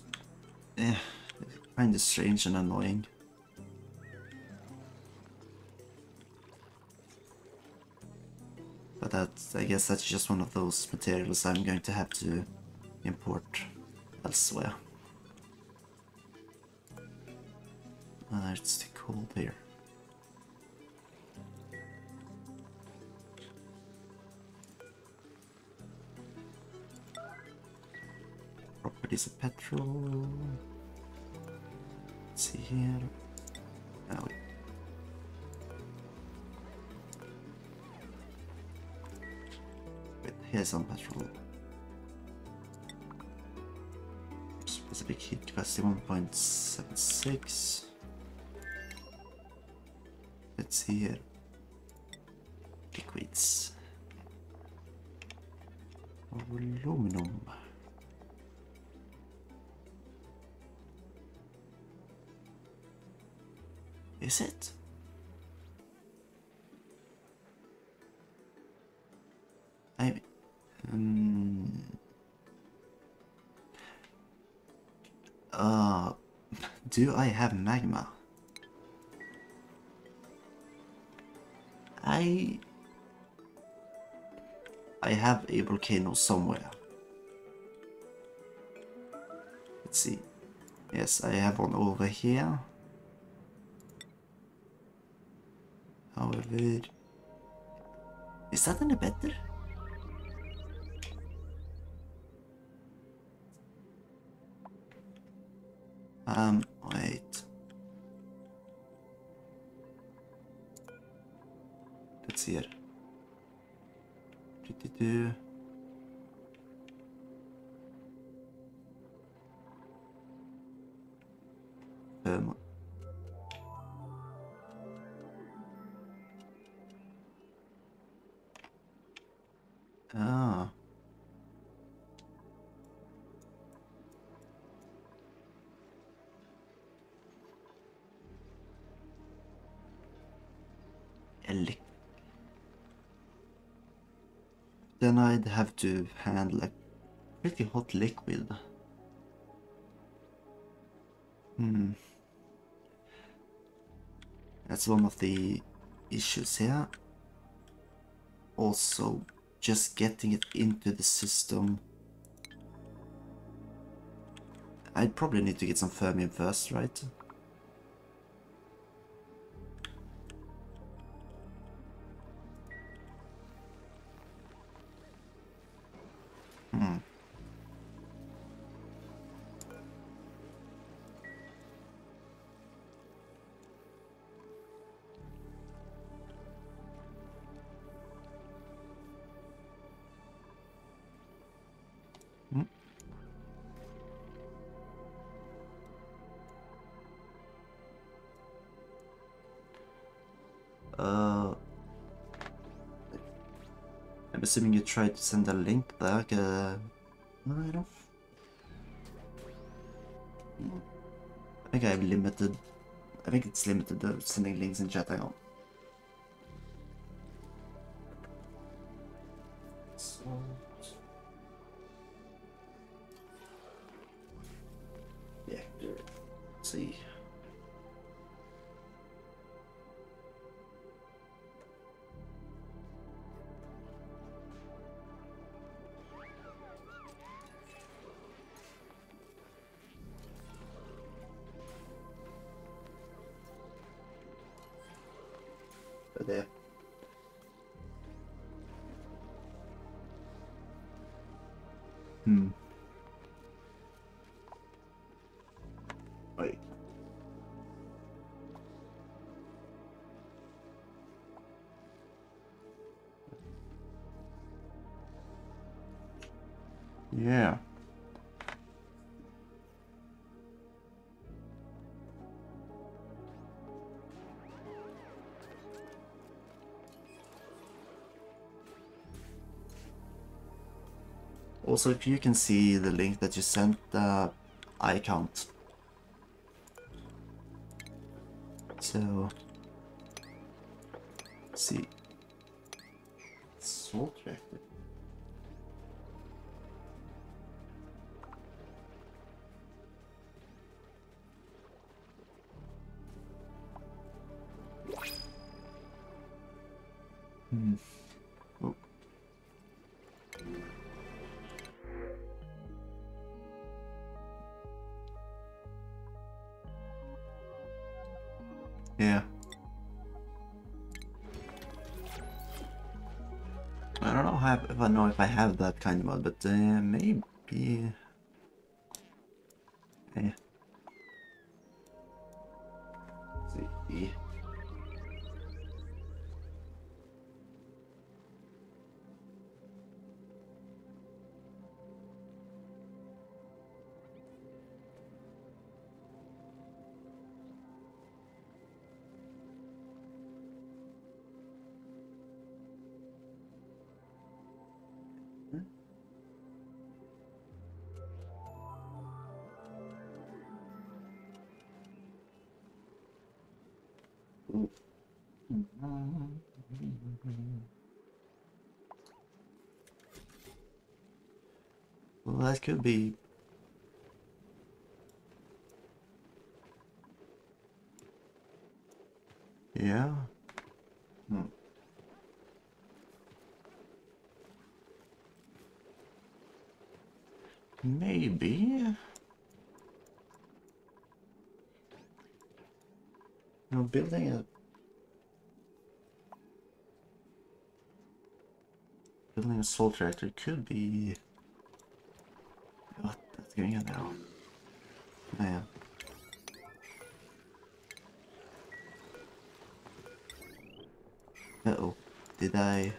kinda strange and annoying. But I guess that's just one of those materials I'm going to have to import elsewhere. It's too cold here. Properties of petrol. Let's see here. Oh, wait. Here's some petrol. Specific heat capacity 1.76. Let's see here. Liquids. Aluminum. Is it? Do I have magma? I have a volcano somewhere. Let's see. Yes, I have one over here. However, is that any better? Wait. Let's see here. Ah. Then I'd have to handle a pretty hot liquid. That's one of the issues here. Also, just getting it into the system. I'd probably need to get some fermium first, right? assuming you tried to send a link there. I don't. I think I have limited. I think it's limited to sending links in chat. Hang on. Yeah, let's see. There. Wait. Yeah. Also, if you can see the link that you sent, I count. So, let's see. Salt reactor. Oh. Yeah. I don't know if I have that kind of mod, but maybe. Yeah. See. Ooh. Well, that could be. Yeah. Maybe. No, building a salt reactor could be. What? That's going on now. Yeah. Uh-oh. Did I?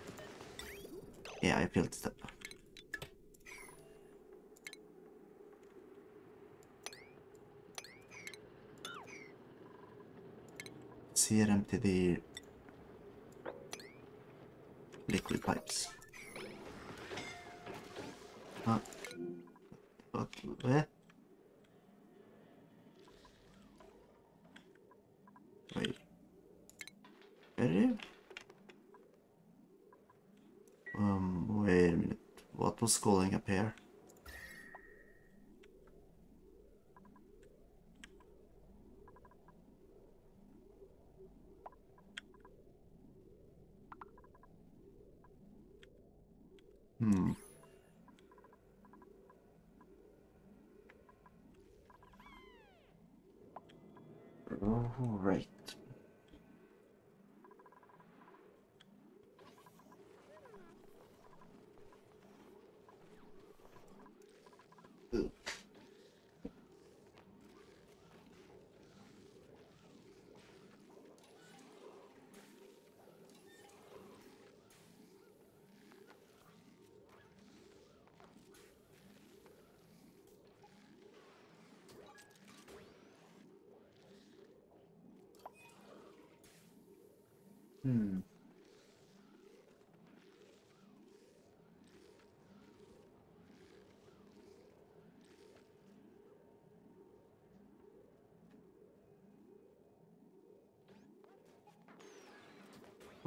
Yeah, I built stuff. See it empty the liquid pipes. What? Where? Wait. Where? Wait a minute. What was calling up here? Oh, right. Ooh.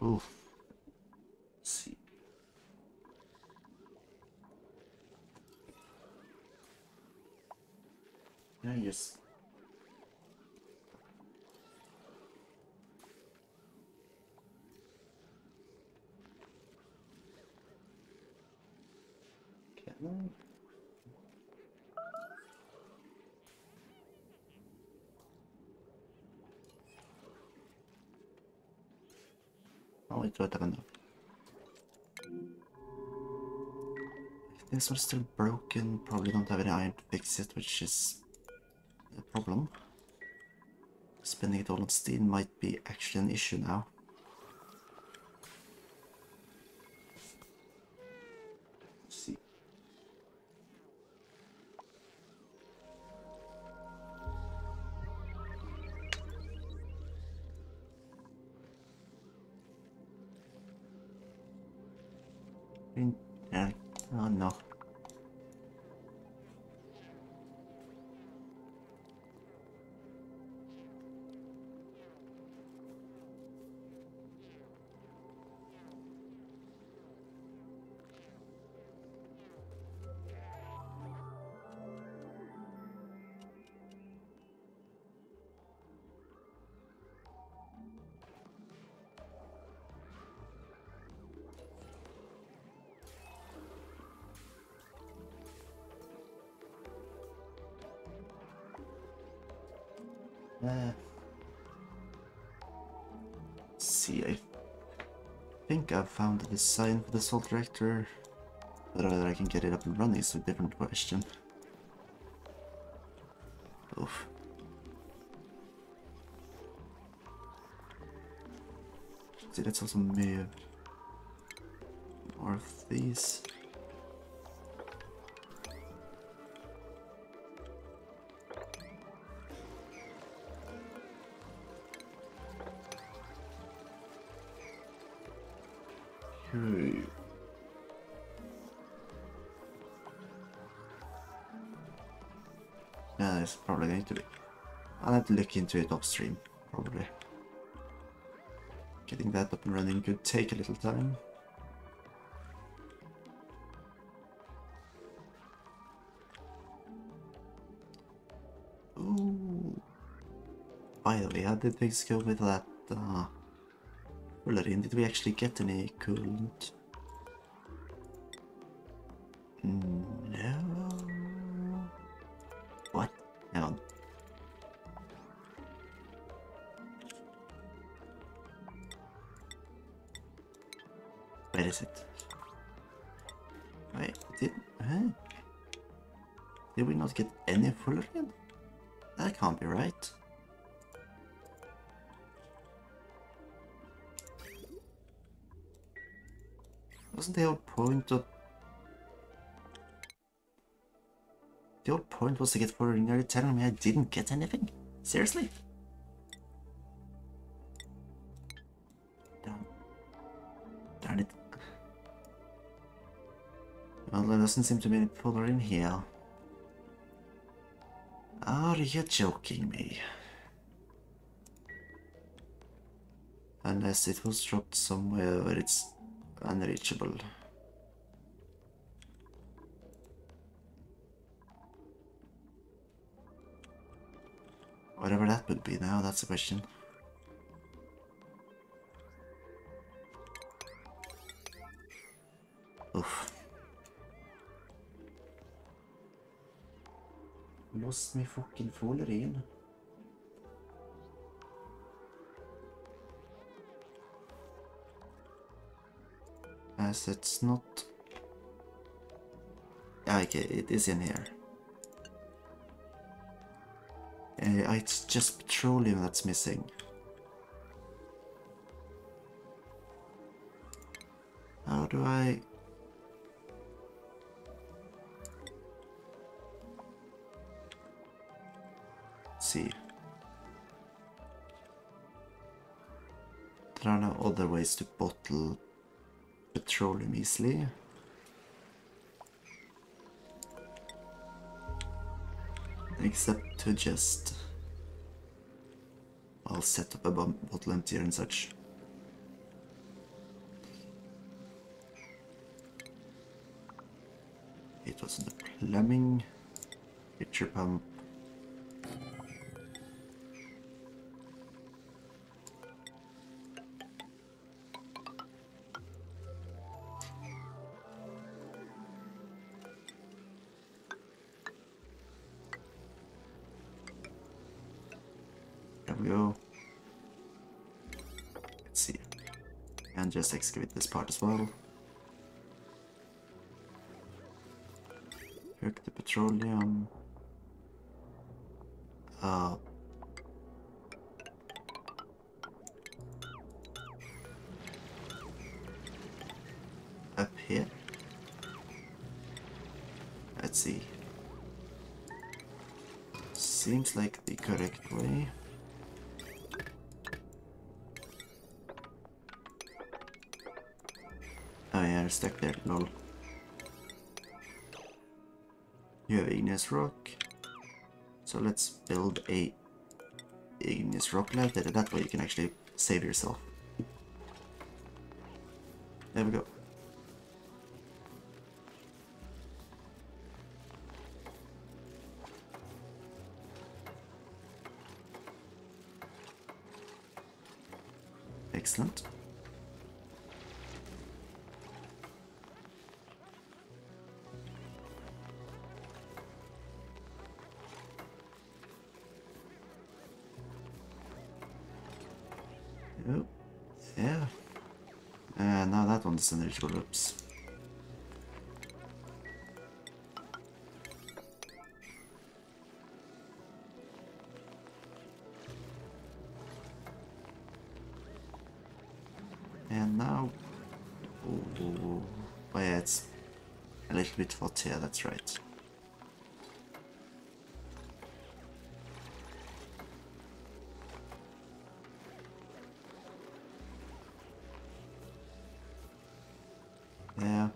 Oof. Let's see. Yeah, yes. Can I? Oh, I thought I don't know. If this was still broken, probably don't have any iron to fix it, which is a problem. Spending it all on steel might be actually an issue now. Let's see. Oh no. See, I think I've found the design for the salt reactor, but whether I can get it up and running is a different question. Oof. See, let's also move more of these. Okay. Yeah, it's probably going to be. I'll have to look into it upstream, probably. Getting that up and running could take a little time. Ooh. By the way, how did things go with that fullerene? Did we actually get any coolant? No. What? Hang on. Where is it? Wait, did we not get any fullerene? That can't be right. Wasn't the whole point of... The whole point was to get fullerene. Are you telling me I didn't get anything? Seriously? Darn it. Well, there doesn't seem to be any fullerene here. Are you joking me? Unless it was dropped somewhere where it's unreachable. Whatever that would be now, that's the question. Oof. Lost me fucking fullerene. As it's not... Okay, it is in here. It's just petroleum that's missing. How do I... see. There are no other ways to bottle petroleum easily. Except to just... I'll set up a bottle emptier and such. It was the plumbing, pitcher pump. There we go. Let's see. And just excavate this part as well. Hook the petroleum. Up here. Let's see. Seems like the correct way. Oh yeah, they're stuck there, lol. You have igneous rock. So let's build a igneous rock lighter. That way you can actually save yourself. There we go. Excellent. Oh, yeah. Now that one is energy loops. And now... Oh yeah, it's a little bit hot here, that's right. Yeah.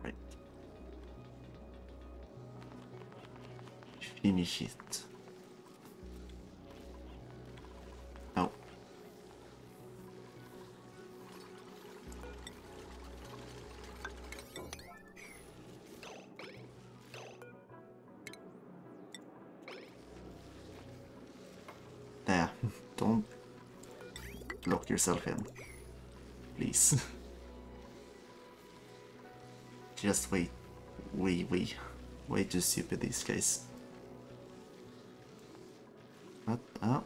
Right. Finish it. Oh. There. Don't lock yourself in. Please. Just wait. Way too stupid these guys. What? Oh.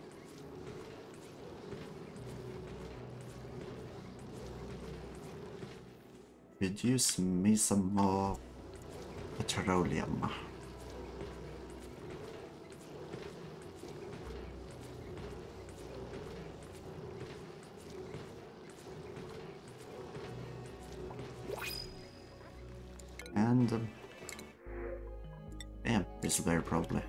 Reduce me some more petroleum. And yeah, this is very probably.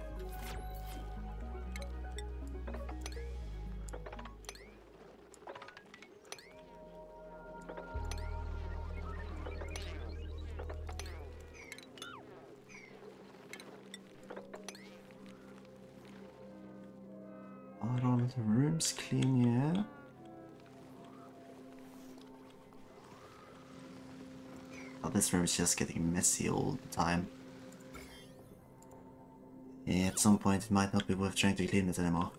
Are all the rooms clean? Yeah. Oh, this room is just getting messy all the time. Yeah, at some point it might not be worth trying to clean it anymore.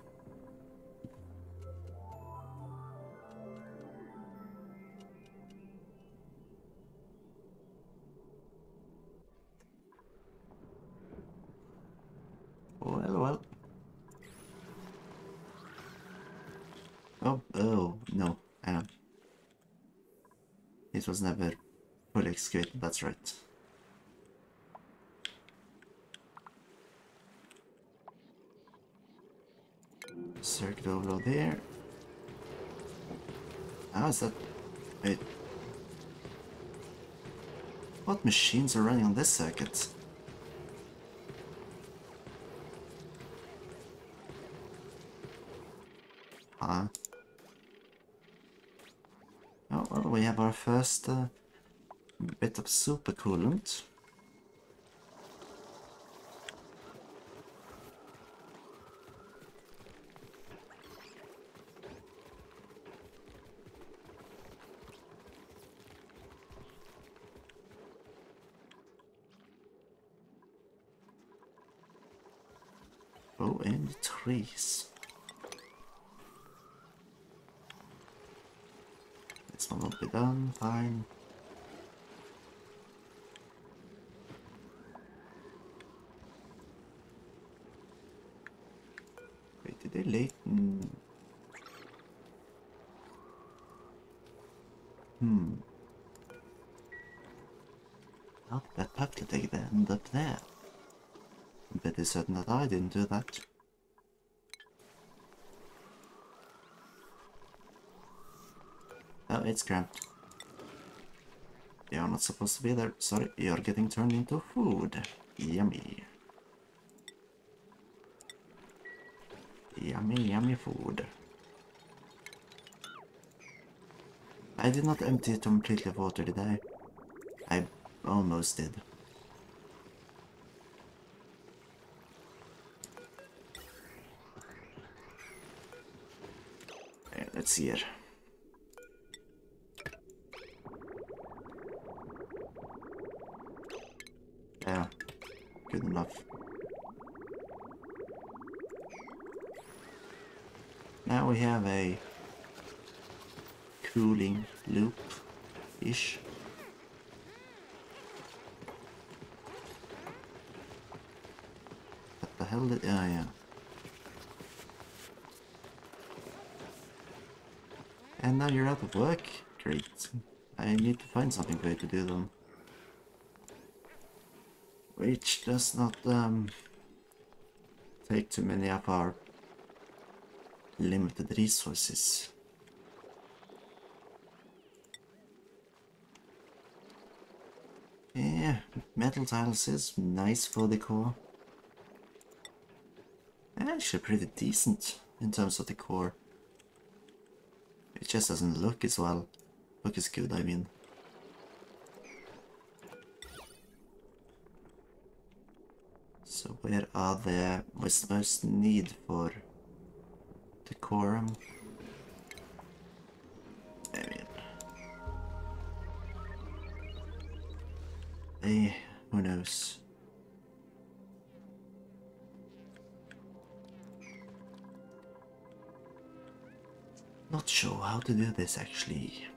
Well. Oh, no, I know. It was never fully excavated, that's right. Circuit overload there. How is that? Wait. What machines are running on this circuit? Huh? Oh, well, we have our first bit of super coolant. Oh, and trees. This one won't be done, fine. Wait, did they late? How did that puppet end up there? I'm pretty certain that I didn't do that. Oh, it's cramped. You're not supposed to be there. Sorry, you're getting turned into food. Yummy. Yummy, yummy food. I did not empty it completely of water, did I? I almost did. Okay, let's see here. Yeah, good enough. Now we have a cooling loop-ish. What the hell did... oh yeah. And now you're out of work? Great. I need to find something for you to do then. Which does not take too many of our limited resources. Yeah, metal tiles is nice for decor. Actually pretty decent in terms of decor. It just doesn't look as well. Look as good, I mean. So where are the... what's the most need for decorum? I mean... who knows? Not sure how to do this actually.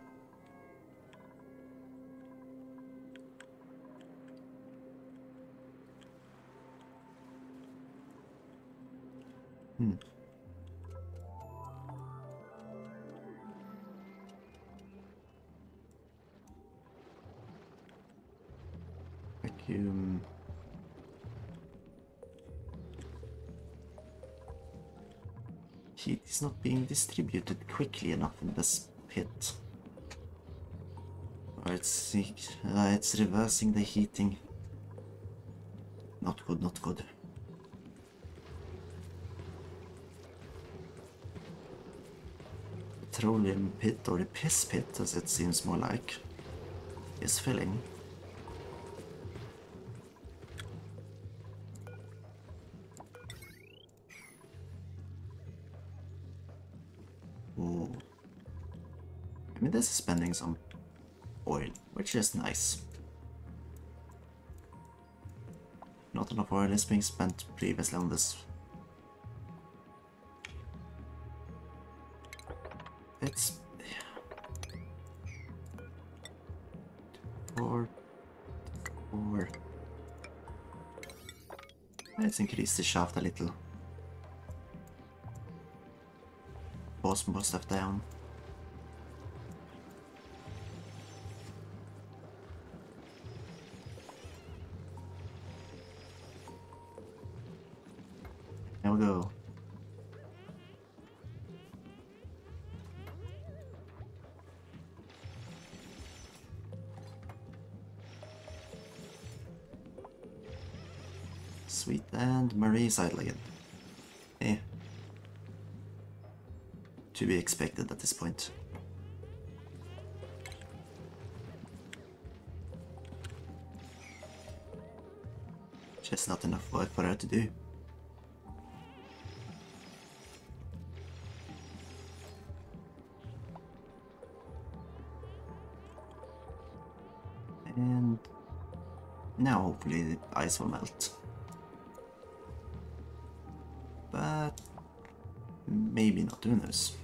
Vacuum. Heat is not being distributed quickly enough in this pit. Or it's reversing the heating. Not good, not good. Petroleum pit, or the piss pit as it seems more like, is filling. Ooh. I mean, this is spending some oil, which is nice. Not enough oil is being spent previously on this. It's... four... Let's increase the shaft a little. Pause more stuff down. There we go. Sweet, and Marie's idle again. Eh. To be expected at this point. Just not enough work for her to do. And now hopefully the ice will melt. but maybe not, who knows.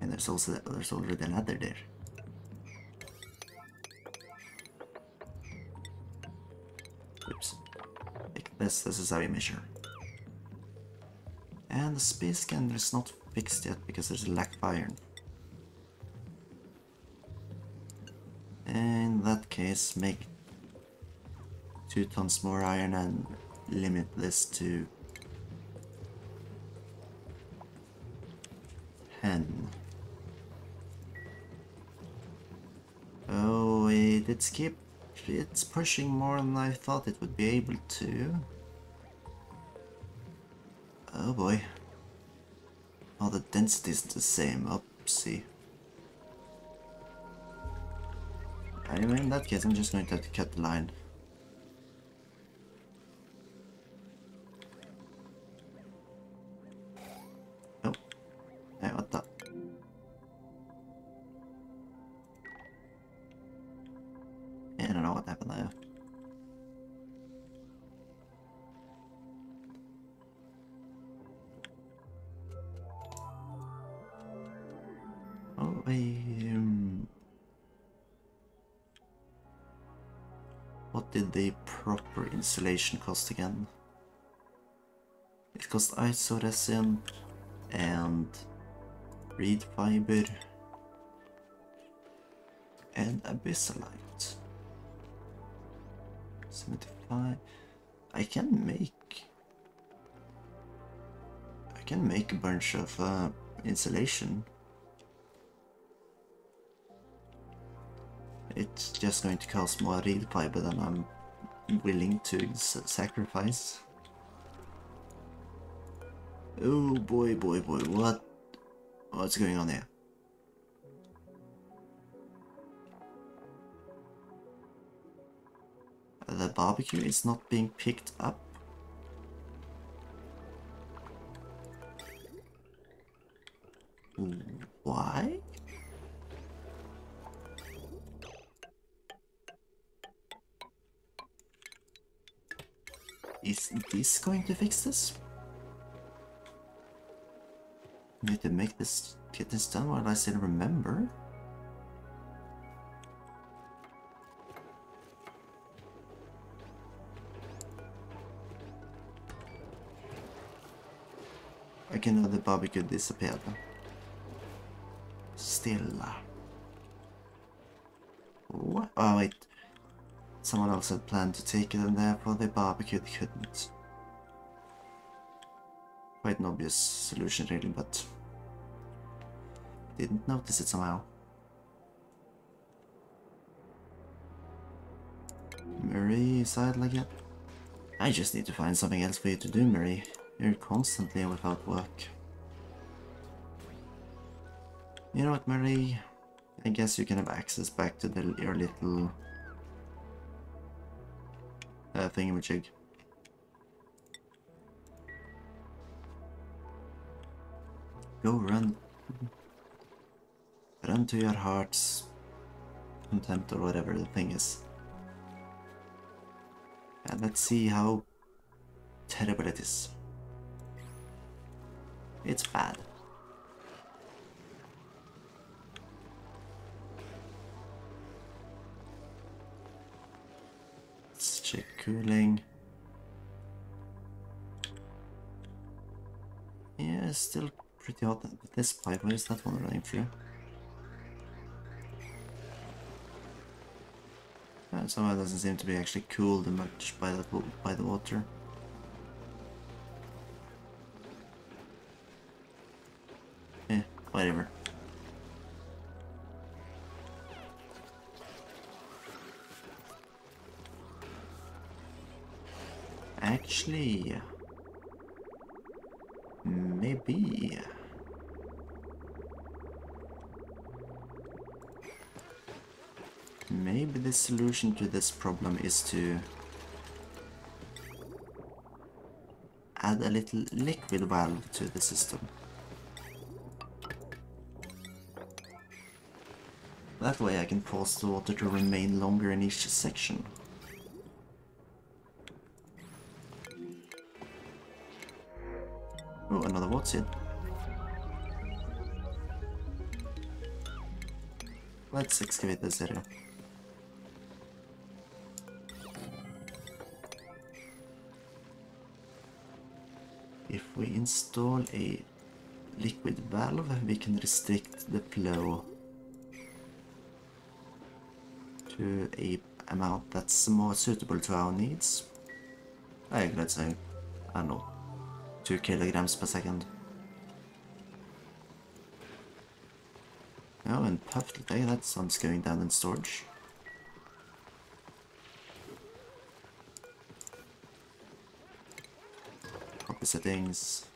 And there's already a ladder there. Oops. Like this is how you measure. And the space scanner is not fixed yet because there's a lack of iron. In that case, make 2 tons more iron and limit this to 10. Oh, it's pushing more than I thought it would be able to. Oh boy. Oh, the density is the same. Oopsie. Anyway, in that case, I'm just going to have to cut the line. Oh. Hey, what the? Yeah, I don't know what happened there. Oh, what did the proper insulation cost again? It cost iso resin and reed fiber and abyssalite. 75. I can make a bunch of insulation. It's just going to cost more reed fiber than I'm willing to sacrifice. Oh boy, what's going on here? The barbecue is not being picked up. Why? Is this going to fix this? I need to get this done while I still remember. I can know the barbecue disappeared. Still. What? Oh wait. Someone else had planned to take it and therefore the barbecue couldn't. Quite an obvious solution really, but didn't notice it somehow. Marie, side like it. I just need to find something else for you to do, Marie. You're constantly without work. You know what, Marie? I guess you can have access back to your little thingamajig. Go run to your heart's content or whatever the thing is. And let's see how terrible it is. It's bad. Let's check cooling. Yeah, it's still pretty hot with this pipe. Where is that one running through? Somehow it doesn't seem to be actually cooled much by the water. Yeah, whatever. Actually, maybe. Maybe the solution to this problem is to add a little liquid valve to the system. That way I can force the water to remain longer in each section. cutscene. Let's excavate this area. If we install a liquid valve, we can restrict the flow to a amount that's more suitable to our needs. Like, let's say, I don't know, 2 kilograms per second. Oh, and perfectly, that sounds going down in storage. Copy settings.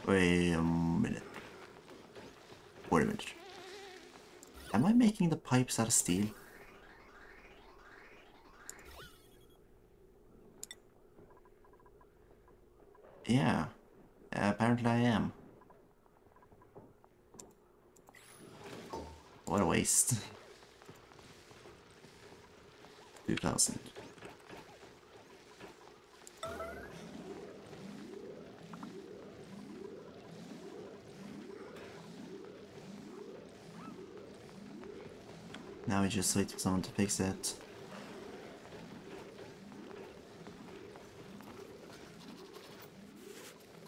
Wait a minute. Wait a minute. Am I making the pipes out of steel? Yeah, apparently I am. What a waste. 2000. Now we just wait for someone to fix it.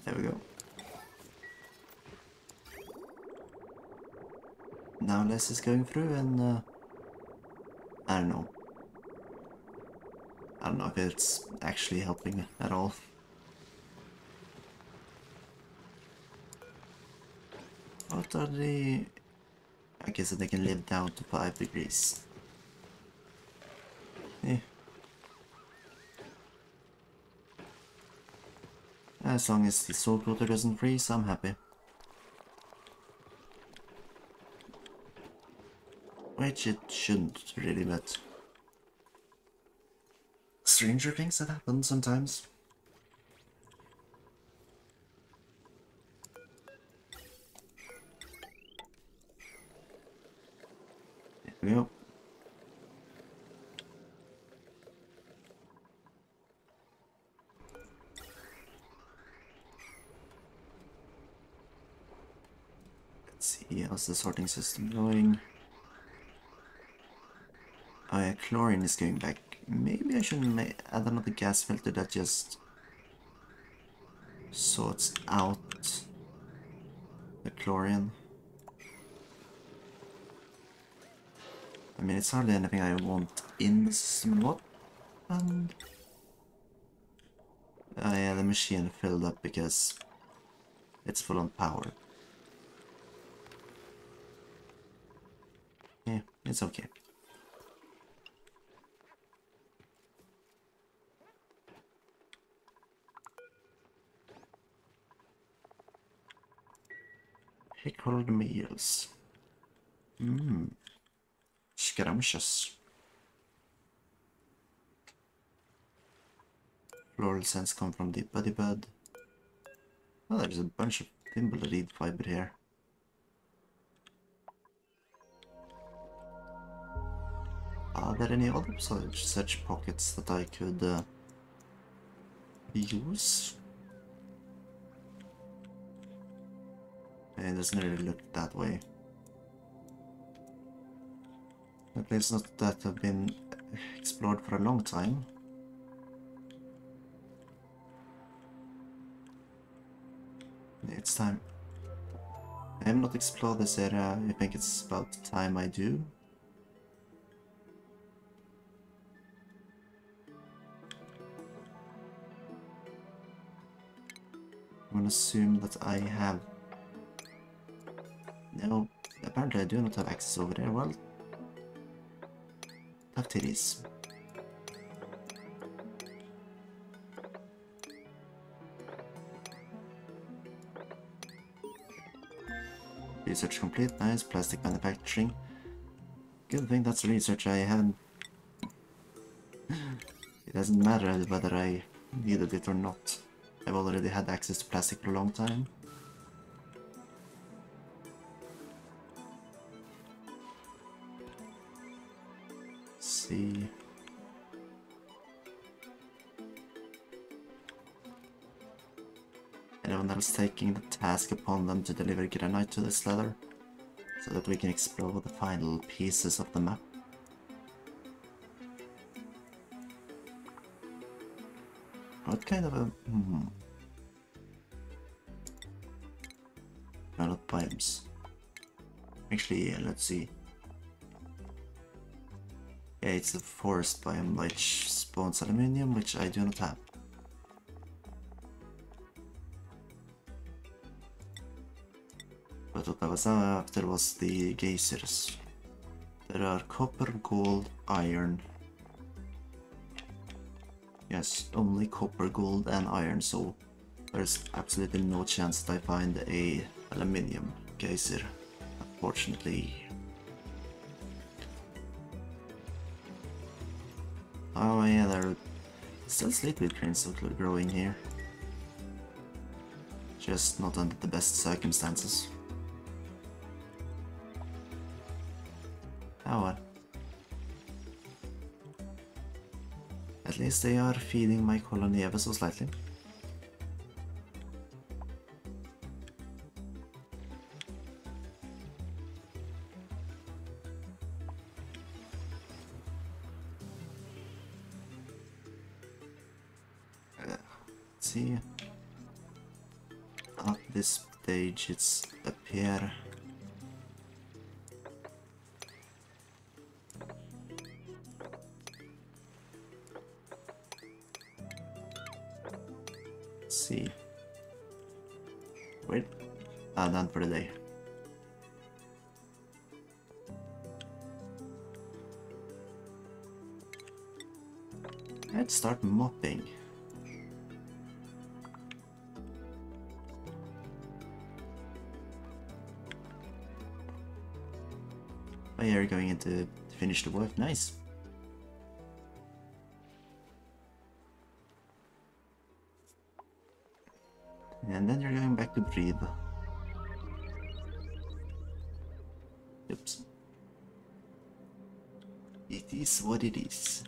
There we go. Now Les is going through and I don't know. I don't know if it's actually helping at all. What are they? I guess that they can live down to 5 degrees. Eh. As long as the salt water doesn't freeze, I'm happy. Which it shouldn't really, but stranger things have happened sometimes. There we go. Let's see, how's the sorting system going? Oh yeah, chlorine is going back. Maybe I shouldn't add another gas filter that just sorts out the chlorine. I mean, it's hardly anything I want in the system. What? Yeah, the machine filled up because it's full on power. Yeah, it's okay. Pickled meals. Scrumptious. Floral scents come from the body bud. Oh, there's a bunch of thimble reed fiber here. Are there any other such pockets that I could use? It doesn't really look that way. At least not that have been explored for a long time. It's time. I have not explored this area. I think it's about time I do. I'm gonna assume that I have... No, apparently I do not have access over there. Well, have titties. Research complete, nice. Plastic manufacturing. Good thing that's research I haven't... It doesn't matter whether I needed it or not. I've already had access to plastic for a long time. Let's see... anyone else taking the task upon them to deliver granite to this ladder, so that we can explore the final pieces of the map. What kind of a... No, not biomes. Actually, let's see. Yeah, it's a forest biome which spawns aluminium, which I do not have. But what I was after was the geysers. There are copper, gold, iron. Yes, only copper, gold and iron, so there's absolutely no chance that I find a aluminium geyser, unfortunately. Oh yeah, there are still sleepweed cranes growing here. Just not under the best circumstances. Oh well. At least they are feeding my colony ever so slightly. Let's see. At this stage it's up here. See. Wait. Done for the day. Let's start mopping. Oh yeah, you're going in to finish the work. Nice. And then you're going back to breathe. Oops. It is what it is.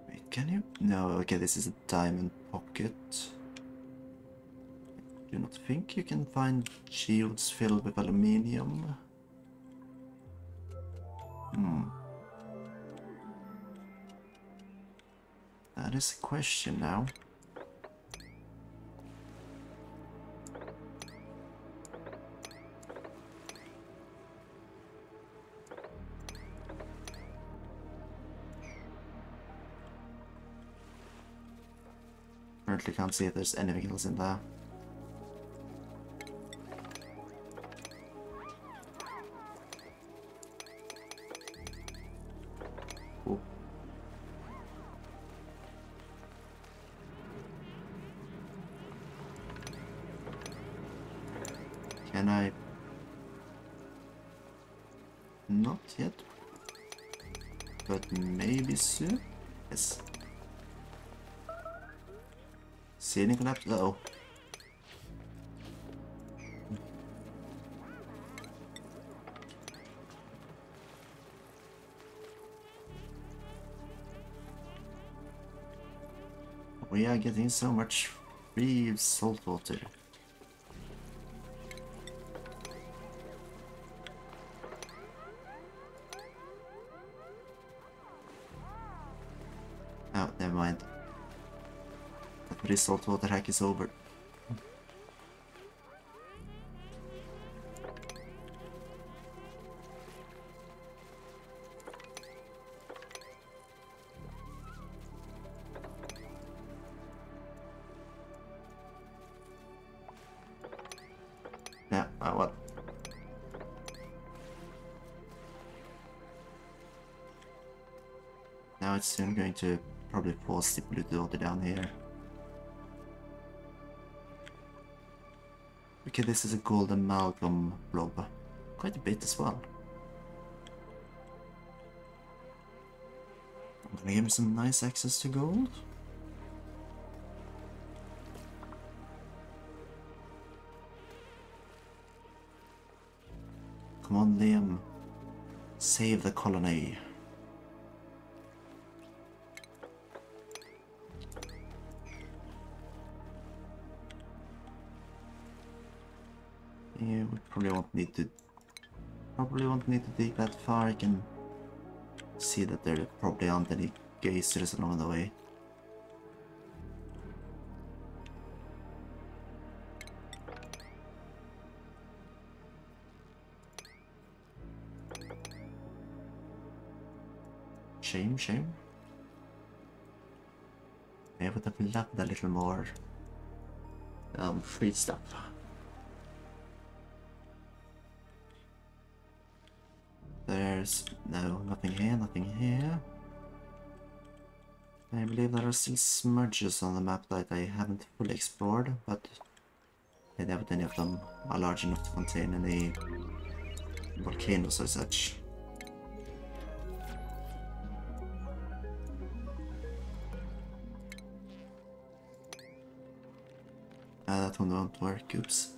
Wait, can you? No, okay, this is a diamond pocket. I do not think you can find shields filled with aluminium. That is a question now. Currently can't see if there's anything else in there. Cool. Can I? Not yet. But maybe soon? Yes. Ceiling collapse? Uh-oh. We are getting so much free salt water. Oh, never mind. The salt water hack is over. Yeah, what? Now it's soon going to probably force the polluted water down here. Okay, this is a gold amalgam blob. Quite a bit as well. I'm gonna give him some nice access to gold. Come on, Liam. Save the colony. Yeah, we probably won't need to dig that far. I can see that there probably aren't any geysers along the way. Shame. I would have loved a little more free stuff. There's nothing here. I believe there are still smudges on the map that I haven't fully explored, but I doubt any of them are large enough to contain any volcanoes or such. That one won't work, oops.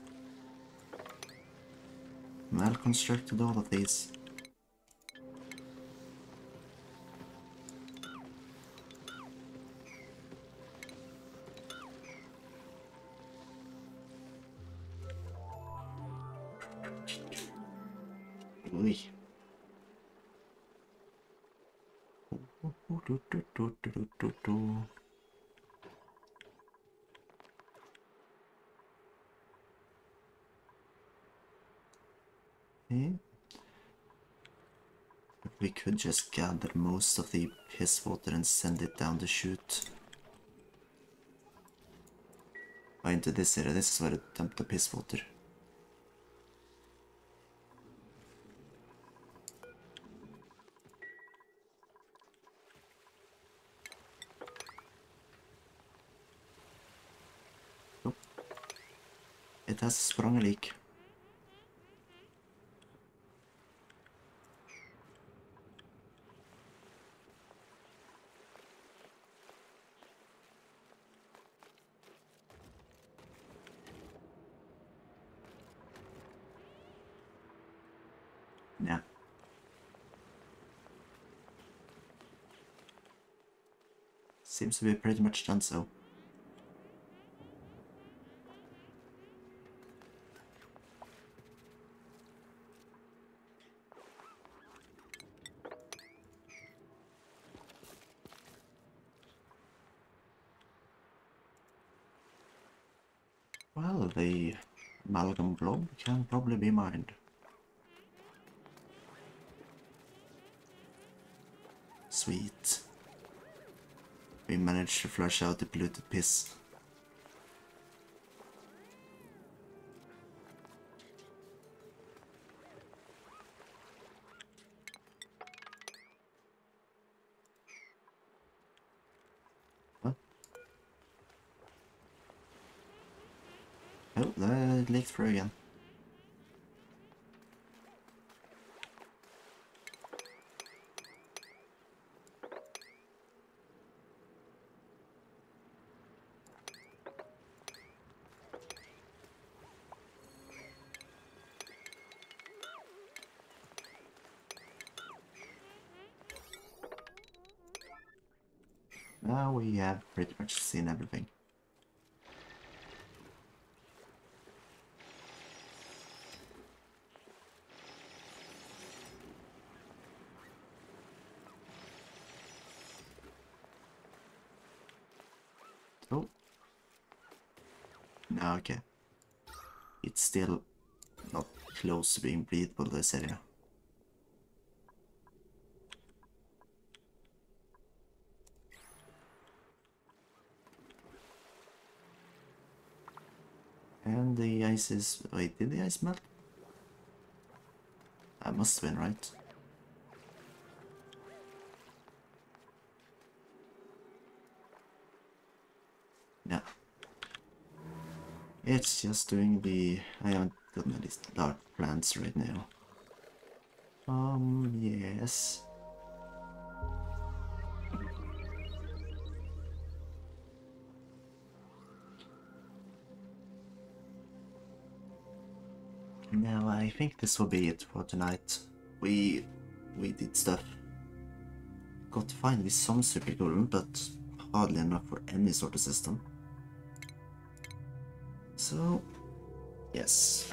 Well constructed, all of these. Ui. Okay. We could just gather most of the piss water and send it down the chute. Or into this area. This is where it dumped the piss water. Oh. It has sprung a leak. Yeah. Seems to be pretty much done so. Well, the amalgam blob can probably be mined. Sweet. We managed to flush out the polluted piss. What? Oh, that leaked through again. Now we have pretty much seen everything. Oh. No, okay. It's still not close to being breathable, this area. And the ice is... Wait, did the ice melt? That must have been right. Yeah. It's just doing the... I haven't done any dark plants right now. Yes. Now I think this will be it for tonight. We did stuff. Got finally some super coolant, but hardly enough for any sort of system. So, yes.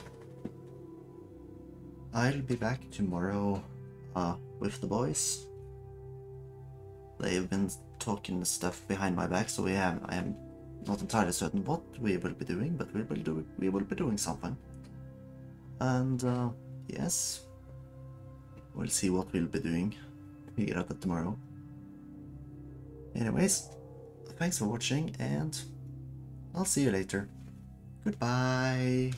I'll be back tomorrow with the boys. They've been talking stuff behind my back, so I am not entirely certain what we will be doing, but we will be doing something. And yes, we'll see what we'll be doing. Figure out that tomorrow. Anyways, thanks for watching, and I'll see you later. Goodbye.